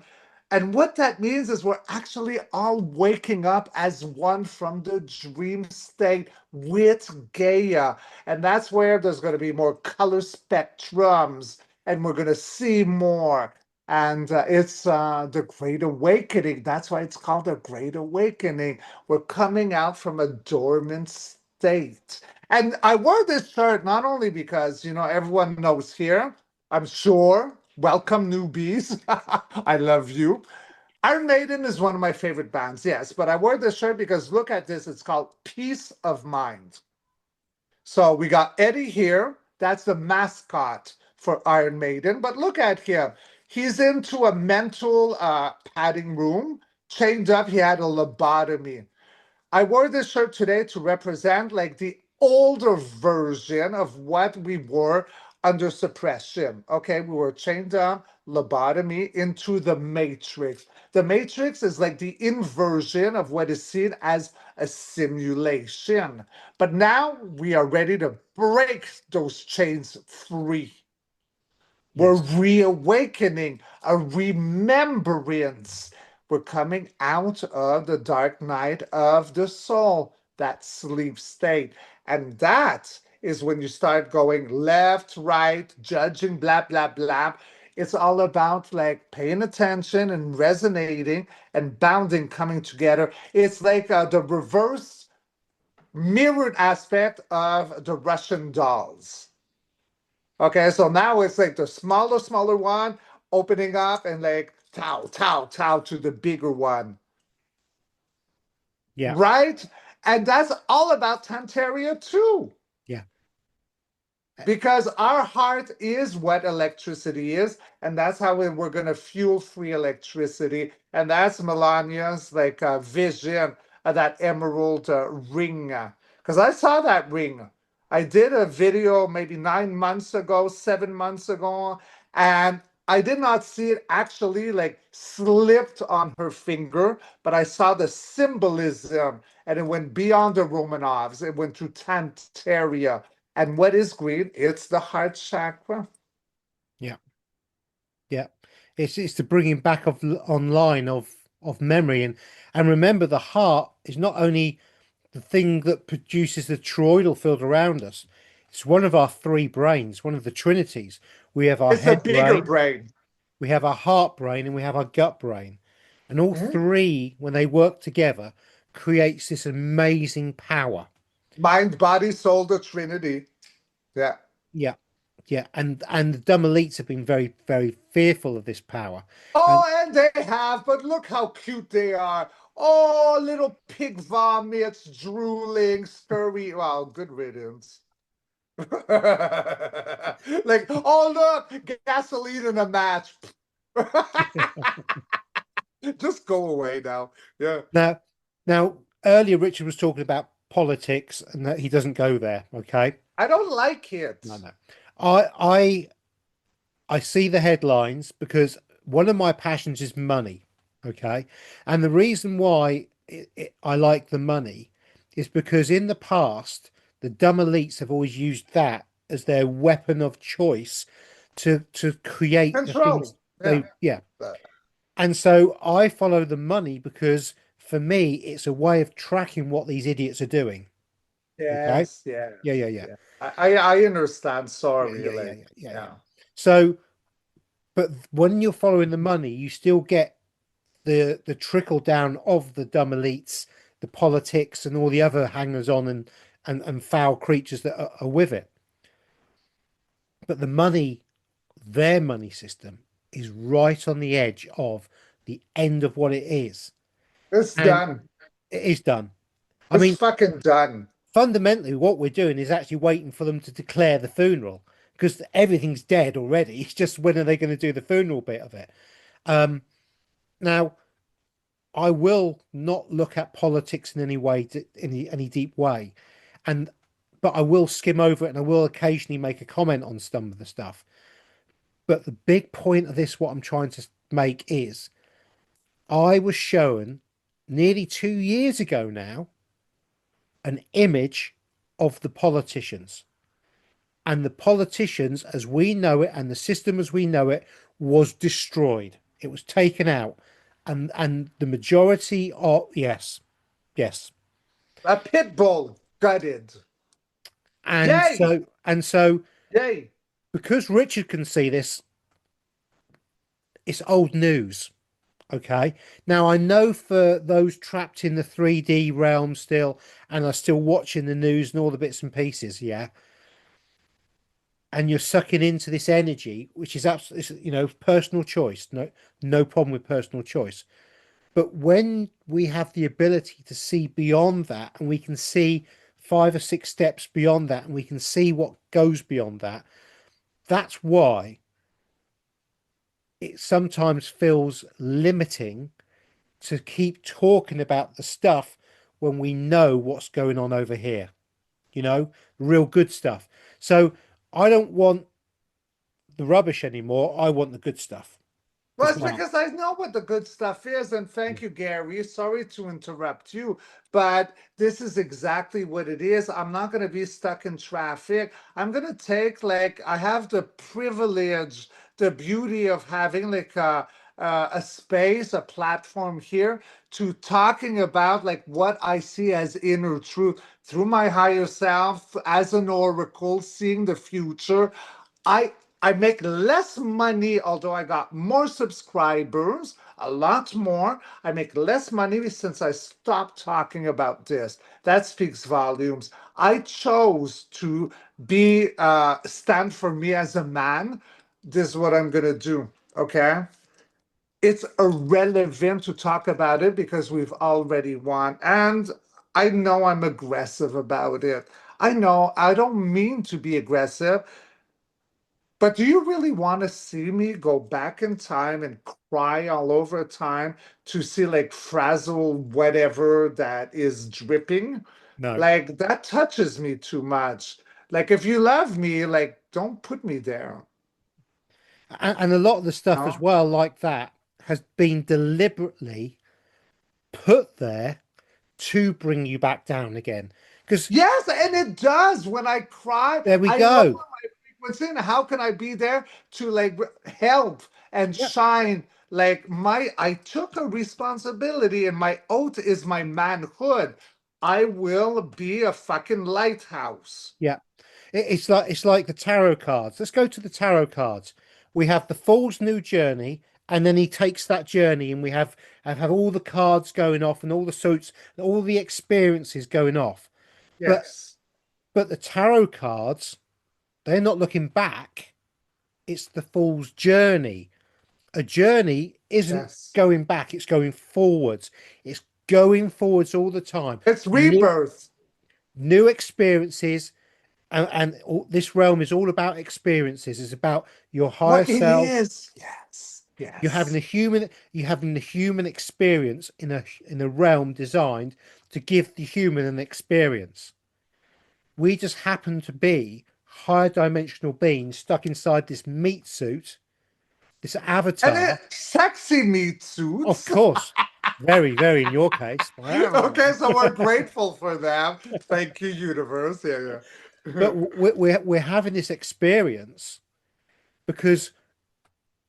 [SPEAKER 1] And what that means is we're actually all waking up as one from the dream state with Gaia. And that's where there's going to be more color spectrums and we're going to see more. And it's the Great Awakening. That's why it's called a Great Awakening. We're coming out from a dormant state. And I wore this shirt not only because, everyone knows here, I'm sure. Welcome, newbies. I love you. Iron Maiden is one of my favorite bands, yes, but I wore this shirt because look at this. It's called Peace of Mind. So we got Eddie here. That's the mascot for Iron Maiden. But look at him. He's into a mental padding room, chained up. He had a lobotomy. I wore this shirt today to represent like the older version of what we were under suppression. Okay, we were chained up, lobotomy into the matrix. The matrix is like the inversion of what is seen as a simulation. But now we are ready to break those chains free. We're
[SPEAKER 2] Yes.
[SPEAKER 1] reawakening, a remembrance. We're coming out of the dark night of the soul, that sleep state. And that is when you start going left, right, judging, blah, blah, blah. It's all about like paying attention and resonating and bounding, coming together. It's like the reverse mirrored aspect of the Russian dolls. Okay, so now it's like the smaller one opening up and like tow to the bigger one,
[SPEAKER 2] Yeah.
[SPEAKER 1] right? And that's all about Tantaria too.
[SPEAKER 2] Yeah.
[SPEAKER 1] Because our heart is what electricity is, and that's how we're going to fuel free electricity. And that's Melania's like vision of that emerald ring. Because I saw that ring. I did a video maybe 9 months ago, 7 months ago, and I did not see it actually like slipped on her finger, but I saw the symbolism, and it went beyond the Romanovs. It went to Tantaria. And what is green? It's the heart chakra.
[SPEAKER 2] Yeah. Yeah. It's the bringing back of online of memory, and remember, the heart is not only the thing that produces the toroidal field around us. It's one of our three brains, one of the trinities. We have our
[SPEAKER 1] It's a
[SPEAKER 2] head
[SPEAKER 1] bigger
[SPEAKER 2] brain,
[SPEAKER 1] brain.
[SPEAKER 2] we have our heart brain, and we have our gut brain. And all
[SPEAKER 1] Mhm.
[SPEAKER 2] three, when they work together, creates this amazing power.
[SPEAKER 1] Mind, body, soul, the trinity. Yeah.
[SPEAKER 2] Yeah. Yeah. And the dumb elites have been very, very fearful of this power.
[SPEAKER 1] Oh,
[SPEAKER 2] And
[SPEAKER 1] and they have, but look how cute they are. Oh, little pig vomits, drooling, scurry. Wow, good riddance. Like, oh, look, gasoline in a match. Just go away now. Yeah.
[SPEAKER 2] now now earlier Richard was talking about politics and that he doesn't go there, okay?
[SPEAKER 1] I don't like it.
[SPEAKER 2] No, no. I I see the headlines because one of my passions is money. Okay. And the reason why I like the money is because in the past, the dumb elites have always used that as their weapon of choice to create the things
[SPEAKER 1] Control. Yeah.
[SPEAKER 2] yeah. And so I follow the money because for me, it's a way of tracking what these idiots are doing. Okay.
[SPEAKER 1] Yes, yes,
[SPEAKER 2] Yeah, yeah, yeah.
[SPEAKER 1] yeah. I understand.
[SPEAKER 2] Yeah,
[SPEAKER 1] Sorry,
[SPEAKER 2] yeah, yeah,
[SPEAKER 1] like,
[SPEAKER 2] yeah, yeah, yeah.
[SPEAKER 1] yeah.
[SPEAKER 2] So, but when you're following the money, you still get the trickle down of the dumb elites, the politics, and all the other hangers on and foul creatures that are with it. But the money, their money system, is right on the edge of the end of what it is,
[SPEAKER 1] It's
[SPEAKER 2] and
[SPEAKER 1] done.
[SPEAKER 2] it is done. I
[SPEAKER 1] It's
[SPEAKER 2] mean,
[SPEAKER 1] fucking done.
[SPEAKER 2] fundamentally, what we're doing is actually waiting for them to declare the funeral because everything's dead already. It's just when are they going to do the funeral bit of it? Um, Now, I will not look at politics in any way, in any deep way, and but I will skim over it and I will occasionally make a comment on some of the stuff. But the big point of this, what I'm trying to make is, I was shown nearly 2 years ago now an image of the politicians. And the politicians, as we know it, and the system as we know it, was destroyed. It was taken out. And the majority of, yes, yes.
[SPEAKER 1] A pit bull gutted.
[SPEAKER 2] And
[SPEAKER 1] Yay!
[SPEAKER 2] so
[SPEAKER 1] Yay!
[SPEAKER 2] because Richard can see this, it's old news. Okay. Now I know for those trapped in the 3D realm still and are still watching the news and all the bits and pieces, yeah. And you're sucking into this energy, which is absolutely, personal choice. No problem with personal choice. But when we have the ability to see beyond that, and we can see 5 or 6 steps beyond that, and we can see what goes beyond that, that's why it sometimes feels limiting to keep talking about the stuff when we know what's going on over here, real good stuff. So I don't want the rubbish anymore. I want the good stuff
[SPEAKER 1] Well,
[SPEAKER 2] as
[SPEAKER 1] it's
[SPEAKER 2] well.
[SPEAKER 1] because I know what the good stuff is, and thank you, Gary. Sorry to interrupt you, but this is exactly what it is. I'm not going to be stuck in traffic. I'm going to take, like, I have the privilege, the beauty of having like a space, a platform here to talking about like what I see as inner truth through my higher self as an oracle, seeing the future. I I make less money, although I got more subscribers, a lot more. I make less money since I stopped talking about this. That speaks volumes. I chose to be stand for me as a man. This is what I'm gonna do. Okay. It's irrelevant to talk about it because we've already won. And I know I'm aggressive about it. I know I don't mean to be aggressive. But do you really want to see me go back in time and cry all over time to see like frazzle whatever that is dripping?
[SPEAKER 2] No.
[SPEAKER 1] Like that touches me too much. Like if you love me, like don't put me there.
[SPEAKER 2] And a lot of the stuff as
[SPEAKER 1] No?
[SPEAKER 2] well, like that, has been deliberately put there to bring you back down again. Because
[SPEAKER 1] Yes, and it does. When I cry,
[SPEAKER 2] there we
[SPEAKER 1] I lower
[SPEAKER 2] go.
[SPEAKER 1] my frequency. And how can I be there to like help and
[SPEAKER 2] Yep.
[SPEAKER 1] shine? Like I took a responsibility, and my oath is my manhood. I will be a fucking lighthouse.
[SPEAKER 2] Yeah. It's like the tarot cards. Let's go to the tarot cards. We have the Fool's New Journey, and then he takes that journey, and we have all the cards going off, and all the suits, and all the experiences going off. But
[SPEAKER 1] Yes,
[SPEAKER 2] but the tarot cards, they're not looking back. It's the Fool's Journey. A journey isn't
[SPEAKER 1] yes.
[SPEAKER 2] going back; it's going forwards. It's going forwards all the time.
[SPEAKER 1] It's
[SPEAKER 2] New
[SPEAKER 1] rebirth.
[SPEAKER 2] new experiences, and this realm is all about experiences. It's about your higher
[SPEAKER 1] What it
[SPEAKER 2] self.
[SPEAKER 1] is. Yes, yes.
[SPEAKER 2] You're having the human experience in a realm designed to give the human an experience. We just happen to be higher dimensional beings stuck inside this meat suit, this
[SPEAKER 1] And
[SPEAKER 2] avatar.
[SPEAKER 1] it sexy meat
[SPEAKER 2] Of
[SPEAKER 1] suits.
[SPEAKER 2] course, very, very in your case.
[SPEAKER 1] Okay, so we're grateful for them. Thank you, universe. Yeah, yeah.
[SPEAKER 2] But we're having this experience because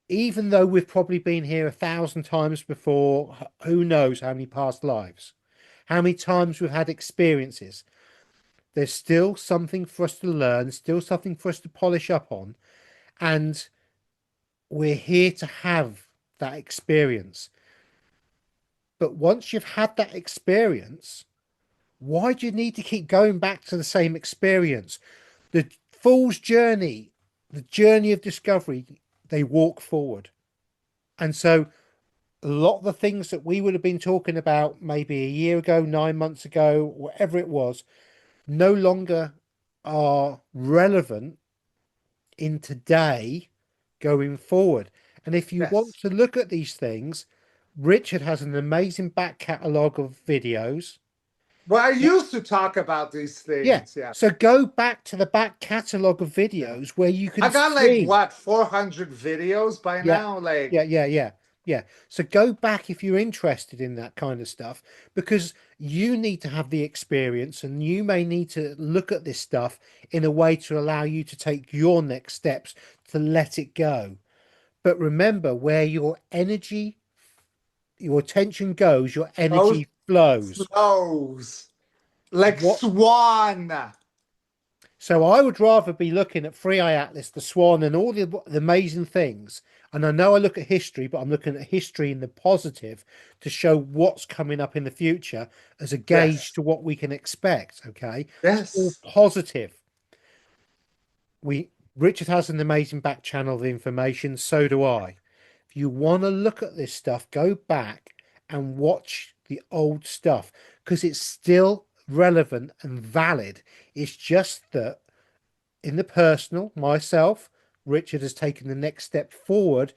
[SPEAKER 2] even though we've probably been here 1,000 times before, who knows how many past lives, how many times we've had experiences, there's still something for us to learn, still something for us to polish up on. And we're here to have that experience. But once you've had that experience, why do you need to keep going back to the same experience? The fool's journey, the journey of discovery, they walk forward. And so a lot of the things that we would have been talking about maybe a year ago, 9 months ago, whatever it was, no longer are relevant in today going forward. And if you want
[SPEAKER 1] Yes.
[SPEAKER 2] to look at these things, Richard has an amazing back catalogue of videos.
[SPEAKER 1] Well, I used to talk about these
[SPEAKER 2] Yeah.
[SPEAKER 1] things. Yeah.
[SPEAKER 2] So go back to the back catalogue of
[SPEAKER 1] Yeah.
[SPEAKER 2] videos where you
[SPEAKER 1] I
[SPEAKER 2] can
[SPEAKER 1] got like
[SPEAKER 2] see.
[SPEAKER 1] what, 400 videos by
[SPEAKER 2] Yeah.
[SPEAKER 1] now? Like,
[SPEAKER 2] Yeah. So go back if you're interested in that kind of stuff, because you need to have the experience and you may need to look at this stuff in a way to allow you to take your next steps to let it go. But remember, where your energy, your attention goes, your
[SPEAKER 1] those
[SPEAKER 2] energy flows.
[SPEAKER 1] flows like
[SPEAKER 2] What?
[SPEAKER 1] swan.
[SPEAKER 2] So I would rather be looking at Free Eye Atlas, the Swan, and all the amazing things. And I know I look at history, but I'm looking at history in the positive to show what's coming up in the future as a gauge
[SPEAKER 1] Yes.
[SPEAKER 2] to what we can expect. Okay, it's all
[SPEAKER 1] Yes.
[SPEAKER 2] positive. We Richard has an amazing back channel of information. So do I. If you want to look at this stuff, go back and watch the old stuff because it's still relevant and valid. It's just that in the personal, myself, Richard has taken the next step forward,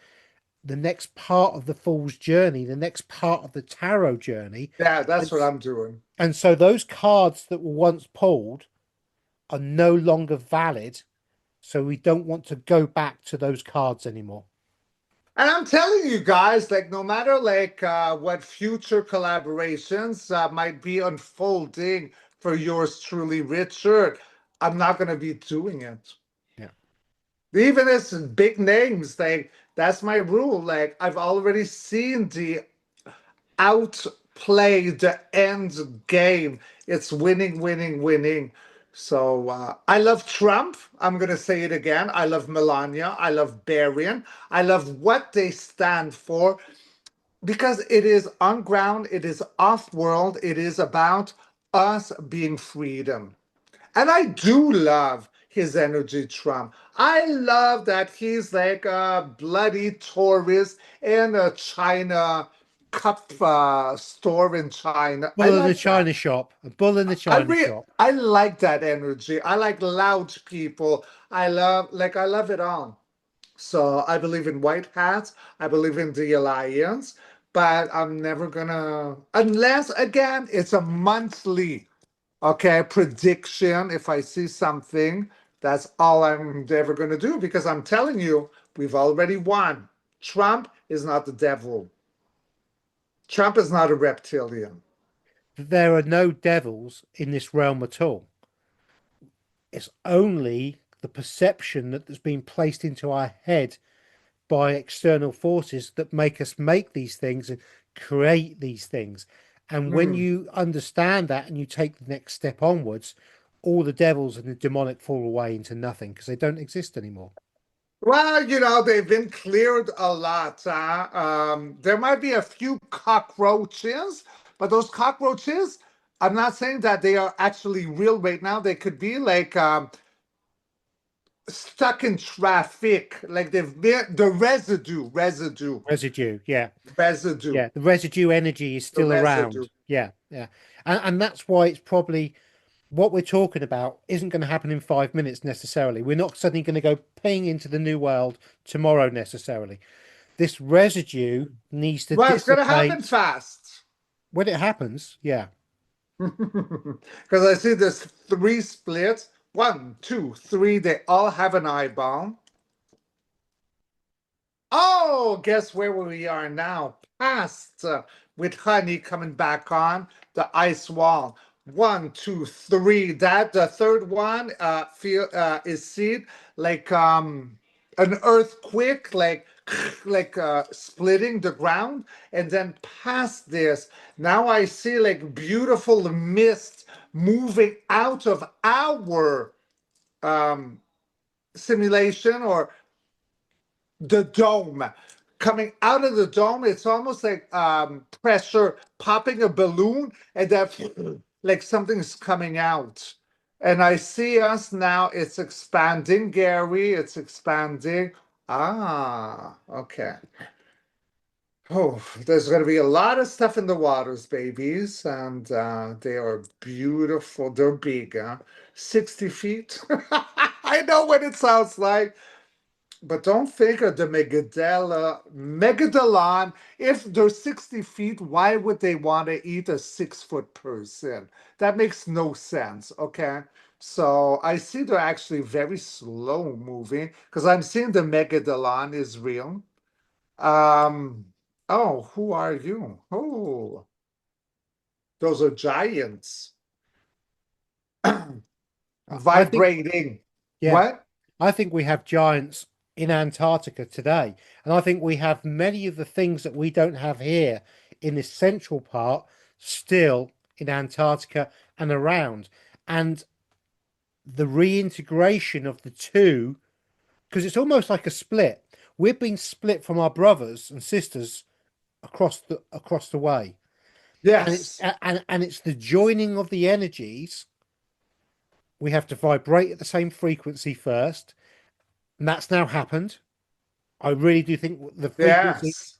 [SPEAKER 2] the next part of the fool's journey, the next part of the tarot journey.
[SPEAKER 1] Yeah, that's
[SPEAKER 2] And,
[SPEAKER 1] what I'm doing.
[SPEAKER 2] and so those cards that were once pulled are no longer valid. So we don't want to go back to those cards anymore.
[SPEAKER 1] And I'm telling you guys, like, no matter like what future collaborations might be unfolding for yours truly, Richard, I'm not gonna be doing it.
[SPEAKER 2] Yeah.
[SPEAKER 1] Even as big names, like that's my rule. Like I've already seen the outplay the end game. It's winning, winning, winning. So I love Trump. I'm gonna say it again. I love Melania. I love Barian. I love what they stand for because it is on ground. It is off world. It is about us being freedom. And I do love his energy, Trump. I love that he's like a bloody tourist in a China cup store in China. I
[SPEAKER 2] Bull in the
[SPEAKER 1] like that.
[SPEAKER 2] china shop. A bull in the
[SPEAKER 1] I
[SPEAKER 2] china
[SPEAKER 1] re
[SPEAKER 2] shop.
[SPEAKER 1] I like that energy. I like loud people. I love it all. So I believe in white hats. I believe in the alliance, but I'm never gonna unless again it's a monthly. Okay, prediction. If I see something, that's all I'm ever going to do because I'm telling you, we've already won. Trump is not the devil. Trump is not a reptilian.
[SPEAKER 2] There are no devils in this realm at all. It's only the perception that has been placed into our head by external forces that make us make these things and create these things. And when
[SPEAKER 1] Hmm.
[SPEAKER 2] you understand that and you take the next step onwards, all the devils and the demonic fall away into nothing because they don't exist anymore.
[SPEAKER 1] Well, they've been cleared a lot. There might be a few cockroaches, but those cockroaches, I'm not saying that they are actually real right now. They could be like stuck in traffic, like they've been the
[SPEAKER 2] Residue, yeah.
[SPEAKER 1] residue,
[SPEAKER 2] Yeah, the residue energy is
[SPEAKER 1] the
[SPEAKER 2] still
[SPEAKER 1] residue.
[SPEAKER 2] around. Yeah, yeah. And that's why it's probably what we're talking about isn't going to happen in 5 minutes necessarily. We're not suddenly going to go ping into the new world tomorrow necessarily. This residue needs to
[SPEAKER 1] Well, it's gonna happen
[SPEAKER 2] dissipate
[SPEAKER 1] fast.
[SPEAKER 2] when it happens. Yeah.
[SPEAKER 1] Because I see there's three splits. One, two, three. They all have an eyeball. Oh, guess where we are now? Past with honey coming back on the ice wall. One, two, three. That the third one feel is seen like an earthquake, like like splitting the ground, and then past this, now I see like beautiful mist moving out of our um, simulation, or the dome, coming out of the dome. It's almost like pressure popping a balloon, and then like something's coming out. And I see us now. It's expanding, Gary. It's expanding. Ah, okay. Oh, there's going to be a lot of stuff in the waters, babies, and they are beautiful. They're big, huh? 60 feet. I know what it sounds like. But don't think of the Megadolon. If they're 60 feet, why would they want to eat a 6 foot person? That makes no sense, okay? So I see they're actually very slow moving, because I'm seeing the Megadolon is real. Um, oh, who are you? Oh, those are giants.
[SPEAKER 2] I think,
[SPEAKER 1] Vibrating.
[SPEAKER 2] yeah,
[SPEAKER 1] What?
[SPEAKER 2] I think we have giants in Antarctica today. And I think we have many of the things that we don't have here in this central part still in Antarctica and around. And the reintegration of the two, because it's almost like a split. We've been split from our brothers and sisters across the way. And
[SPEAKER 1] Yes.
[SPEAKER 2] it's the joining of the energies. We have to vibrate at the same frequency first, and that's now happened. I really do think the frequency,
[SPEAKER 1] Yes.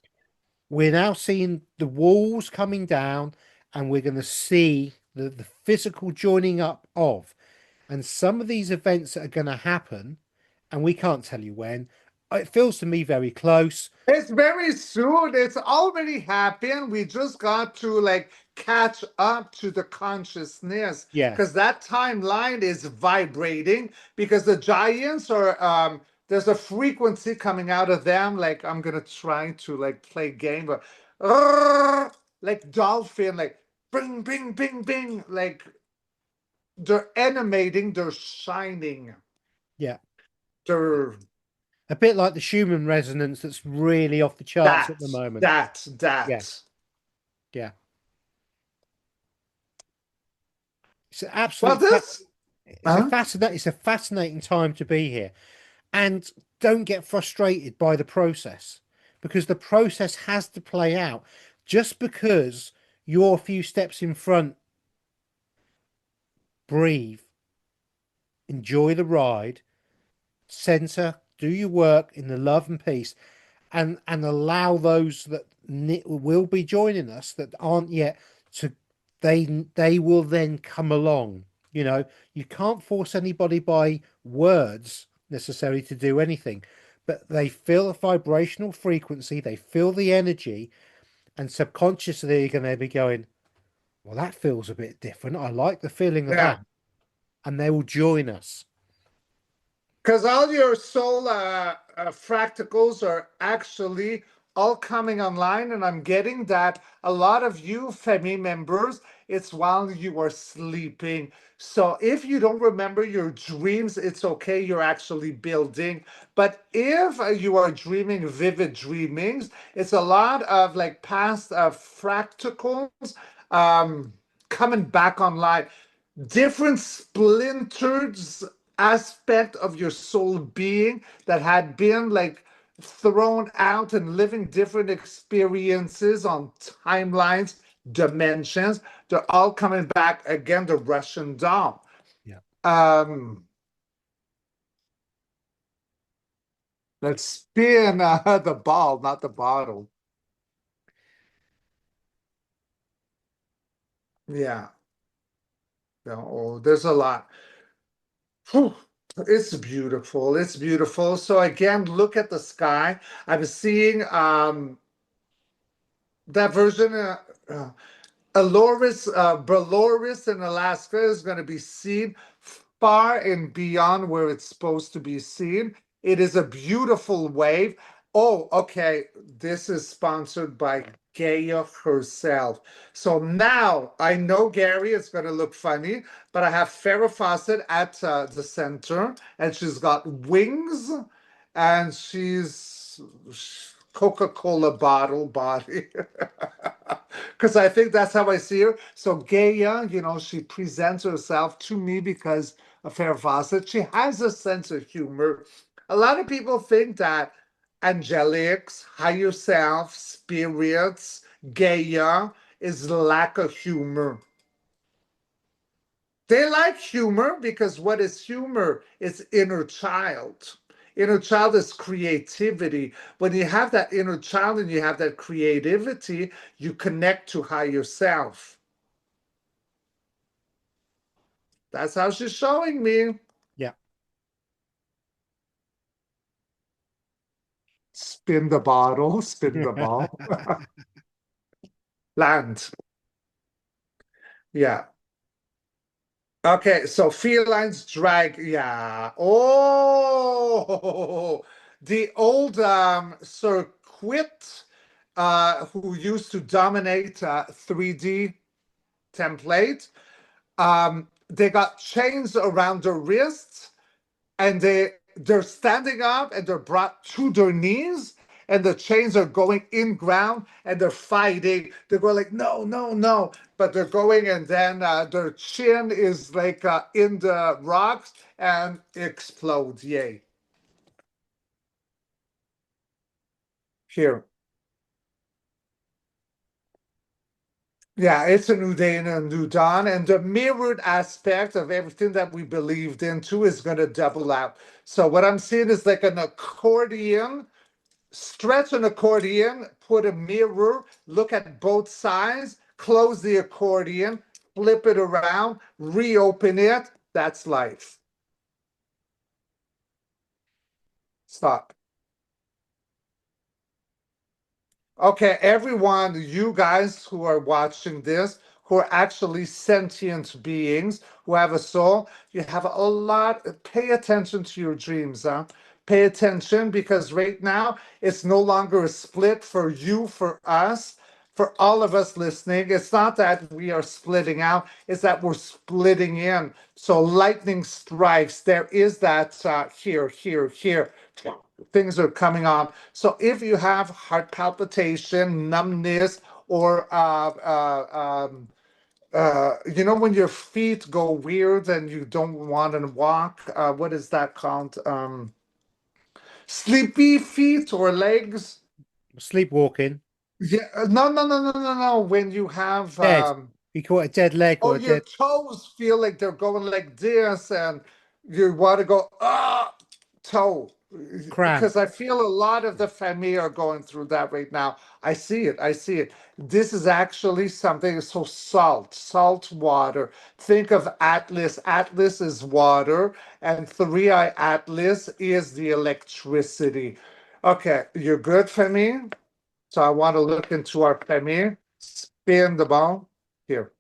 [SPEAKER 2] we're now seeing the walls coming down, and we're going to see the physical joining up of. And some of these events that are going to happen, and we can't tell you when, it feels to me very close.
[SPEAKER 1] It's very soon. It's already happened. We just got to like catch up to the consciousness,
[SPEAKER 2] Yeah,
[SPEAKER 1] because that timeline is vibrating, because the giants are there's a frequency coming out of them. Like I'm gonna try to like play game, but like dolphin, like bing bing bing bing, like they're animating, they're shining,
[SPEAKER 2] yeah.
[SPEAKER 1] they're
[SPEAKER 2] A bit like the Schumann resonance that's really off the charts at
[SPEAKER 1] that
[SPEAKER 2] the moment.
[SPEAKER 1] that
[SPEAKER 2] Yeah,
[SPEAKER 1] that.
[SPEAKER 2] yeah. It's an
[SPEAKER 1] Well,
[SPEAKER 2] absolute
[SPEAKER 1] this. Huh?
[SPEAKER 2] it's a fascinating time to be here. And don't get frustrated by the process, because the process has to play out. Just because you're a few steps in front, breathe, enjoy the ride, center, do your work in the love and peace, and allow those that will be joining us that aren't yet to, they will then come along. You know, you can't force anybody by words necessarily to do anything, but they feel a vibrational frequency, they feel the energy, and subconsciously they're going to be going, well, that feels a bit different, I like the feeling of
[SPEAKER 1] Yeah.
[SPEAKER 2] that, and they will join us.
[SPEAKER 1] Because all your soul fractals are actually all coming online, and I'm getting that a lot of you Femi members, it's while you are sleeping. So if you don't remember your dreams, it's okay. You're actually building. But if you are dreaming vivid dreamings, it's a lot of like past fractals um, coming back online, different splinters aspect of your soul being that had been like thrown out and living different experiences on timelines, dimensions. They're all coming back again, the Russian doll.
[SPEAKER 2] Yeah.
[SPEAKER 1] Um, let's spin the ball, not the bottle. Yeah. Oh, there's a lot. Whew. It's beautiful. It's beautiful. So again, look at the sky. I'm seeing that version. Aloris, Breloris in Alaska is going to be seen far and beyond where it's supposed to be seen. It is a beautiful wave. Oh, okay. This is sponsored by Gaia herself. So now I know, Gary, it's going to look funny, but I have Farrah Fawcett at the center, and she's got wings, and she's Coca-Cola bottle body. Because I think that's how I see her. So Gaia, she presents herself to me because of her faucet. She has a sense of humor. A lot of people think that angelics, higher self, spirits, Gaia is lack of humor. They like humor because what is humor? It's inner child. Inner child is creativity. When you have that inner child and you have that creativity, you connect to higher self. That's how she's showing me.
[SPEAKER 2] Yeah.
[SPEAKER 1] Spin the bottle, spin the ball. Land. Yeah. Okay, so felines drag, yeah. Oh, the old circuit who used to dominate 3D template. They got chains around their wrists, and they're standing up and they're brought to their knees, and the chains are going in ground and they're fighting. They're going like, no, no, no, but they're going, and then their chin is like in the rocks and explodes. Yay. Here. Yeah, it's a new day and a new dawn, and the mirrored aspect of everything that we believed in too is going to double out. So what I'm seeing is like an accordion. Stretch an accordion, put a mirror, look at both sides, close the accordion, flip it around, reopen it. That's life. Stop. Okay, everyone, you guys who are watching this, who are actually sentient beings, who have a soul, you have a lot. Pay attention to your dreams, huh? Pay attention, because right now it's no longer a split for you, for us, for all of us listening. It's not that we are splitting out, it's that we're splitting in. So lightning strikes. There is that here, here, here. Things are coming on. So if you have heart palpitation, numbness, or when your feet go weird and you don't want to walk, what is that called? Sleepy feet or legs?
[SPEAKER 2] Sleepwalking.
[SPEAKER 1] Yeah, no, no, no, no, no, no. When you have
[SPEAKER 2] Dead. You call it a dead leg
[SPEAKER 1] oh,
[SPEAKER 2] or a
[SPEAKER 1] your
[SPEAKER 2] dead
[SPEAKER 1] toes feel like they're going like this, and you want to go, toe.
[SPEAKER 2] cramp.
[SPEAKER 1] Because I feel a lot of the family are going through that right now. I see it. I see it. This is actually something so salt water. Think of Atlas. Atlas is water, and Three Eye Atlas is the electricity. Okay, you're good, Femi? So I want to look into our Femi. Spin the ball. Here.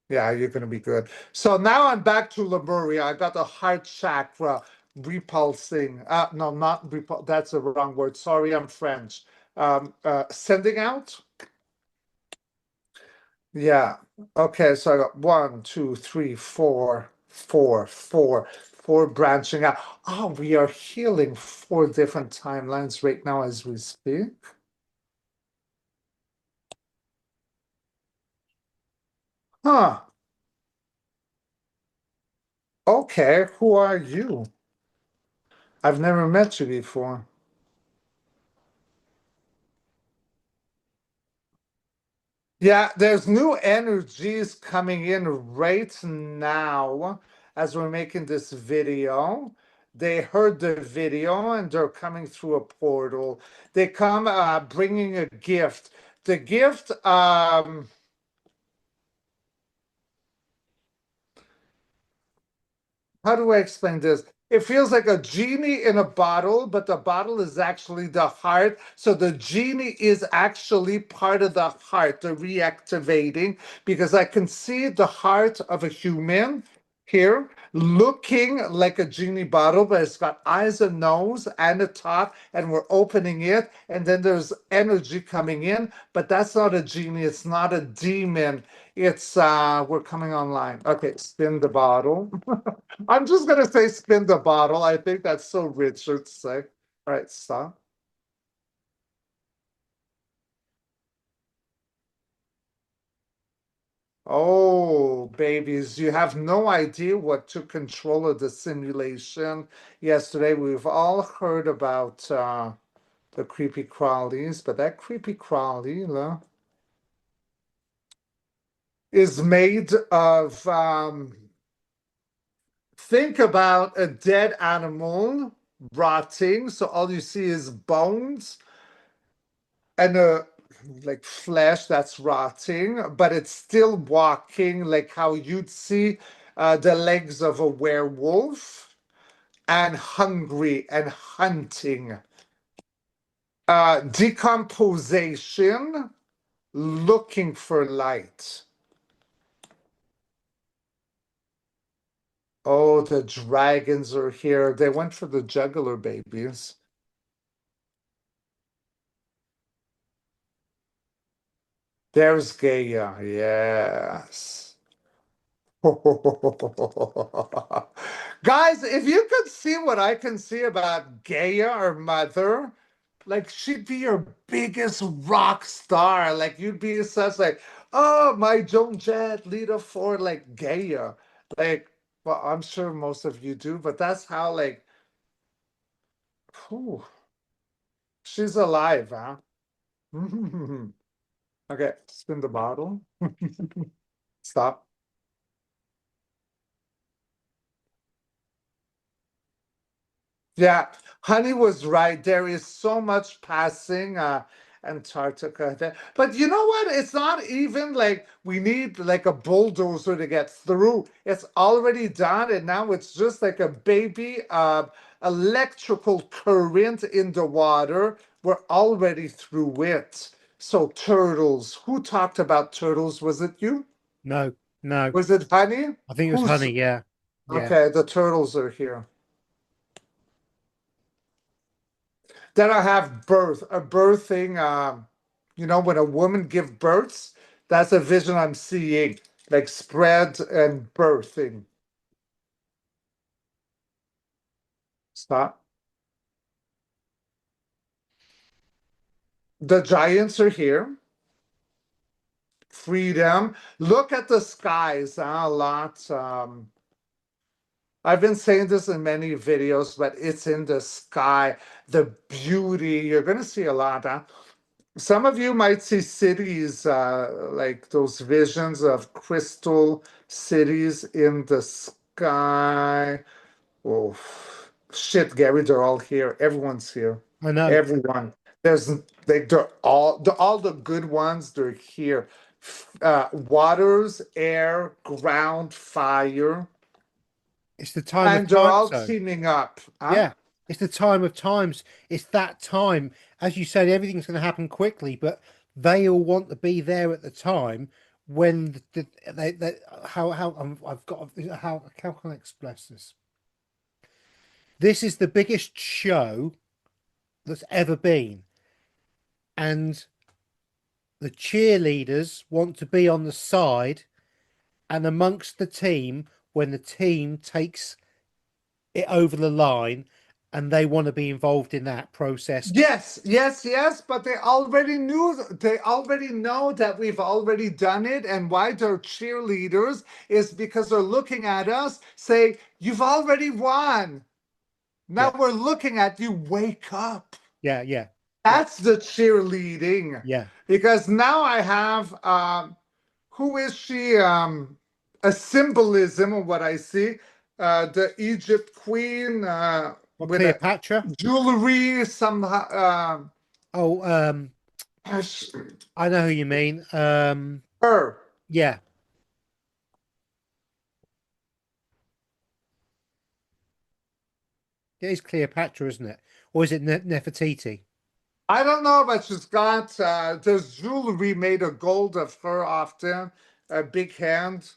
[SPEAKER 1] Yeah, you're going to be good. So now I'm back to Lemuria. I got the heart chakra repulsing. No, not repul. That's the wrong word. Sorry, I'm French. Sending out. Yeah. Okay. So I got 4 branching out. Oh, we are healing 4 different timelines right now as we speak. Huh. Okay. Who are you? I've never met you before. Yeah, there's new energies coming in right now as we're making this video. They heard the video and they're coming through a portal. They come bringing a gift. The gift, how do I explain this? It feels like a genie in a bottle, but the bottle is actually the heart. So the genie is actually part of the heart, the reactivating, because I can see the heart of a human here looking like a genie bottle, but it's got eyes and nose and a top, and we're opening it. And then there's energy coming in, but that's not a genie, it's not a demon. It's we're coming online. Okay, spin the bottle. I'm just gonna say spin the bottle. I think that's so Richard say. All right, stop. Oh, babies, you have no idea what took control of the simulation yesterday. We've all heard about the creepy crawlies, but that creepy crawly is made of think about a dead animal rotting, so all you see is bones and like flesh that's rotting, but it's still walking, like how you'd see the legs of a werewolf, and hungry and hunting. Decomposition, looking for light. Oh, the dragons are here. They went for the juggler babies. There's Gaia, yes. Guys, if you could see what I can see about Gaia, our mother, like she'd be your biggest rock star. Like you'd be such like, oh, my Joan Jett, Lita Ford, like Gaia. Like, well, I'm sure most of you do, but that's how like, whew, she's alive, huh? Okay, spin the bottle. Stop. Yeah, Honey was right. There is so much passing Antarctica there. But you know what? It's not even like we need like a bulldozer to get through. It's already done, and now it's just like a baby electrical current in the water. We're already through it. So turtles. Who talked about turtles? Was it you?
[SPEAKER 2] No, no.
[SPEAKER 1] Was it Honey?
[SPEAKER 2] I think it was
[SPEAKER 1] Who's
[SPEAKER 2] honey. Yeah, yeah.
[SPEAKER 1] okay? The turtles are here. Then I have birth, a birthing, when a woman gives births, that's a vision I'm seeing, like spread and birthing. Stop. The giants are here. Freedom. Look at the skies, huh? A lot. I've been saying this in many videos, but it's in the sky. The beauty. You're going to see a lot, huh? Some of you might see cities, like those visions of crystal cities in the sky. Oh, shit, Gary, they're all here. Everyone's here.
[SPEAKER 2] I know.
[SPEAKER 1] Everyone. There's like all the good ones, they're here. Waters, air, ground, fire,
[SPEAKER 2] It's the time of
[SPEAKER 1] and they're
[SPEAKER 2] time
[SPEAKER 1] all
[SPEAKER 2] zone.
[SPEAKER 1] teaming up. Huh?
[SPEAKER 2] Yeah, it's the time of times. It's that time. As you said, everything's going to happen quickly, but they all want to be there at the time when they how I've got how can I express this? This is the biggest show that's ever been, and the cheerleaders want to be on the side and amongst the team when the team takes it over the line, and they want to be involved in that process.
[SPEAKER 1] Yes, yes, yes, but they already know that we've already done it, and why they're cheerleaders is because they're looking at us, say, you've already won. Now
[SPEAKER 2] Yeah,
[SPEAKER 1] we're looking at you, wake up.
[SPEAKER 2] yeah, yeah, yeah,
[SPEAKER 1] That's the cheerleading.
[SPEAKER 2] yeah.
[SPEAKER 1] Because now I have who is she? A symbolism of what I see. The Egypt queen
[SPEAKER 2] Well,
[SPEAKER 1] with a
[SPEAKER 2] Cleopatra.
[SPEAKER 1] jewelry somehow.
[SPEAKER 2] Oh, I know who you mean.
[SPEAKER 1] Her.
[SPEAKER 2] Yeah, it is Cleopatra, isn't it? Or is it Nefertiti?
[SPEAKER 1] I don't know, but she's got there's jewelry made of gold of her often, a big hand.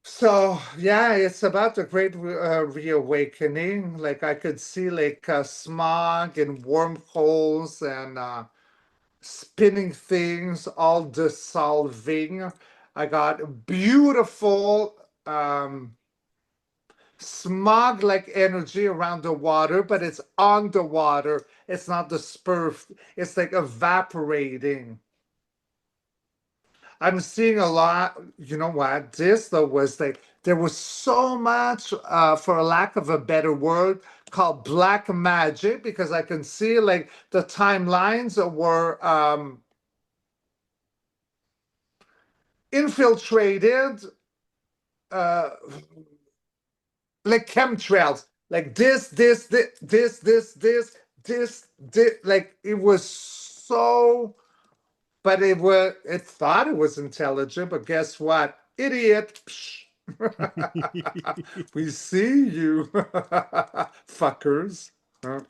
[SPEAKER 1] So yeah, it's about the great reawakening. Like I could see like smog and wormholes and spinning things all dissolving. I got beautiful smog like energy around the water, but it's on the water. It's not dispersed. It's like evaporating. I'm seeing a lot. You know what? This though was like there was so much, for a lack of a better word, called black magic because I can see like the timelines were infiltrated, uh, like chemtrails, like this. Like it was so. But it thought it was intelligent, but guess what? Idiot. We see you, fuckers. Huh?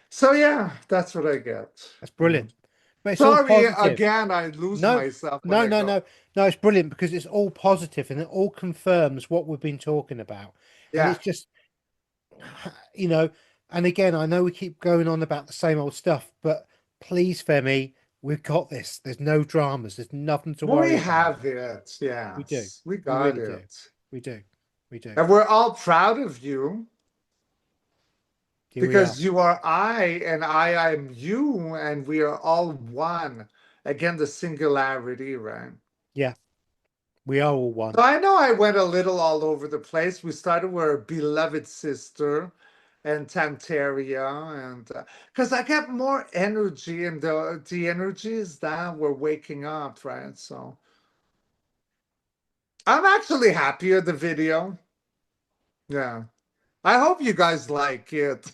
[SPEAKER 1] So yeah, that's what I get.
[SPEAKER 2] That's
[SPEAKER 1] Mhm.
[SPEAKER 2] brilliant. But it's all
[SPEAKER 1] Sorry
[SPEAKER 2] positive.
[SPEAKER 1] again, I lose
[SPEAKER 2] No,
[SPEAKER 1] myself when
[SPEAKER 2] no,
[SPEAKER 1] I
[SPEAKER 2] no,
[SPEAKER 1] go.
[SPEAKER 2] no, no. It's brilliant because it's all positive and it all confirms what we've been talking about. And
[SPEAKER 1] Yeah.
[SPEAKER 2] it's just, you know, and again, I know we keep going on about the same old stuff, but please, Femi, we've got this. There's no dramas. There's nothing to
[SPEAKER 1] Well, we
[SPEAKER 2] worry about.
[SPEAKER 1] have it.
[SPEAKER 2] We do.
[SPEAKER 1] Yes, we
[SPEAKER 2] We
[SPEAKER 1] got
[SPEAKER 2] really do.
[SPEAKER 1] it.
[SPEAKER 2] We do. We do.
[SPEAKER 1] And we're all proud of you
[SPEAKER 2] Here we are.
[SPEAKER 1] because you are I and I am you, and we are all one. Again, the singularity, right?
[SPEAKER 2] Yeah, we are all one.
[SPEAKER 1] So I know I went a little all over the place. We started with our beloved sister and Tartaria, and because I get more energy, and the energy is that we're waking up, right? So I'm actually happy with the video. Yeah. I hope you guys like it.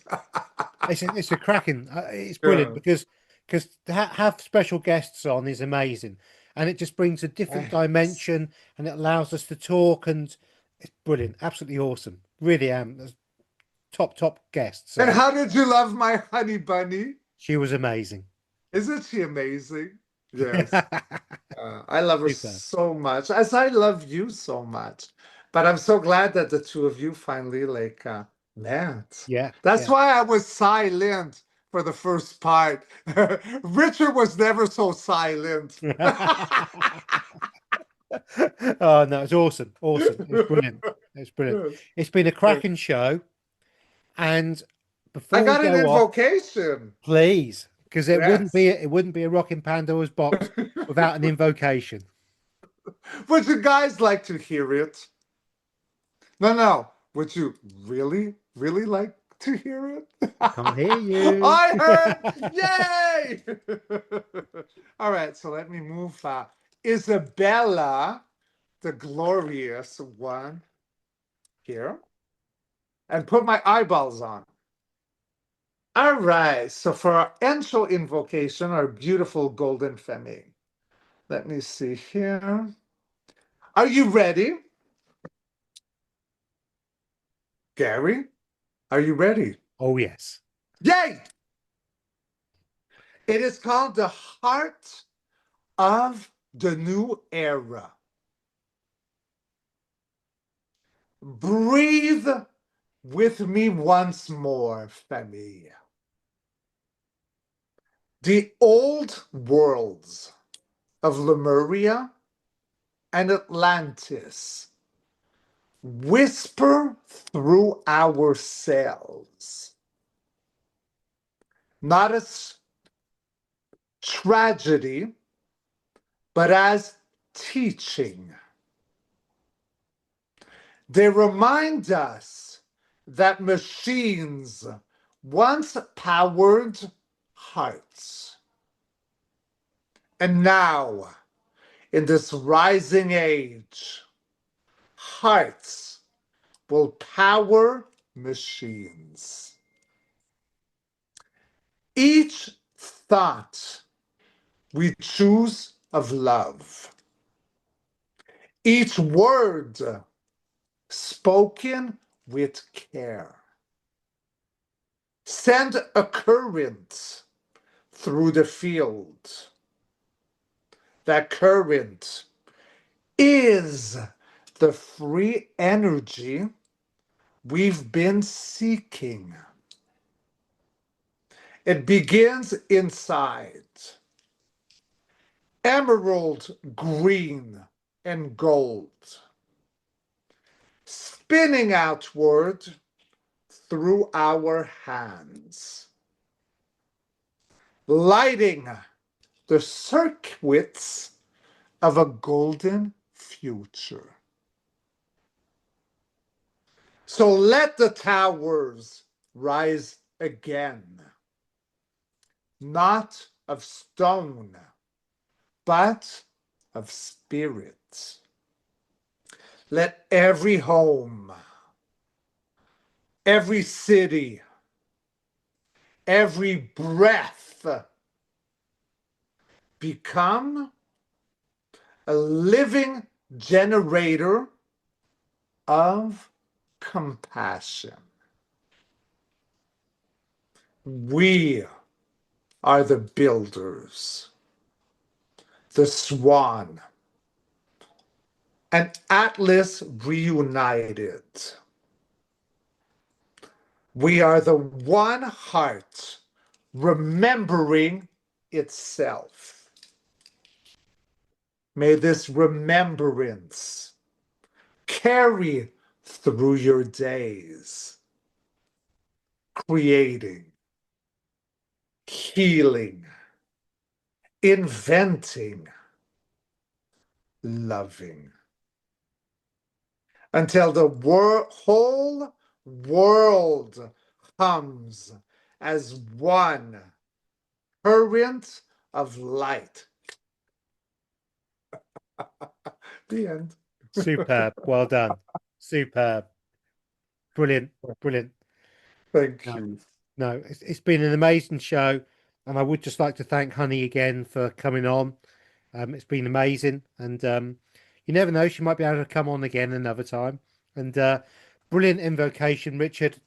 [SPEAKER 2] It's a cracking. It's brilliant
[SPEAKER 1] Yeah.
[SPEAKER 2] because to have special guests on is amazing, and it just brings a different
[SPEAKER 1] Thanks.
[SPEAKER 2] dimension, and it allows us to talk, and it's brilliant, absolutely awesome. Really am top guest.
[SPEAKER 1] And
[SPEAKER 2] So
[SPEAKER 1] how did you love my honey bunny?
[SPEAKER 2] she was amazing.
[SPEAKER 1] Isn't she amazing? Yes. I love her so much, as I love you so much. But I'm so glad that the two of you finally like met.
[SPEAKER 2] Yeah,
[SPEAKER 1] That's
[SPEAKER 2] yeah.
[SPEAKER 1] why I was silent for the first part. Richard was never so silent.
[SPEAKER 2] Oh no, it's awesome, awesome. It's brilliant. It's brilliant. It's been a cracking show, and
[SPEAKER 1] I
[SPEAKER 2] before we
[SPEAKER 1] got an
[SPEAKER 2] go off,
[SPEAKER 1] invocation.
[SPEAKER 2] please, because
[SPEAKER 1] Yes.
[SPEAKER 2] it wouldn't be a rocking Pandora's box without an invocation.
[SPEAKER 1] Would you guys like to hear it? No, no. Would you really, really like to hear it?
[SPEAKER 2] I can't hear you.
[SPEAKER 1] I heard, yay! All right, so let me move. Isabella, the glorious one, here, and put my eyeballs on. All right, so for our angel invocation, our beautiful golden femme. Let me see here. Are you ready? Gary, are you ready?
[SPEAKER 2] Oh yes.
[SPEAKER 1] Yay! It is called the heart of the new era. Breathe with me once more, Femi. The old worlds of Lemuria and Atlantis whisper through our cells, not as tragedy, but as teaching. They remind us that machines once powered hearts. And now, in this rising age, hearts will power machines. Each thought we choose of love, each word spoken with care, send a current through the field. That current is the free energy we've been seeking. It begins inside, emerald green and gold, spinning outward through our hands, lighting the circuits of a golden future. So let the towers rise again, not of stone, but of spirit. Let every home, every city, every breath become a living generator of compassion. We are the builders, the swan, and Atlas reunited. We are the one heart remembering itself. May this remembrance carry through your days, creating, healing, inventing, loving, until the whole world hums as one current of light. The end.
[SPEAKER 2] Superb. Well done. Superb. Brilliant. Brilliant.
[SPEAKER 1] Thank
[SPEAKER 2] No,
[SPEAKER 1] you.
[SPEAKER 2] no, it's been an amazing show. And I would just like to thank Honey again for coming on. It's been amazing. And you never know, she might be able to come on again another time. And brilliant invocation, Richard.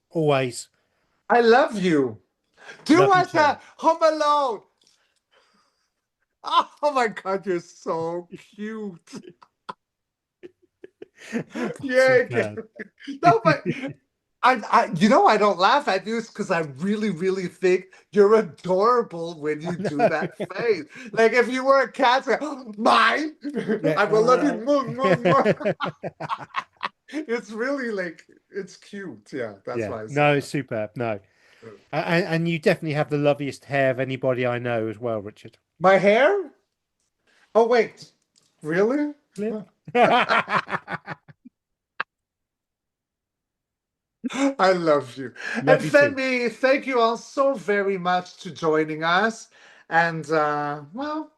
[SPEAKER 2] Always.
[SPEAKER 1] I love you. Do you
[SPEAKER 2] Love you
[SPEAKER 1] watch
[SPEAKER 2] too.
[SPEAKER 1] Home Alone? Oh my God, you're so cute. Yeah.
[SPEAKER 2] Superb.
[SPEAKER 1] No, but I don't laugh at you because I really, really think you're adorable when you do
[SPEAKER 2] No.
[SPEAKER 1] that face. Like if you were a cat, say, "Oh, mine,
[SPEAKER 2] Yeah.
[SPEAKER 1] I will love you more, more, more." It's really like it's cute. Yeah, that's
[SPEAKER 2] Yeah.
[SPEAKER 1] why I said
[SPEAKER 2] No,
[SPEAKER 1] that.
[SPEAKER 2] superb. No. And you definitely have the loveliest hair of anybody I know as well, Richard.
[SPEAKER 1] My hair? Oh wait, really?
[SPEAKER 2] Flip.
[SPEAKER 1] I love you. And
[SPEAKER 2] Love you too.
[SPEAKER 1] Femi, thank you all so very much to joining us. And well,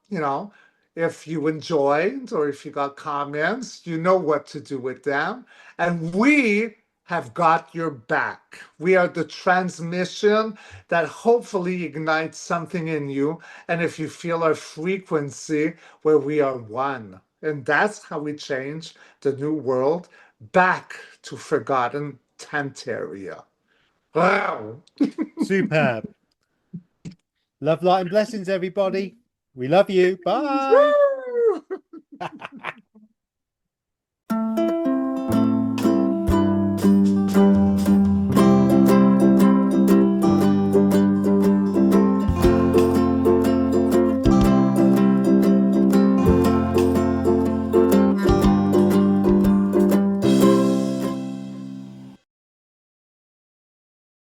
[SPEAKER 1] if you enjoyed or if you got comments, you know what to do with them. And we have got your back. We are the transmission that hopefully ignites something in you. And if you feel our frequency, where we are one. And that's how we change the new world back to forgotten Tartaria. Wow.
[SPEAKER 2] Superb. Love, light, and blessings, everybody. We love you. Bye.
[SPEAKER 1] Woo!